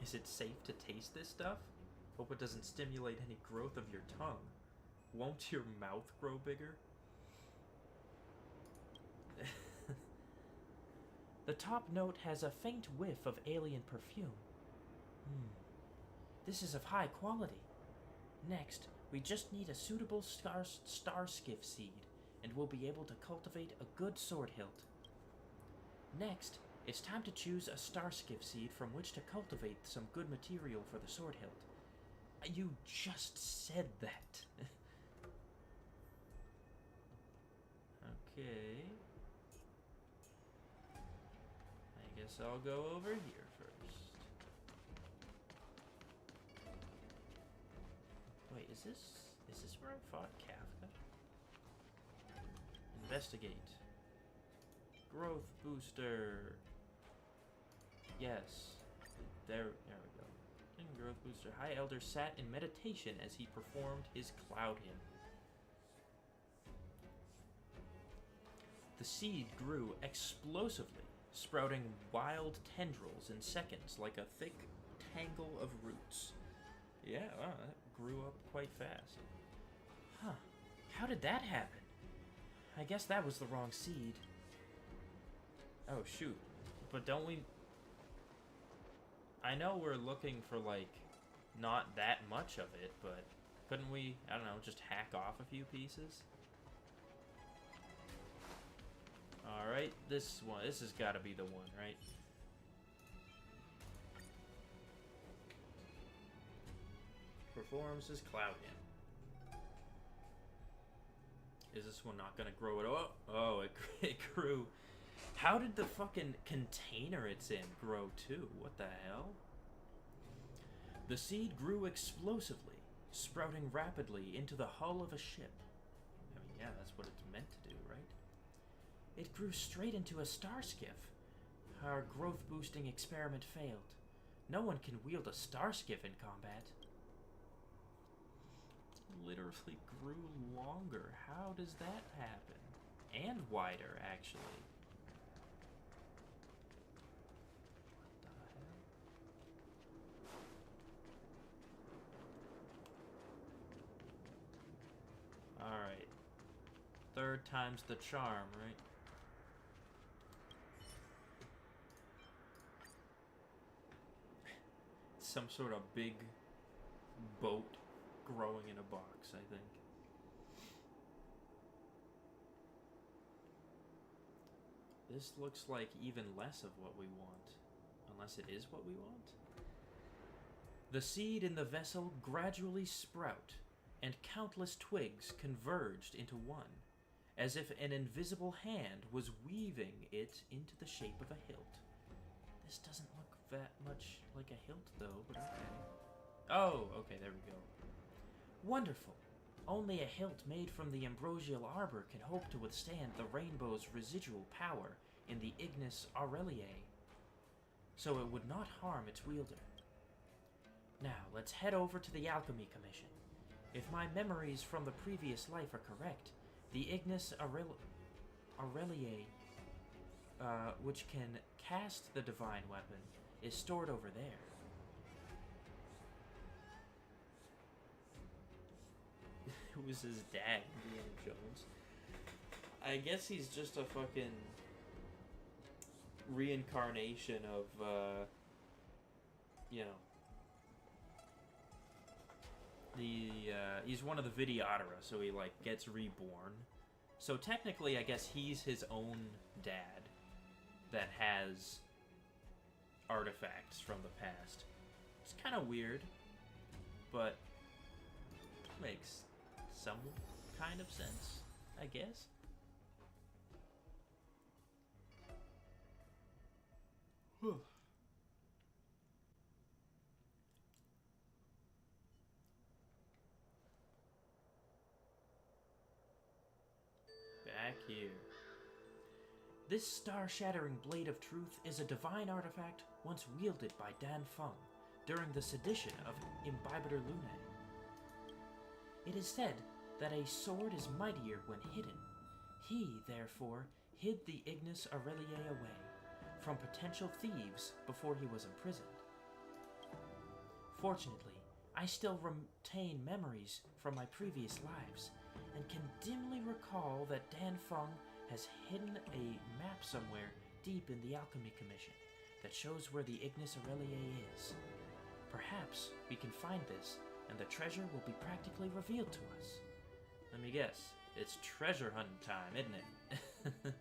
Is it safe to taste this stuff? Hope it doesn't stimulate any growth of your tongue. Won't your mouth grow bigger? The top note has a faint whiff of alien perfume. This is of high quality. Next, we just need a suitable Starskiff seed, and we'll be able to cultivate a good sword hilt. Next, it's time to choose a Starskiff seed from which to cultivate some good material for the sword hilt. You just said that. Okay. I guess I'll go over here first. Wait, is this where I fought Kafka? Investigate. Growth booster. Yes. There we go. Growth booster. High Elder sat in meditation as he performed his cloud hymn. The seed grew explosively, sprouting wild tendrils in seconds like a thick tangle of roots. Yeah, wow, that grew up quite fast. Huh. How did that happen? I guess that was the wrong seed. Oh, shoot. But don't we... I know we're looking for, like, not that much of it, but couldn't we, I don't know, just hack off a few pieces? Alright, this has got to be the one, right? Performs his cloud hymn. Is this one not gonna grow at all? Oh, it grew. How did the fucking container it's in grow too? What the hell? The seed grew explosively, sprouting rapidly into the hull of a ship. I mean, yeah, that's what it's meant to do, right? It grew straight into a Starskiff. Our growth-boosting experiment failed. No one can wield a Starskiff in combat. It literally grew longer. How does that happen? And wider, actually. Alright. Third time's the charm, right? Some sort of big boat growing in a box, I think. This looks like even less of what we want. Unless it is what we want? The seed in the vessel gradually sprout, and countless twigs converged into one, as if an invisible hand was weaving it into the shape of a hilt. This doesn't look that much like a hilt, though, but okay. Oh, okay, there we go. Wonderful. Only a hilt made from the ambrosial arbor can hope to withstand the rainbow's residual power in the Ignis Aureliae, so it would not harm its wielder. Now, let's head over to the Alchemy Commission. If my memories from the previous life are correct, the Ignis Aureliae, which can cast the divine weapon, is stored over there. Who was his dad, Indiana Jones? I guess he's just a fucking reincarnation of, you know, he's one of the Vidyadhara, so he, like, gets reborn. So technically, I guess he's his own dad that has artifacts from the past. It's kind of weird, but makes some kind of sense, I guess. Back here. This star-shattering blade of truth is a divine artifact once wielded by Dan Feng during the sedition of Imbibitor Lunae. It is said that a sword is mightier when hidden. He, therefore, hid the Ignis Aureliae away from potential thieves before he was imprisoned. Fortunately, I still retain memories from my previous lives, and can dimly recall that Dan Feng has hidden a map somewhere deep in the Alchemy Commission that shows where the Ignis Aureliae is. Perhaps we can find this, and the treasure will be practically revealed to us. Let me guess, it's treasure hunting time, isn't it?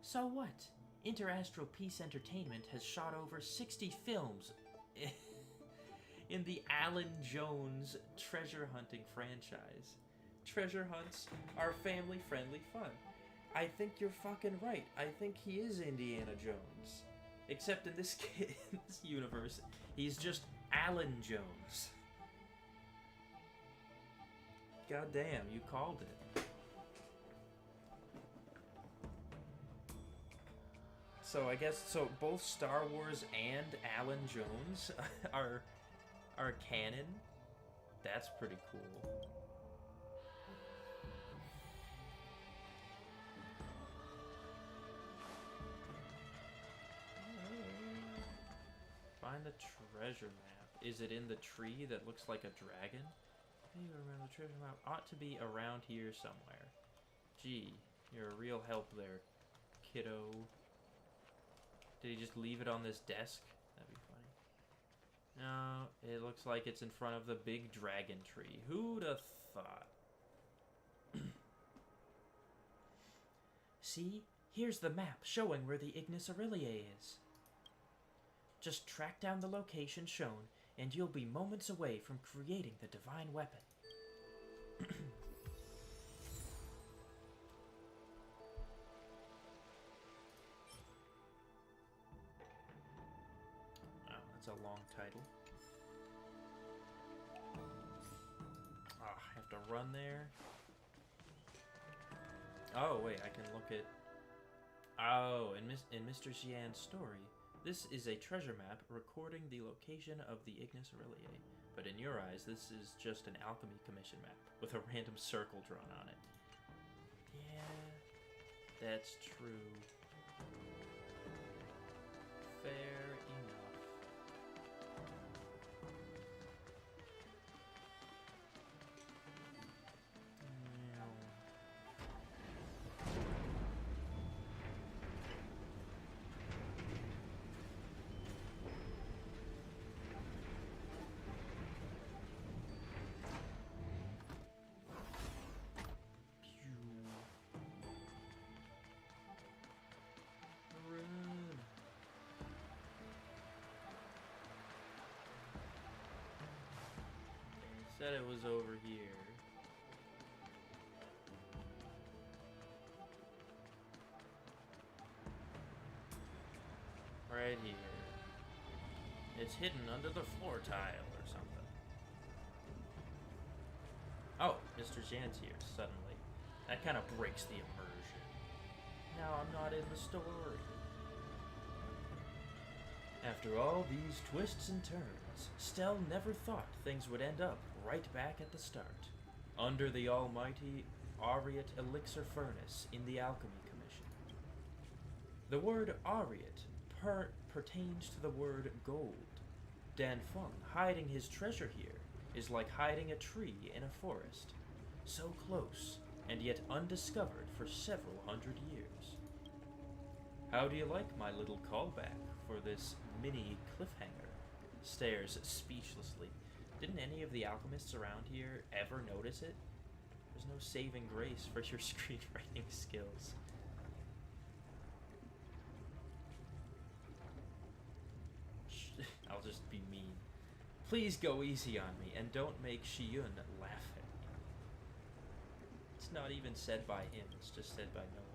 So what? Interastral Peace Entertainment has shot over 60 films in the Alan Jones treasure hunting franchise. Treasure hunts are family-friendly fun. I think you're fucking right. I think he is Indiana Jones. Except in this universe, he's just Alan Jones. God damn, you called it. So I guess both Star Wars and Alan Jones are canon. That's pretty cool. Find the treasure map. Is it in the tree that looks like a dragon? Maybe around the treasure map ought to be around here somewhere. Gee, you're a real help there, kiddo. Did he just leave it on this desk? That'd be funny. No, it looks like it's in front of the big dragon tree. Who'd have thought? See? Here's the map showing where the Ignis Aureliae is. Just track down the location shown, and you'll be moments away from creating the divine weapon. A long title. Oh, I have to run there. Oh, wait, I can look at... Oh, in Mr. Xian's story, this is a treasure map recording the location of the Ignis Aureliae. But in your eyes, this is just an Alchemy Commission map with a random circle drawn on it. Yeah, that's true. Fair enough. Said it was over here. Right here. It's hidden under the floor tile or something. Oh, Mr. Jan's here suddenly. That kind of breaks the immersion. Now I'm not in the story. After all these twists and turns, Stell never thought things would end up right back at the start, under the almighty Aureate Elixir Furnace in the Alchemy Commission. The word Aureate pertains to the word gold. Dan Feng hiding his treasure here is like hiding a tree in a forest, so close and yet undiscovered for several hundred years. How do you like my little callback for this mini cliffhanger? Stares speechlessly. Didn't any of the alchemists around here ever notice it? There's no saving grace for your screenwriting skills. I'll just be mean. Please go easy on me and don't make Shiyun laugh at me. It's not even said by him, it's just said by no one.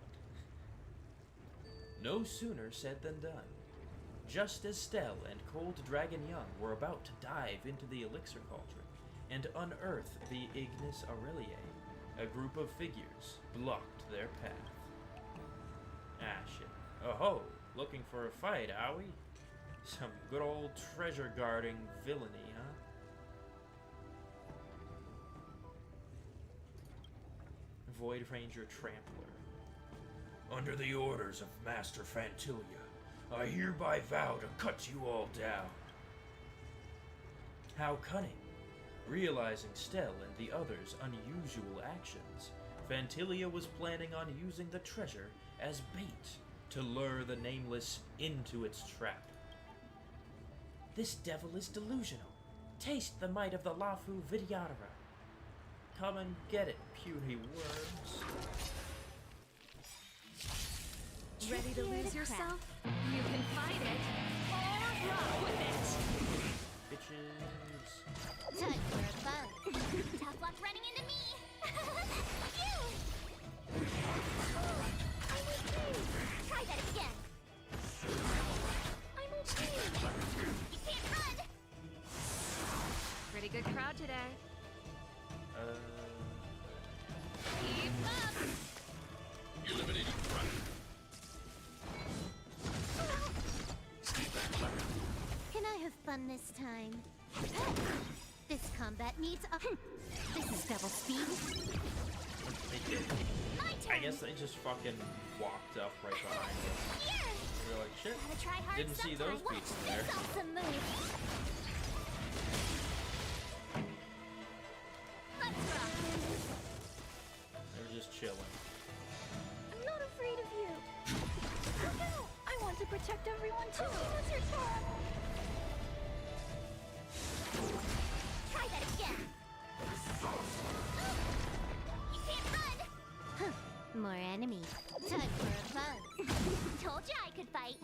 No sooner said than done. Just as Stell and Cold Dragon Young were about to dive into the Elixir Cauldron and unearth the Ignis Aureliae, a group of figures blocked their path. Ah, shit. Oh ho, looking for a fight, are we? Some good old treasure guarding villainy, huh? Void Ranger Trampler. Under the orders of Master Phantilia, I hereby vow to cut you all down. How cunning. Realizing Stell and the others' unusual actions, Phantilia was planning on using the treasure as bait to lure the Nameless into its trap. This devil is delusional. Taste the might of the Lafu Vidyadhara. Come and get it, puny worms. Ready to lose yourself? You can fight it, or rock with it! Bitches. Time for a fun. Tough luck running into me. You! Oh, I'm okay. Try that again. I'm okay. You can't run. Pretty good crowd today. Keep up. Eliminating front. Can I have fun this time? This combat needs a... This is double speed. They did. My I turn. guess they just fucking walked up right behind us. Here. We were like, shit. Gotta try hard Didn't see those sometime. people Watch there. this awesome move. Let's rock. They were just chilling. I'm not afraid of you. Look out! I want to protect everyone too. What's your turn? Try that again. You can't run. Huh. More enemies. Time for a fun. Told you I could fight.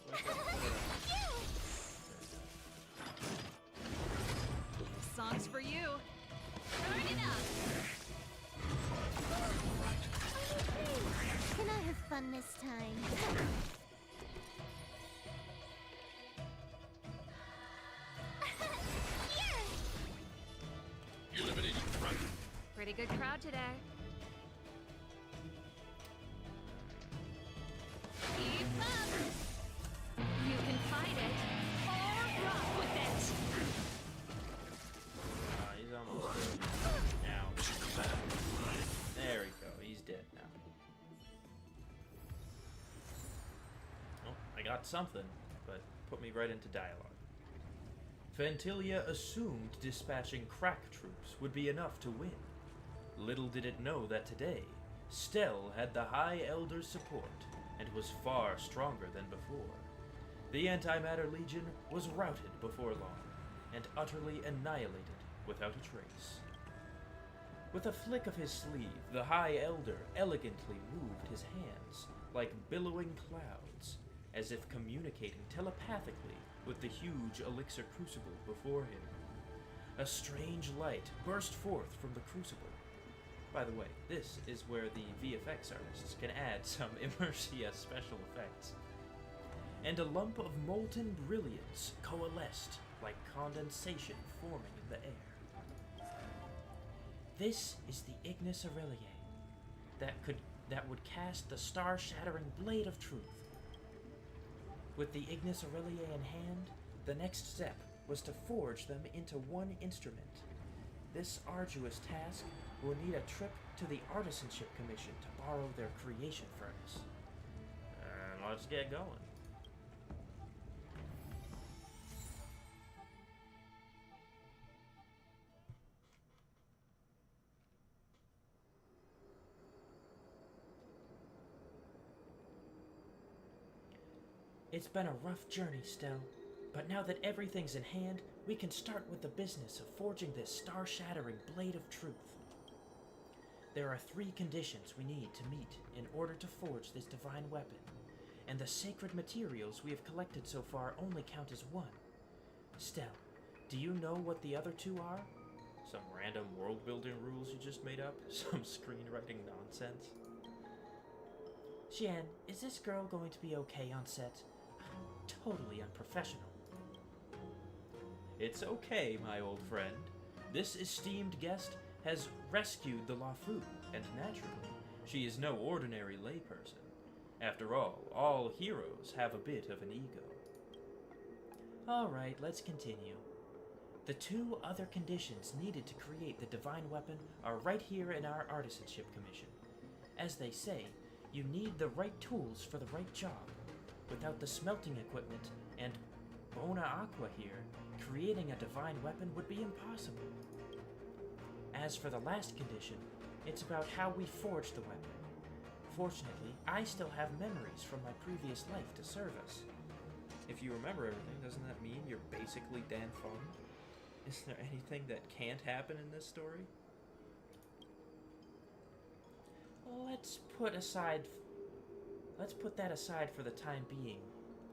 Where's that? This song's for you. Turn it up. Can I have fun this time? Here. Eliminating front. Pretty good crowd today. Keep up. You can fight it, or rock with it! He's almost dead. Now. There we go. He's dead now. Oh, I got something, but put me right into dialogue. Phantilia assumed dispatching crack troops would be enough to win. Little did it know that today, Stell had the High Elder's support and was far stronger than before. The Antimatter Legion was routed before long and utterly annihilated without a trace. With a flick of his sleeve, the High Elder elegantly moved his hands like billowing clouds, as if communicating telepathically with the huge elixir crucible before him. A strange light burst forth from the crucible. By the way, this is where the VFX artists can add some immersive special effects. And a lump of molten brilliance coalesced like condensation forming in the air. This is the Ignis Aurelie that would cast the star-shattering blade of truth. With the Ignis Aurelie in hand, the next step was to forge them into one instrument. This arduous task will need a trip to the Artisanship Commission to borrow their creation furnace. Let's get going. It's been a rough journey, Stell, but now that everything's in hand, we can start with the business of forging this star-shattering blade of truth. There are 3 conditions we need to meet in order to forge this divine weapon, and the sacred materials we have collected so far only count as 1. Stell, do you know what the other 2 are? Some random world-building rules you just made up? Some screenwriting nonsense? Xian, is this girl going to be okay on set? Totally unprofessional. It's okay, my old friend. This esteemed guest has rescued the Lafou, and naturally, she is no ordinary layperson. After all heroes have a bit of an ego. Alright, let's continue. The 2 other conditions needed to create the divine weapon are right here in our Artisanship Commission. As they say, you need the right tools for the right job. Without the smelting equipment and Bona Aqua here, creating a divine weapon would be impossible. As for the last condition, it's about how we forge the weapon. Fortunately, I still have memories from my previous life to serve us. If you remember everything, doesn't that mean you're basically Dan Feng? Is there anything that can't happen in this story? Let's put that aside for the time being.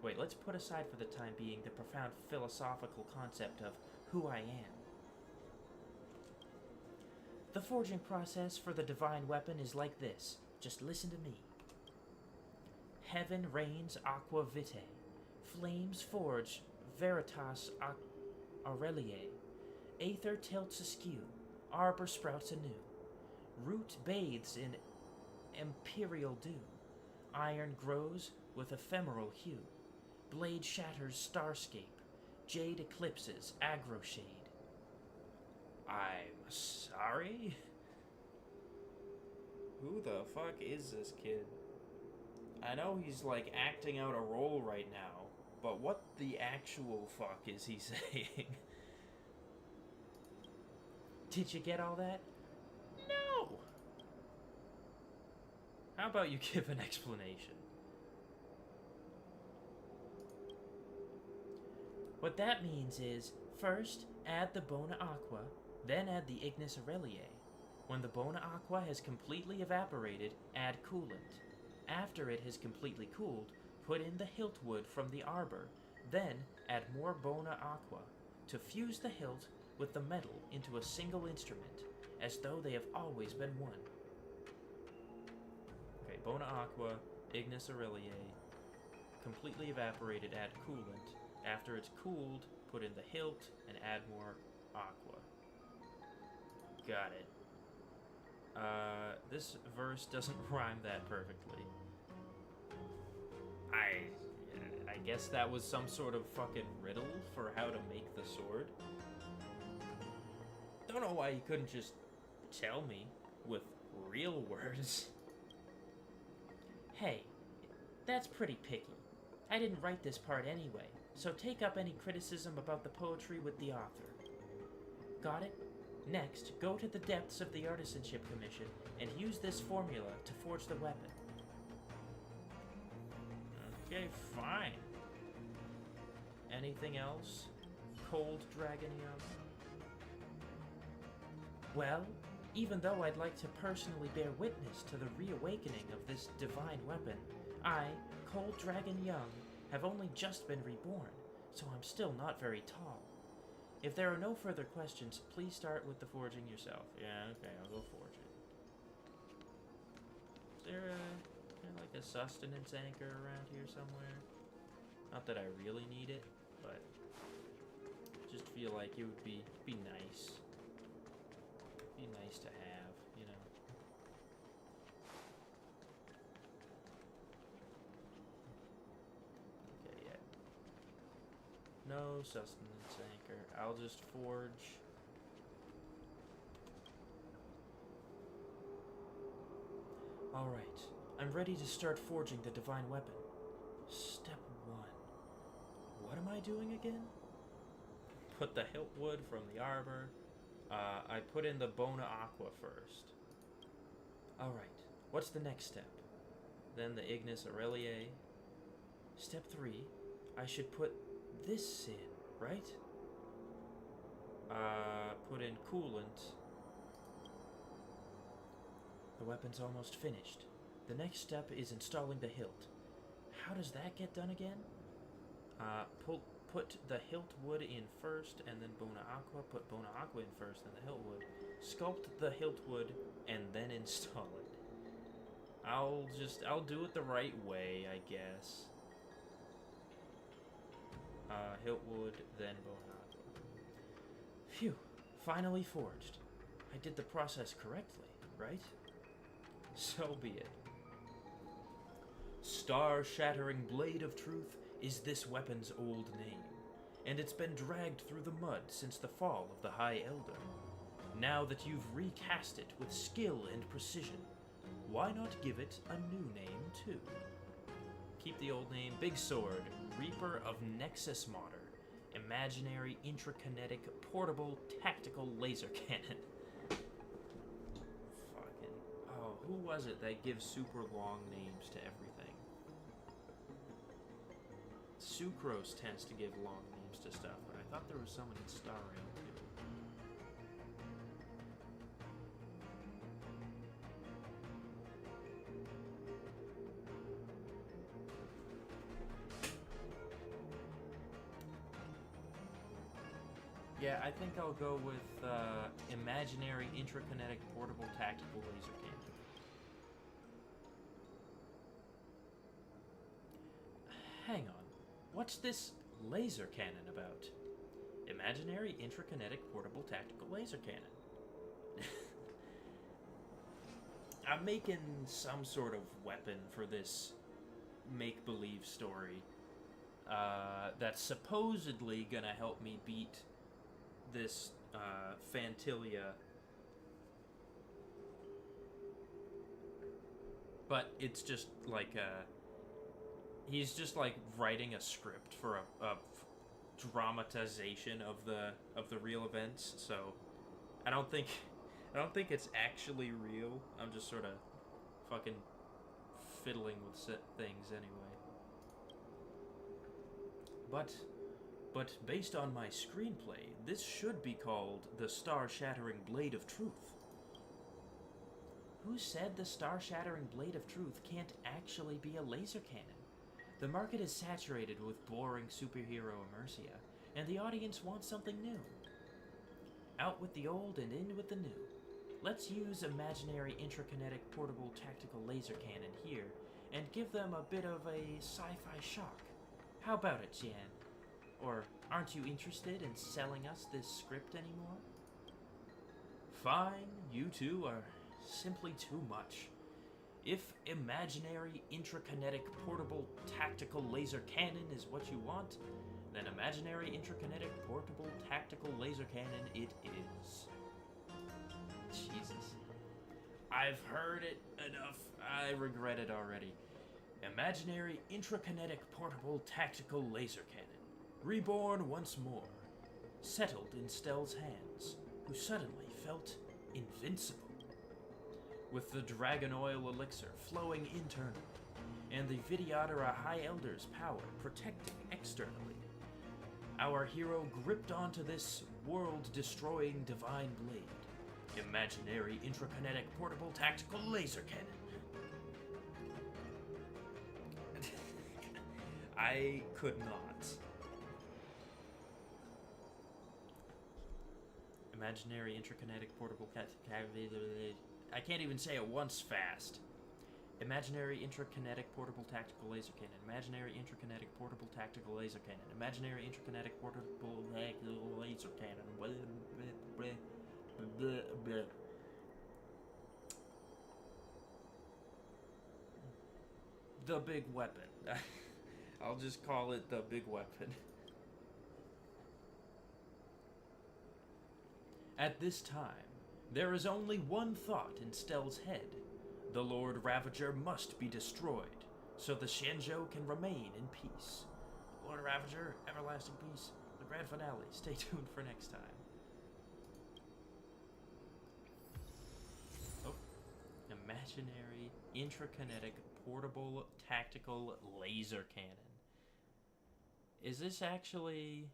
Wait, let's put aside for the time being the profound philosophical concept of who I am. The forging process for the divine weapon is like this. Just listen to me. Heaven rains aqua vitae. Flames forge veritas aurelie. Aether tilts askew. Arbor sprouts anew. Root bathes in imperial dew. Iron grows with ephemeral hue. Blade shatters starscape. Jade eclipses aggro shade. I'm sorry? Who the fuck is this kid? I know he's like acting out a role right now, but what the actual fuck is he saying? Did you get all that? No! How about you give an explanation? What that means is, first, add the Bona Aqua, then add the Ignis Aurelie. When the Bona Aqua has completely evaporated, add coolant. After it has completely cooled, put in the hilt wood from the arbor, then add more Bona Aqua to fuse the hilt with the metal into a single instrument, as though they have always been one. Okay, Bona Aqua, Ignis Aurelie, completely evaporated, add coolant. After it's cooled, put in the hilt and add more aqua. Got it. This verse doesn't rhyme that perfectly. I guess that was some sort of fucking riddle for how to make the sword. Don't know why you couldn't just tell me with real words. Hey, that's pretty picky. I didn't write this part anyway, so take up any criticism about the poetry with the author. Got it? Next, go to the depths of the Artisanship Commission and use this formula to forge the weapon. Okay, fine. Anything else? Cold Dragon Young? Well, even though I'd like to personally bear witness to the reawakening of this divine weapon, I, Cold Dragon Young, have only just been reborn, so I'm still not very tall. If there are no further questions, please start with the forging yourself. Yeah, okay, I'll go forge it. sustenance anchor around here somewhere? Not that I really need it, but just feel like it would be nice. Be nice to have, you know. Okay, yeah. No sustenance anchor. I'll just forge. Alright, I'm ready to start forging the divine weapon. Step 1. What am I doing again? Put the hilt wood from the arbor. I put in the Bona Aqua first. Alright, what's the next step? Then the Ignis Aurelie. Step 3, I should put this in, right? Put in coolant. The weapon's almost finished. The next step is installing the hilt. How does that get done again? Put the hilt wood in first, and then Bona Aqua. Put Bona Aqua in first, then the hilt wood. Sculpt the hilt wood, and then install it. I'll do it the right way, I guess. Hilt wood, then Bona Aqua. Phew, finally forged. I did the process correctly, right? So be it. Star-shattering blade of truth is this weapon's old name, and it's been dragged through the mud since the fall of the High Elder. Now that you've recast it with skill and precision, why not give it a new name too? Keep the old name Big Sword, Reaper of Nexus Modder, Imaginary Intrakinetic Portable Tactical Laser Cannon. Who was it that gives super long names to everything? Sucrose tends to give long names to stuff, but I thought there was someone in Star Rail too. Yeah, I think I'll go with Imaginary Intrakinetic Portable Tactical Laser Cannon. Hang on, what's this laser cannon about? Imaginary Intrakinetic Portable Tactical Laser Cannon. I'm making some sort of weapon for this make-believe story that's supposedly gonna help me beat this Phantilia. But it's just like he's just like writing a script for a dramatization of the real events. So I don't think it's actually real. I'm just sort of fucking fiddling with things anyway. But based on my screenplay, this should be called the Star-Shattering Blade of Truth. Who said the Star-Shattering Blade of Truth can't actually be a laser cannon? The market is saturated with boring superhero immersia, and the audience wants something new. Out with the old and in with the new. Let's use Imaginary Intrakinetic Portable Tactical Laser Cannon here, and give them a bit of a sci-fi shock. How about it, Jan? Or aren't you interested in selling us this script anymore? Fine, you two are simply too much. If Imaginary Intrakinetic Portable Tactical Laser Cannon is what you want, then Imaginary Intrakinetic Portable Tactical Laser Cannon it is. Jesus. I've heard it enough. I regret it already. Imaginary Intrakinetic Portable Tactical Laser Cannon. Reborn once more. Settled in Stell's hands, who suddenly felt invincible. With the Dragon Oil Elixir flowing internally, and the Vidyadhara High Elder's power protecting externally, our hero gripped onto this world-destroying divine blade. Imaginary Intrakinetic Portable Tactical Laser Cannon. I could not. Imaginary Intrakinetic Portable I can't even say it once fast. Imaginary intrakinetic portable tactical laser cannon. Imaginary intrakinetic portable tactical laser cannon. Imaginary intrakinetic portable laser cannon. Blah, blah, blah, blah, blah. The big weapon. I'll just call it the big weapon. At this time, there is only one thought in Stell's head. The Lord Ravager must be destroyed, so the Xianzhou can remain in peace. Lord Ravager, everlasting peace. The grand finale. Stay tuned for next time. Oh. Imaginary intrakinetic portable tactical laser cannon. Is this actually...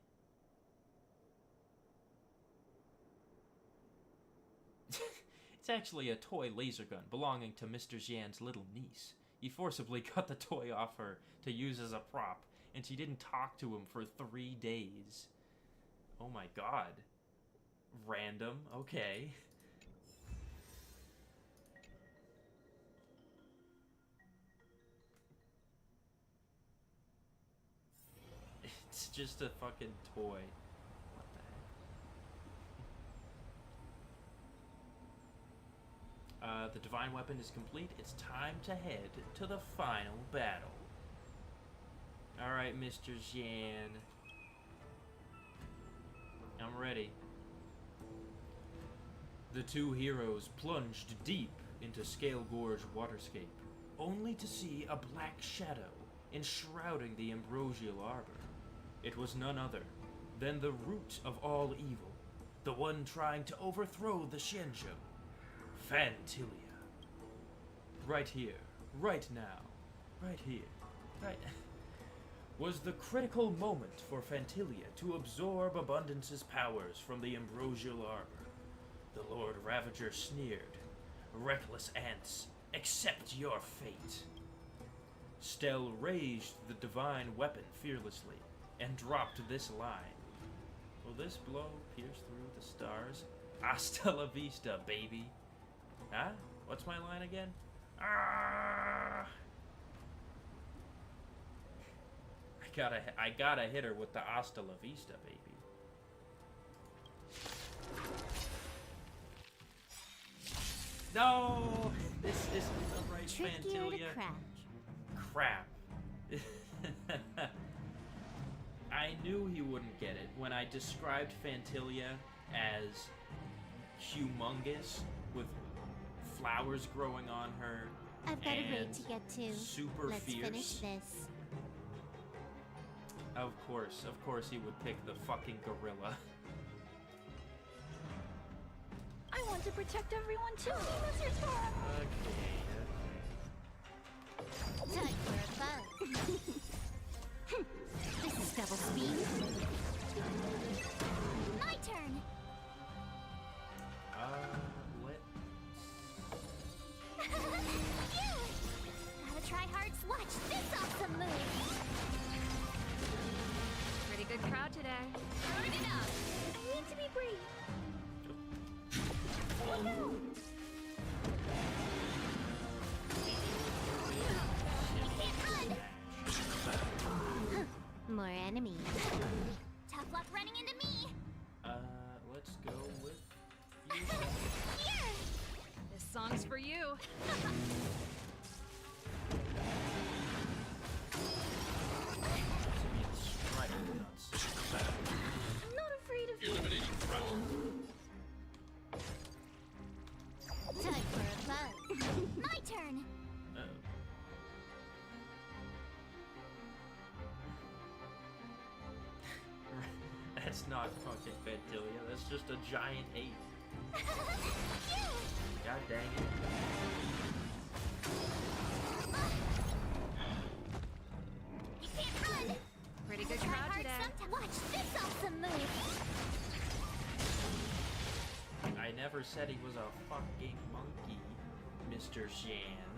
It's actually a toy laser gun belonging to Mr. Xian's little niece. He forcibly cut the toy off her to use as a prop, and she didn't talk to him for 3 days. Oh my god. Random, okay. It's just a fucking toy. What the heck? The divine weapon is complete. It's time to head to the final battle. Alright, Mr. Xian. I'm ready. The two heroes plunged deep into Scale Gorge waterscape, only to see a black shadow enshrouding the ambrosial arbor. It was none other than the root of all evil, the one trying to overthrow the Xianzhou, Phantylia. Right here, right now, right here, right... was the critical moment for Phantylia to absorb Abundance's powers from the ambrosial arbor. The Lord Ravager sneered, "Reckless ants, accept your fate." Stell raised the divine weapon fearlessly and dropped this line. Will this blow pierce through the stars? Hasta la vista, baby. Huh? What's my line again? Ah! I gotta hit her with the hasta la vista, baby. No! This isn't the right Phantylia. Crap. I knew he wouldn't get it when I described Phantylia as humongous with flowers growing on her. I've got a and raid to get to. super Let's fierce. finish this. Of course he would pick the fucking gorilla. I want to protect everyone too. Okay. Time for a buzz. This is double speed. My turn. Let's... You! Gotta try hard to watch this awesome move. Pretty good crowd today. Turn it up. I need to be brief. Oh no! You can't run! More enemies. Tough luck running into me. Let's go with you. Here! This song's for you. I'm not afraid of you. Eliminating front. Time for a buzz. My turn. That's not fucking Phantylia. That's just a giant ape. God dang it. You can't run. Pretty good Try crowd hard today. sometime. Watch this awesome move. I never said he was a fucking monkey, Mr. Xian.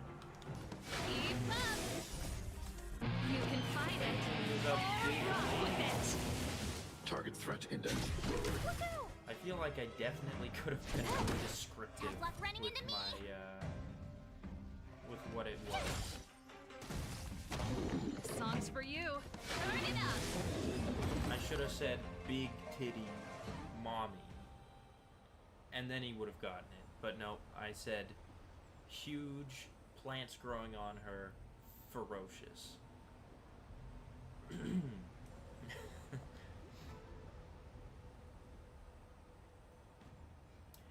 Keep up. You can fight it. He's a big Rock with ape. it. Target threat index. Look out! I feel like I definitely could have been more descriptive Tough luck running with into me. my, with what it it was. This song's for you. Turn it up. I should have said big titty mommy. And then he would have gotten it. But no, I said huge plants growing on her, ferocious.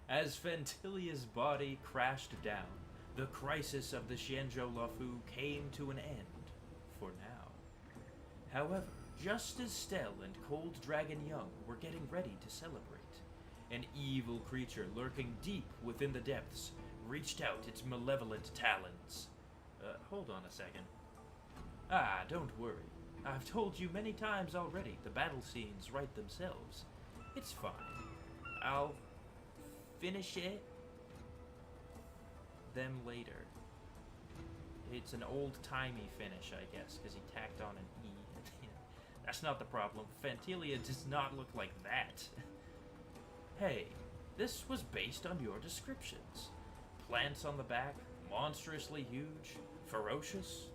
As Fantilia's body crashed down, the crisis of the Xianzhou Luofu came to an end, for now. However, just as Stell and Cold Dragon Young were getting ready to celebrate, an evil creature lurking deep within the depths reached out its malevolent talons. Hold on a second. Ah, don't worry. I've told you many times already, the battle scenes write themselves. It's fine. I'll finish them later. It's an old-timey finish, I guess, because he tacked on an E. That's not the problem. Fantilia does not look like that. Hey, this was based on your descriptions. Plants on the back, monstrously huge, ferocious.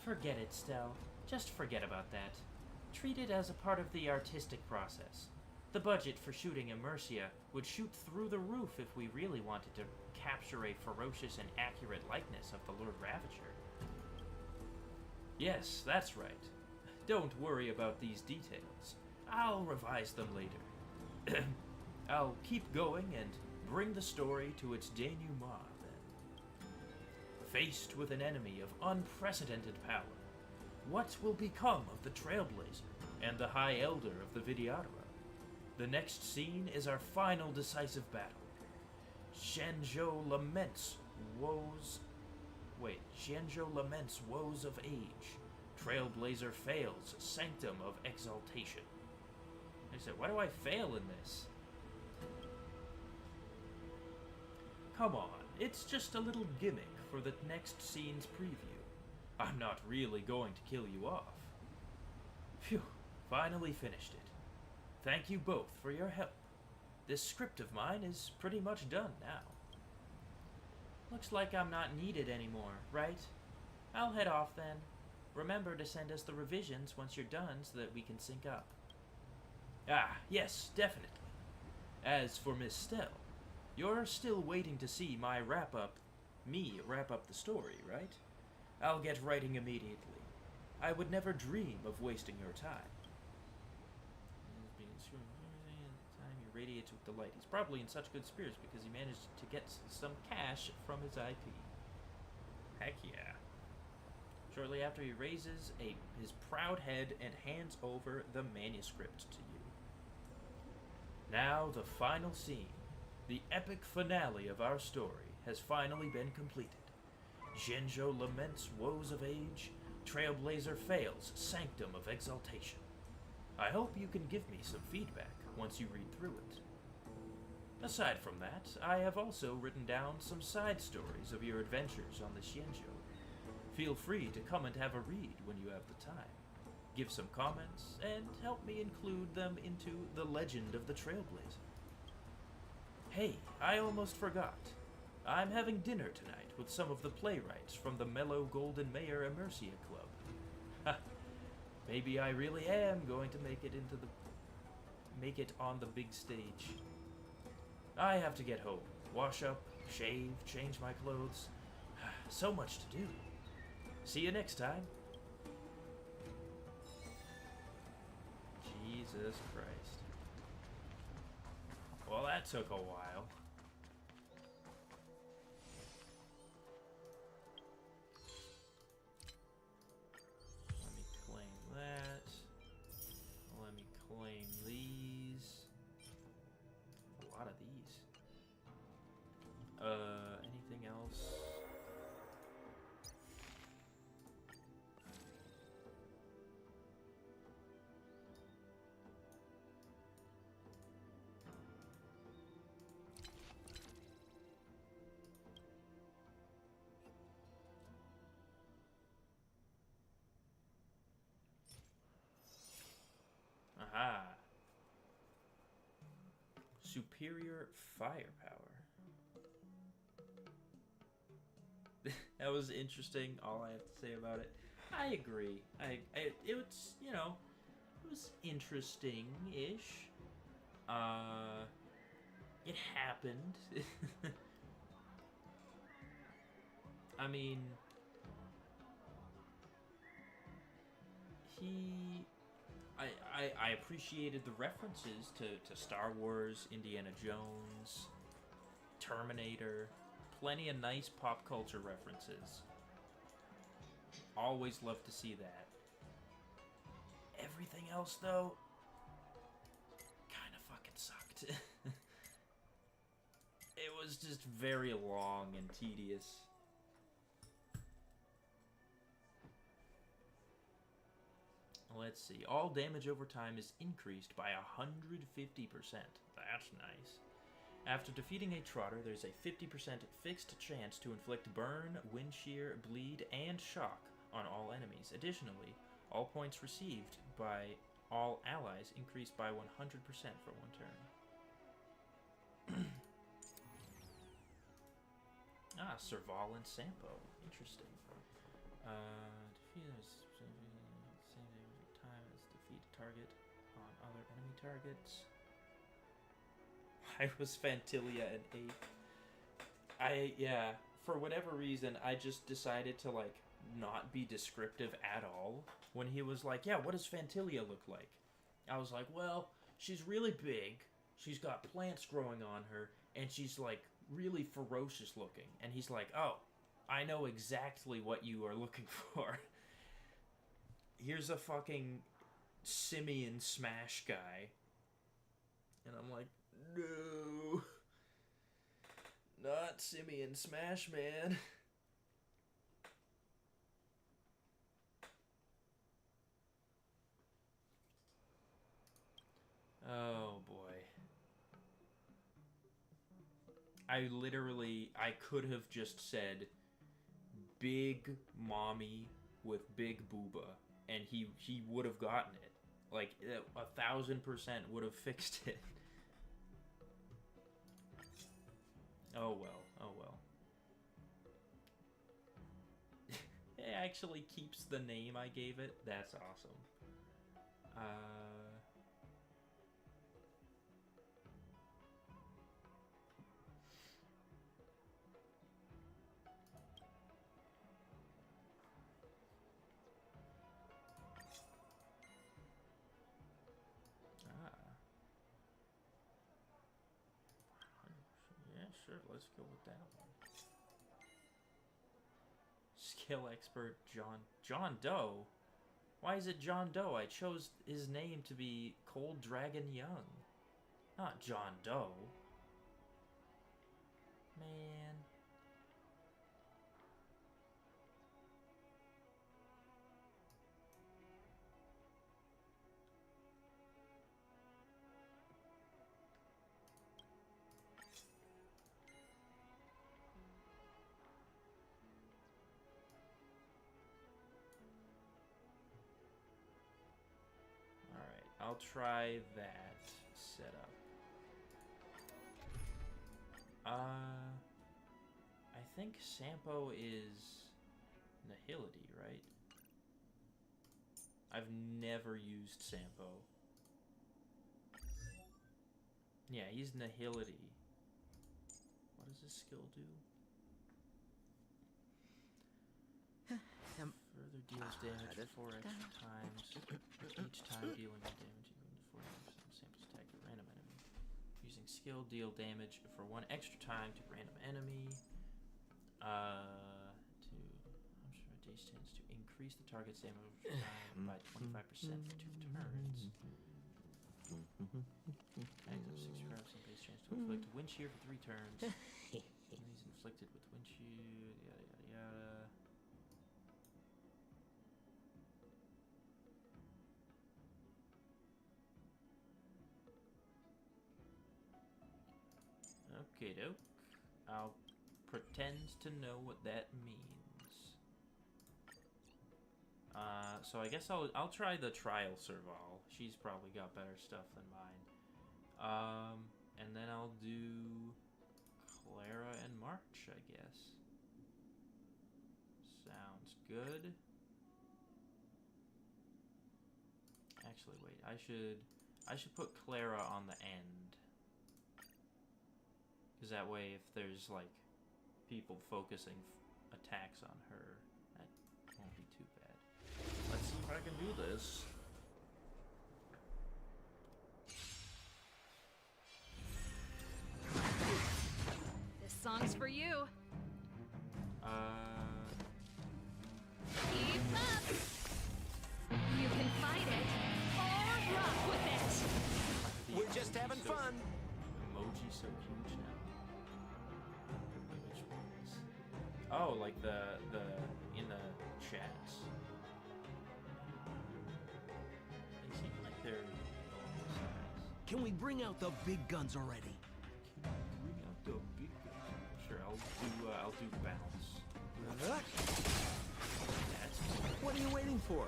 Forget it, Stell. Just forget about that. Treat it as a part of the artistic process. The budget for shooting Immersia would shoot through the roof if we really wanted to capture a ferocious and accurate likeness of the Lord Ravager. Yes, that's right. Don't worry about these details. I'll revise them later. I'll keep going and bring the story to its denouement then. Faced with an enemy of unprecedented power, what will become of the Trailblazer and the High Elder of the Vidyadhara? The next scene is our final decisive battle. Xianzhou laments woes of age. Trailblazer fails, sanctum of exaltation. I said, why do I fail in this? Come on, it's just a little gimmick for the next scene's preview. I'm not really going to kill you off. Phew, finally finished it. Thank you both for your help. This script of mine is pretty much done now. Looks like I'm not needed anymore, right? I'll head off then. Remember to send us the revisions once you're done so that we can sync up. Ah, yes, definitely. As for Miss Stell, you're still waiting to see me wrap up the story, right? I'll get writing immediately. I would never dream of wasting your time. Time he radiates with delight. He's probably in such good spirits because he managed to get some cash from his IP. Heck yeah. Shortly after, he raises his proud head and hands over the manuscript to you. Now, the final scene, the epic finale of our story, has finally been completed. Xianzhou laments woes of age, Trailblazer fails, sanctum of exaltation. I hope you can give me some feedback once you read through it. Aside from that, I have also written down some side stories of your adventures on the Xianzhou. Feel free to come and have a read when you have the time. Give some comments, and help me include them into the legend of the Trailblazer. Hey, I almost forgot. I'm having dinner tonight with some of the playwrights from the Mellow Golden Mayor Immersia Club. Ha! Maybe I really am going to make it on the big stage. I have to get home, wash up, shave, change my clothes. So much to do. See you next time. Jesus Christ. Well, that took a while. Let me claim that. Let me claim these. A lot of these. Anything else? Aha. Superior firepower. That was interesting. All I have to say about it. I agree. It was, you know, it was interesting-ish. It happened. I mean, I appreciated the references to Star Wars, Indiana Jones, Terminator, plenty of nice pop culture references. Always love to see that. Everything else, though, kind of fucking sucked. It was just very long and tedious. Let's see. All damage over time is increased by 150%. That's nice. After defeating a Trotter, there's a 50% fixed chance to inflict burn, wind shear, bleed, and shock on all enemies. Additionally, all points received by all allies increased by 100% for one turn. Serval and Sampo. Interesting. Defeat same time as defeat target on other enemy targets. Why was Phantilia an 8? Yeah, for whatever reason, I just decided to, like, not be descriptive at all. When he was like, yeah, what does Phantilia look like? I was like, well, she's really big, she's got plants growing on her, and she's, like, really ferocious looking. And he's like, oh, I know exactly what you are looking for. Here's a fucking simian smash guy. And I'm like, no. Not simian smash, man. Oh, boy. I could have just said big mommy with big booba, and he would have gotten it. Like, 1,000% would have fixed it. Oh well, oh well. It actually keeps the name I gave it. That's awesome. Yeah, sure, let's go with that one. Skill expert John Doe? Why is it John Doe? I chose his name to be Cold Dragon Young, not John Doe. Man. I'll try that setup. I think Sampo is Nihility, right? I've never used Sampo. Yeah, he's Nihility. What does this skill do? Further deals damage 4 extra times. Each time dealing damage equal to 40% Sampo's attack to random enemy. Using skill, deal damage for 1 extra time to random enemy. Days tends to increase the target's damage by 25% for 2 turns. Adds up 6 grabs and base chance to inflict wind shear for 3 turns. He's inflicted with wind shear, yada yada yada. Okay, doke. I'll pretend to know what that means. So I guess I'll try the trial Serval. She's probably got better stuff than mine. And then I'll do Clara and March, I guess. good. Actually, wait. I should put Clara on the end. Because that way, if there's, like, people focusing attacks on her, that won't be too bad. Let's see if I can do this. This song's for you. Keep up! You can fight it, or rock with it! We're just having fun. Emoji so huge now. Which ones? Oh, like the in the chats. They seem like they're normal size. Can we bring out the big guns already? Bring out the big guns. Sure, I'll do bounce. That's What are you waiting for?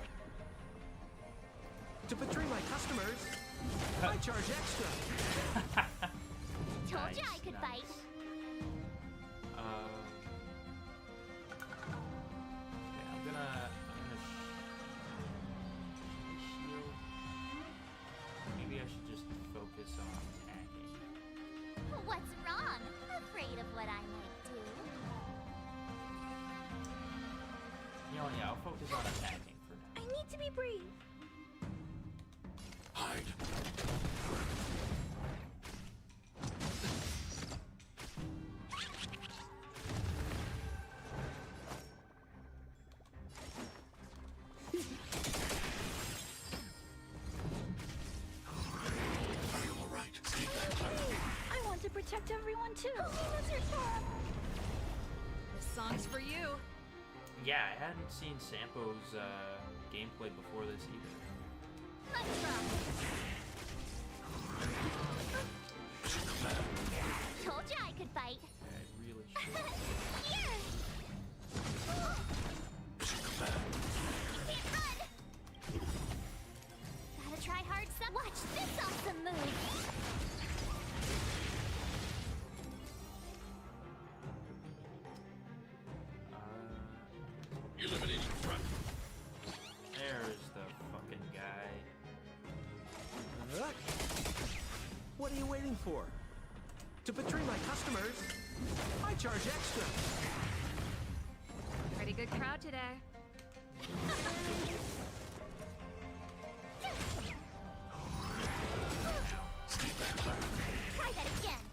To betray my customers, I charge extra. Told you I could fight. Okay, I'm gonna shield. Maybe I should just focus on attacking. What's wrong? Afraid of what I might do? You know, yeah, I'll focus on attacking for now. I need to be brave. Hide. Are you all right? Stay back, Clara. I want to protect everyone too. This song's for you. Yeah, I hadn't seen Sampo's gameplay before this either. Let's rock. Told you I could fight. I really should. Here. You can't run. Gotta try hard. Watch this awesome move. Eliminating threat. There's the fucking guy. What are you waiting for? To betray my customers, I charge extra. Pretty good crowd today. Stay back, Clara. Try that again.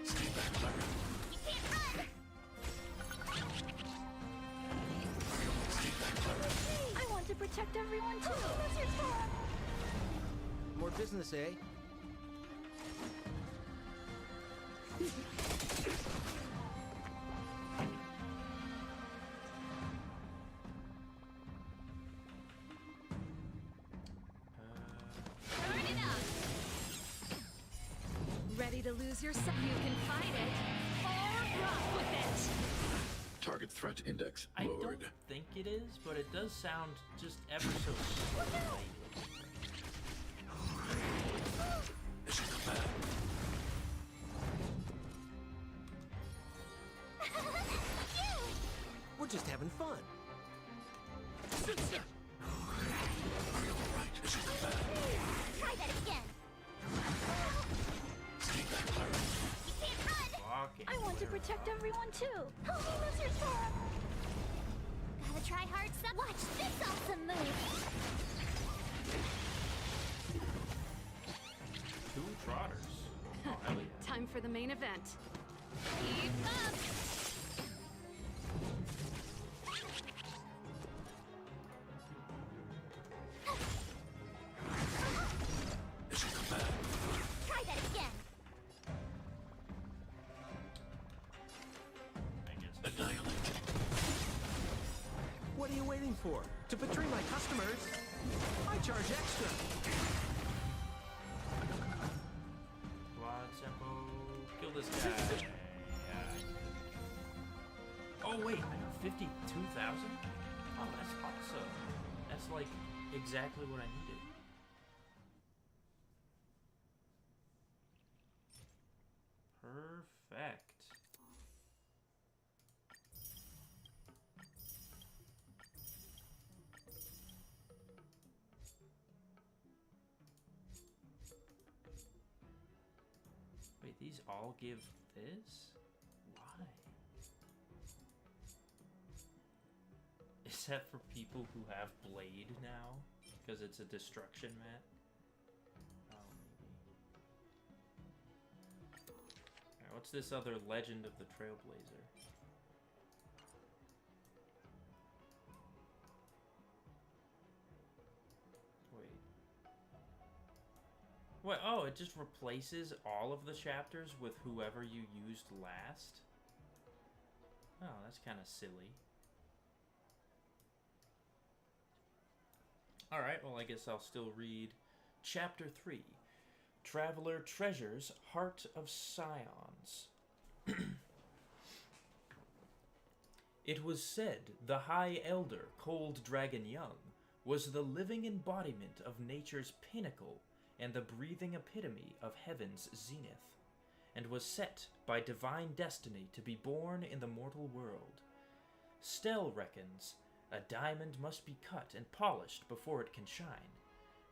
Stay back, Clara. You can't run. Stay back, Clara. I want to protect everyone too. More business, eh? Turn it up! Ready to lose yourself? You can fight it, or rock with it! Target threat index I don't lowered. think it is, but it does sound just ever so slightly. Mission command. We're just having fun. Are you all right? Mission command. Try that again. Stay back, Clara. You can't run. Fucking I want to Clara. protect everyone too. Help me, Lizard Farm. Gotta try hard. Watch this awesome move. Two trotters. Oh, hell yeah. Time for the main event. Keep up! Mission command. Try that again. I guess. Annihilate. What are you waiting for? To betray my customers, I charge extra. Quad Sempo. Kill this guy. Oh wait, I got 52,000? Oh, that's awesome. That's like exactly what I needed. Perfect. these all give this? Why? Is that for people who have Blade now? Because it's a destruction mat? Oh, maybe. Alright, what's this other Legend of the Trailblazer? Wait. What? Oh, it just replaces all of the chapters with whoever you used last? Oh, that's kind of silly. Alright, well, I guess I'll still read Chapter 3, Traveler Treasures Heart of Scions. It was said the High Elder, Cold Dragon Young, was the living embodiment of nature's pinnacle and the breathing epitome of heaven's zenith, and was set by divine destiny to be born in the mortal world. Stell reckons a diamond must be cut and polished before it can shine.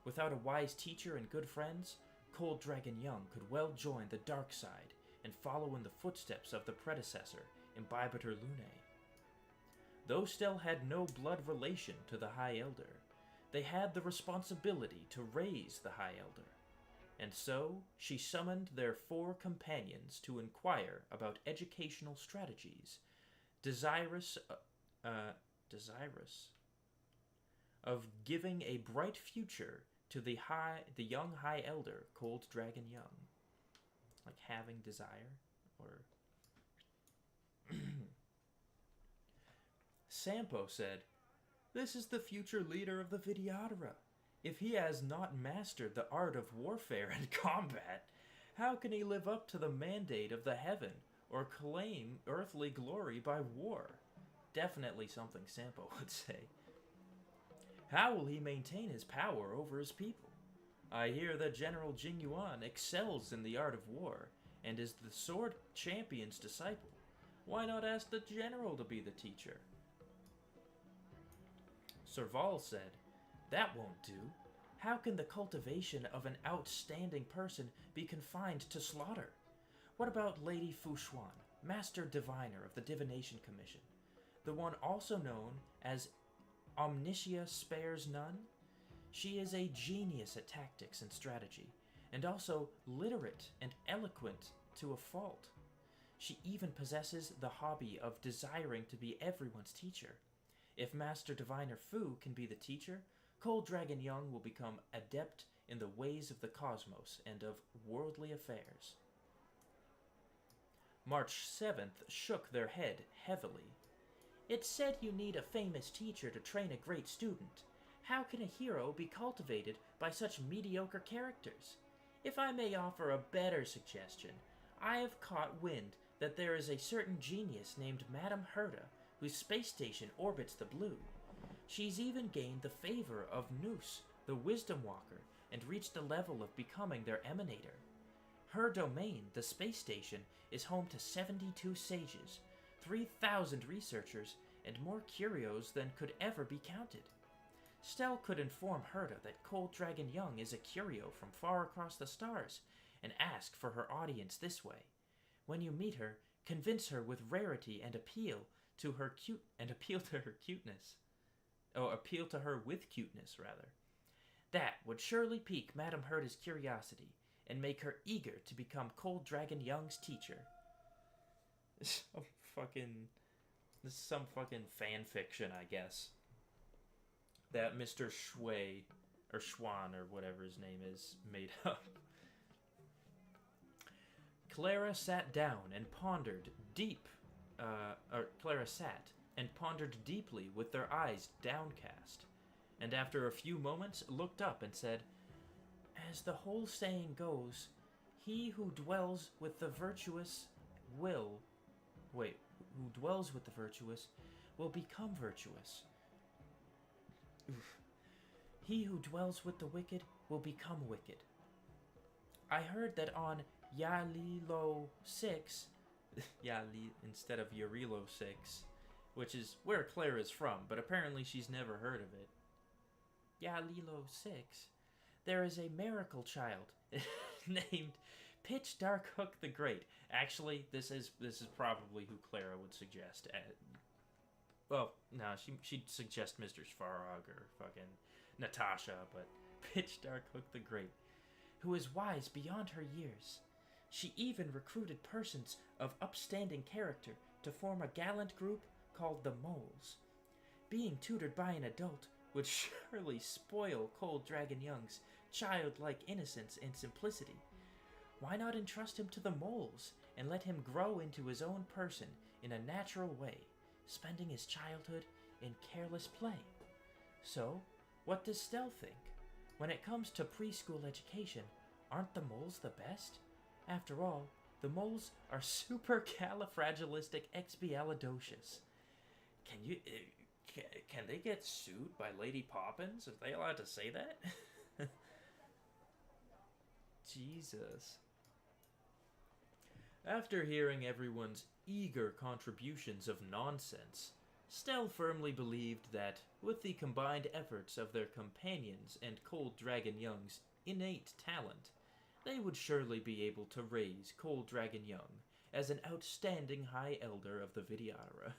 Without a wise teacher and good friends, Cold Dragon Young could well join the dark side and follow in the footsteps of the predecessor, Imbibitor Lunae. Though Stell had no blood relation to the High Elder, they had the responsibility to raise the High Elder, and so she summoned their 4 companions to inquire about educational strategies, desirous of giving a bright future to the young High Elder, Cold Dragon Young. Like having desire, or... Sampo said, "This is the future leader of the Vidyadhara. If he has not mastered the art of warfare and combat, how can he live up to the mandate of the heaven or claim earthly glory by war?" Definitely something Sampo would say. "How will he maintain his power over his people? I hear that General Jing Yuan excels in the art of war and is the sword champion's disciple. Why not ask the general to be the teacher?" Serval said, "That won't do. How can the cultivation of an outstanding person be confined to slaughter? What about Lady Fu Xuan, Master Diviner of the Divination Commission? The one also known as Omnitia Spares None? She is a genius at tactics and strategy, and also literate and eloquent to a fault. She even possesses the hobby of desiring to be everyone's teacher. If Master Diviner Fu can be the teacher, Cold Dragon Young will become adept in the ways of the cosmos and of worldly affairs." March 7th shook their head heavily. "It's said you need a famous teacher to train a great student. How can a hero be cultivated by such mediocre characters? If I may offer a better suggestion, I have caught wind that there is a certain genius named Madame Herta, whose space station orbits the blue. She's even gained the favor of Noose, the Wisdom Walker, and reached the level of becoming their emanator. Her domain, the space station, is home to 72 sages, 3,000 researchers, and more curios than could ever be counted. Stell could inform Herta that Cold Dragon Young is a curio from far across the stars, and ask for her audience this way. When you meet her, convince her with rarity and appeal to her cuteness. Oh, appeal to her with cuteness, rather. That would surely pique Madame Herta's curiosity, and make her eager to become Cold Dragon Young's teacher." This is some fucking fan fiction, I guess. That Mr. Shui, or Schwan, or whatever his name is, made up. Clara sat down and pondered Clara sat and pondered deeply with their eyes downcast, and after a few moments looked up and said, "As the whole saying goes, he who dwells with the virtuous will become virtuous. He who dwells with the wicked will become wicked. I heard that on Yalilo 6, instead of Yarilo 6, which is where Claire is from, but apparently she's never heard of it. Yalilo 6, there is a miracle child named Pitch Dark Hook the Great. Actually, this is probably who Clara would suggest. Well, no, she'd suggest Mr. Svarog or fucking Natasha, but Pitch Dark Hook the Great, who is wise beyond her years. She even recruited persons of upstanding character to form a gallant group called the Moles. Being tutored by an adult would surely spoil Cold Dragon Young's childlike innocence and simplicity. Why not entrust him to the Moles and let him grow into his own person in a natural way, spending his childhood in careless play? So, what does Stell think? When it comes to preschool education, aren't the Moles the best? After all, the Moles are supercalifragilisticexpialidocious. Can they get sued by Lady Poppins? Are they allowed to say that? Jesus. After hearing everyone's eager contributions of nonsense, Stell firmly believed that, with the combined efforts of their companions and Cold Dragon Young's innate talent, they would surely be able to raise Cold Dragon Young as an outstanding High Elder of the Vidyadhara.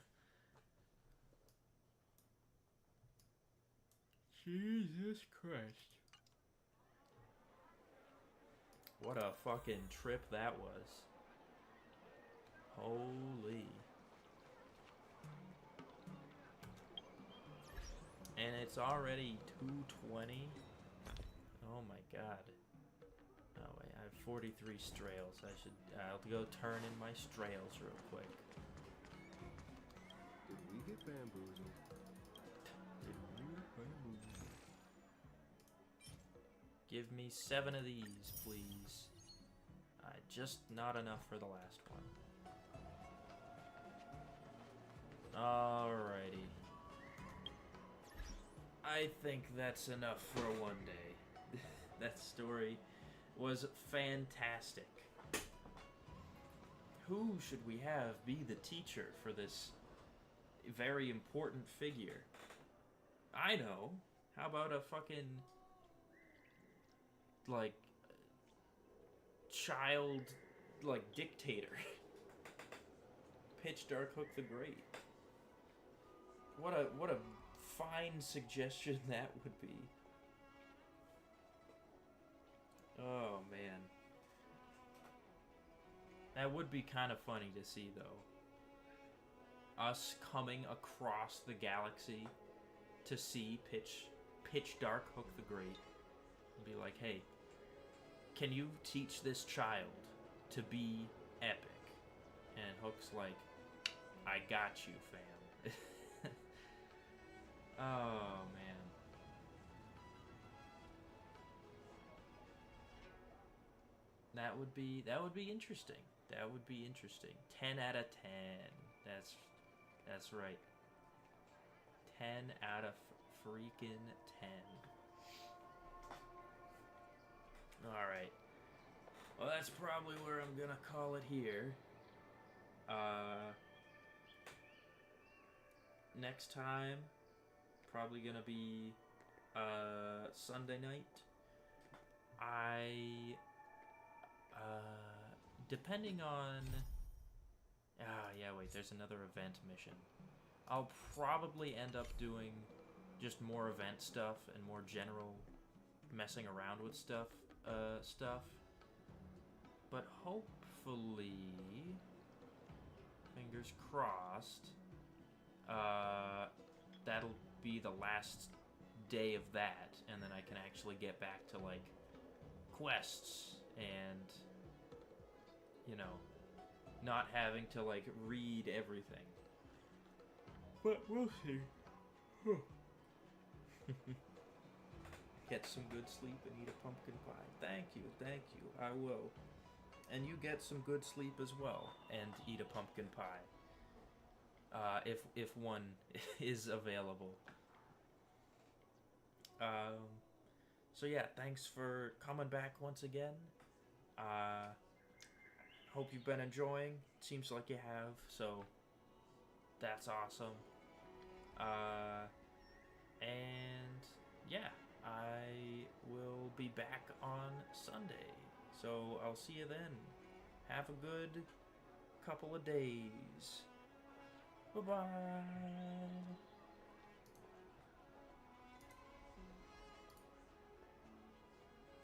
Jesus Christ. What a fucking trip that was. Holy. And it's already 2:20. Oh my god. Oh wait, I have 43 strails. I'll go turn in my strails real quick. Did we get bamboozled? Give me 7 of these, please. Just not enough for the last one. Alrighty. I think that's enough for one day. That story was fantastic. Who should we have be the teacher for this very important figure? I know. How about a fucking, like, child, like, dictator? Pitch Dark Hook the Great. What a fine suggestion that would be. Oh, man. That would be kind of funny to see, though. Us coming across the galaxy to see Pitch Dark Hook the Great. And be like, hey, can you teach this child to be epic? And Hook's like, I got you, fam. Oh, man. That would be interesting. That would be interesting. 10 out of 10. That's right. 10 out of freaking 10. Alright. Well, that's probably where I'm gonna call it here. Next time, probably gonna be Sunday night. Depending on... yeah, wait, there's another event mission. I'll probably end up doing just more event stuff and more general messing around with stuff. But hopefully, fingers crossed, that'll be the last day of that, and then I can actually get back to, like, quests and, you know, not having to, like, read everything. But we'll see. Get some good sleep and eat a pumpkin pie. Thank you, I will. And you get some good sleep as well, and eat a pumpkin pie. If one is available. So yeah, thanks for coming back once again. Hope you've been enjoying. Seems like you have, so that's awesome. And yeah, I will be back on Sunday. So I'll see you then. Have a good couple of days. Bye-bye.